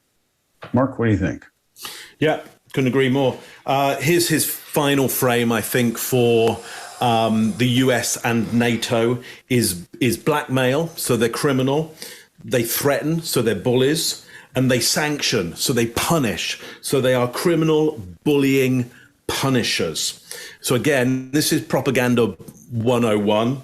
Mark, what do you think? Yeah, couldn't agree more. Here's his final frame, I think, for the US and NATO is blackmail, so they're criminal. They threaten, so they're bullies. And they sanction, so they punish. So they are criminal, bullying punishers. So again, this is propaganda 101.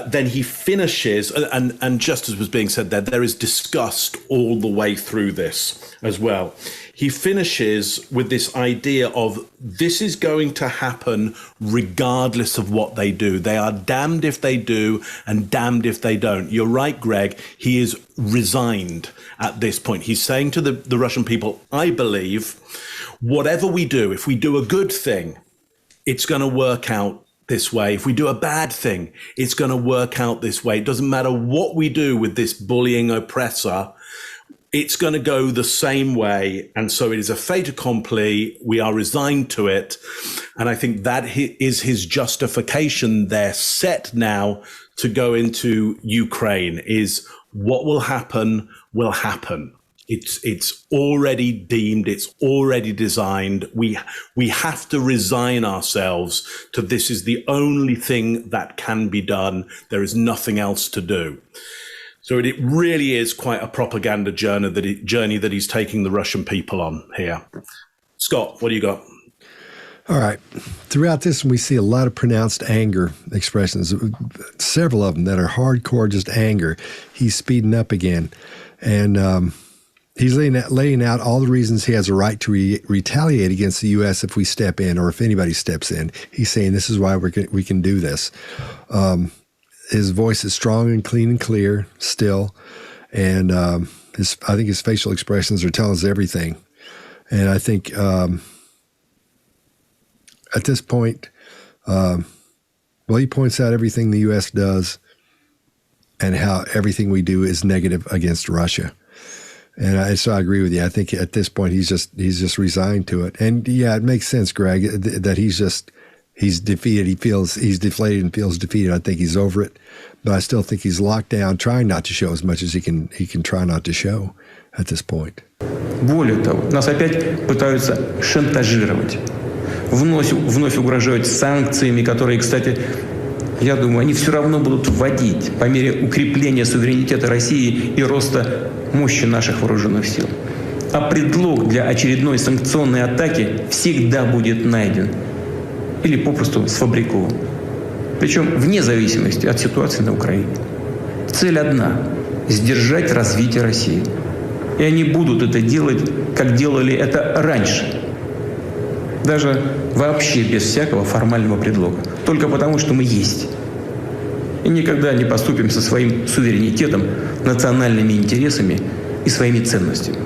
then he finishes, and just as was being said there is disgust all the way through this as well. He finishes with this idea of this is going to happen regardless of what they do. They are damned if they do and damned if they don't. You're right, Greg. He is resigned at this point. He's saying to the Russian people, I believe whatever we do, if we do a good thing, it's going to work out this way. If we do a bad thing, it's going to work out this way. It doesn't matter what we do with this bullying oppressor. It's going to go the same way. And so it is a fait accompli. We are resigned to it. And I think that is his justification there, set now to go into Ukraine, is what will happen will happen. It's already deemed, it's already designed. We have to resign ourselves to this is the only thing that can be done. There is nothing else to do. So it really is quite a propaganda journey that he's taking the Russian people on here. Scott, what do you got? All right. Throughout this, we see a lot of pronounced anger expressions, several of them that are hardcore, just anger. He's speeding up again. And he's laying out all the reasons he has a right to retaliate against the U.S. if we step in or if anybody steps in. He's saying this is why we can do this. His voice is strong and clean and clear still. And I think his facial expressions are telling us everything. And I think at this point, he points out everything the U.S. does and how everything we do is negative against Russia. And so I agree with you. I think at this point he's just resigned to it. And yeah, it makes sense, Greg, that he's defeated. He feels he's deflated and feels defeated. I think he's over it, but I still think he's locked down, trying not to show as much as he can try not to show at this point. Более того, нас опять пытаются шантажировать. Вновь угрожают санкциями, которые, кстати, я думаю, они все равно будут вводить по мере укрепления суверенитета России и роста мощи наших вооруженных сил. А предлог для очередной санкционной атаки всегда будет найден или попросту сфабрикован. Причем вне зависимости от ситуации на Украине. Цель одна – сдержать развитие России. И они будут это делать, как делали это раньше. Даже вообще без всякого формального предлога. Только потому, что мы есть. И никогда не поступим со своим суверенитетом, национальными интересами и своими ценностями.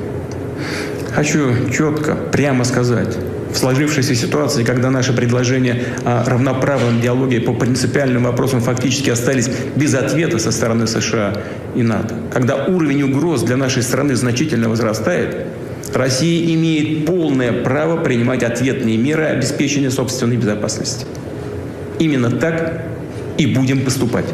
Хочу четко, прямо сказать, в сложившейся ситуации, когда наши предложения о равноправном диалоге по принципиальным вопросам фактически остались без ответа со стороны США и НАТО, когда уровень угроз для нашей страны значительно возрастает, Россия имеет полное право принимать ответные меры обеспечения собственной безопасности. Именно так и будем поступать.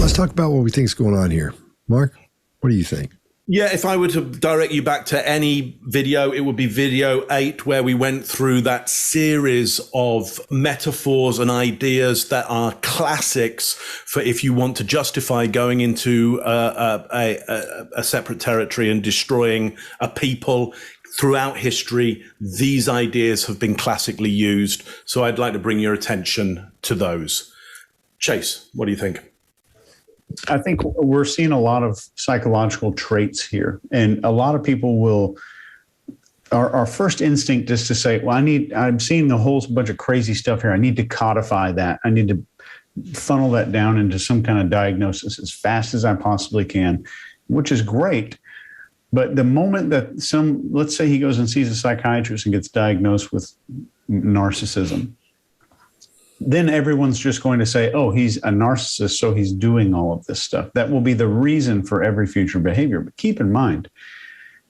Let's talk about what we think is going on here. Mark, what do you think? Yeah, if I were to direct you back to any video, it would be video 8, where we went through that series of metaphors and ideas that are classics for if you want to justify going into a separate territory and destroying a people. Throughout history, these ideas have been classically used. So I'd like to bring your attention to those. Chase, what do you think? I think we're seeing a lot of psychological traits here. And a lot of people our first instinct is to say, well, I'm seeing a whole bunch of crazy stuff here. I need to codify that. I need to funnel that down into some kind of diagnosis as fast as I possibly can, which is great. But the moment that let's say he goes and sees a psychiatrist and gets diagnosed with narcissism, then everyone's just going to say, oh, he's a narcissist, so he's doing all of this stuff. That will be the reason for every future behavior. But keep in mind,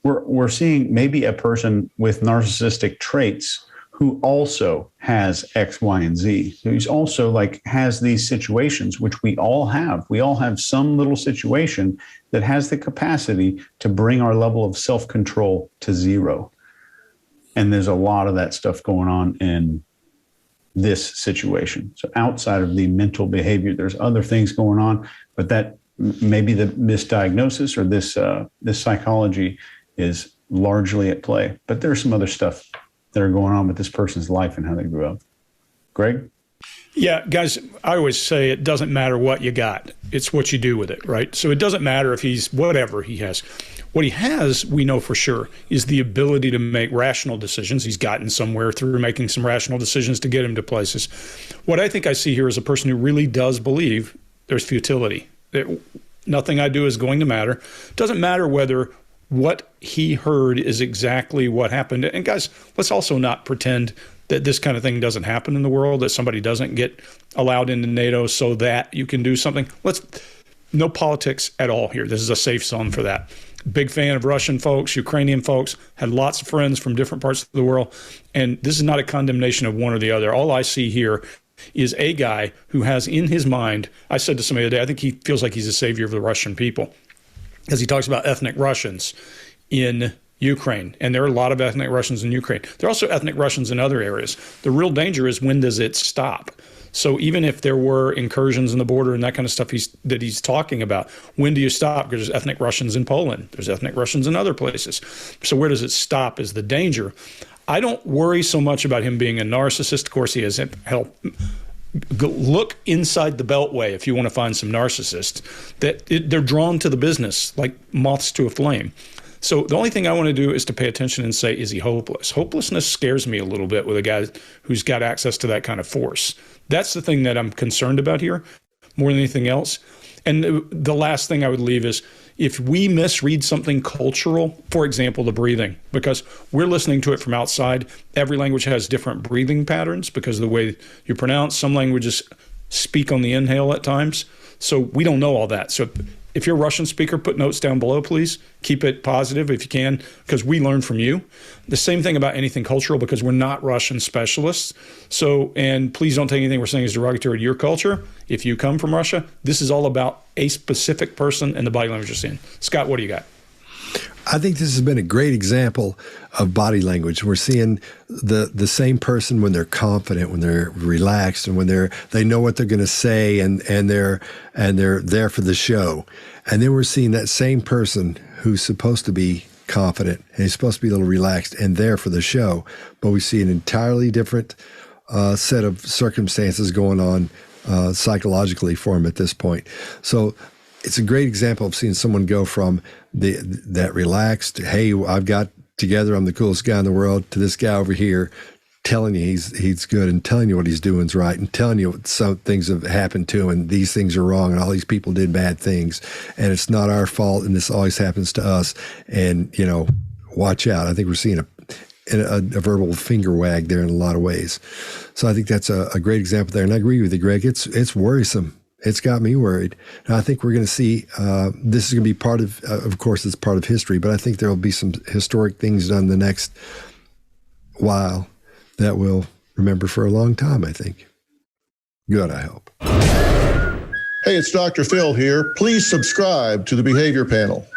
we're seeing maybe a person with narcissistic traits who also has X, Y, and Z. Who's also has these situations, which we all have. We all have some little situation that has the capacity to bring our level of self-control to zero. And there's a lot of that stuff going on in this situation. So outside of the mental behavior, there's other things going on, but that maybe the misdiagnosis or this psychology is largely at play. But there's some other stuff that are going on with this person's life and how they grew up. Greg? Yeah, guys, I always say it doesn't matter what you got. It's what you do with it, right? So it doesn't matter if he's whatever he has. What he has, we know for sure, is the ability to make rational decisions. He's gotten somewhere through making some rational decisions to get him to places. What I think I see here is a person who really does believe there's futility. That nothing I do is going to matter. Doesn't matter whether what he heard is exactly what happened. And guys, let's also not pretend that this kind of thing doesn't happen in the world, that somebody doesn't get allowed into NATO so that you can do something. No politics at all here. This is a safe zone for that. Big fan of Russian folks, Ukrainian folks, had lots of friends from different parts of the world. And this is not a condemnation of one or the other. All I see here is a guy who has in his mind, I said to somebody today, I think he feels like he's a savior of the Russian people, because he talks about ethnic Russians in Ukraine. And there are a lot of ethnic Russians in Ukraine. There are also ethnic Russians in other areas. The real danger is, when does it stop? So even if there were incursions in the border and that kind of stuff that he's talking about, when do you stop? Because there's ethnic Russians in Poland. There's ethnic Russians in other places. So where does it stop is the danger. I don't worry so much about him being a narcissist. Of course, he has helped. Look inside the Beltway if you want to find some narcissists. They're drawn to the business like moths to a flame. So the only thing I want to do is to pay attention and say, is he hopeless? Hopelessness scares me a little bit with a guy who's got access to that kind of force. That's the thing that I'm concerned about here more than anything else. And the last thing I would leave is, if we misread something cultural, for example, the breathing, because we're listening to it from outside, every language has different breathing patterns because of the way you pronounce. Some languages speak on the inhale at times. So we don't know all that. So if you're a Russian speaker, put notes down below, please. Keep it positive if you can, because we learn from you. The same thing about anything cultural, because we're not Russian specialists. So, and please don't take anything we're saying as derogatory to your culture. If you come from Russia, this is all about a specific person and the body language you're seeing. Scott, what do you got? I think this has been a great example of body language. We're seeing the same person when they're confident, when they're relaxed, and when they know what they're going to say, and they're there for the show. And then we're seeing that same person who's supposed to be confident and he's supposed to be a little relaxed and there for the show, but we see an entirely different set of circumstances going on psychologically for him at this point. So it's a great example of seeing someone go from that relaxed, hey, I've got together, I'm the coolest guy in the world, to this guy over here telling you he's good and telling you what he's doing is right and telling you some things have happened to him and these things are wrong and all these people did bad things and it's not our fault and this always happens to us. And, watch out. I think we're seeing a verbal finger wag there in a lot of ways. So I think that's a great example there. And I agree with you, Greg. It's worrisome. It's got me worried. And I think we're going to see, this is going to be part of course, it's part of history, but I think there will be some historic things done the next while that we'll remember for a long time, I think. Good, I hope. Hey, it's Dr. Phil here. Please subscribe to the Behavior Panel.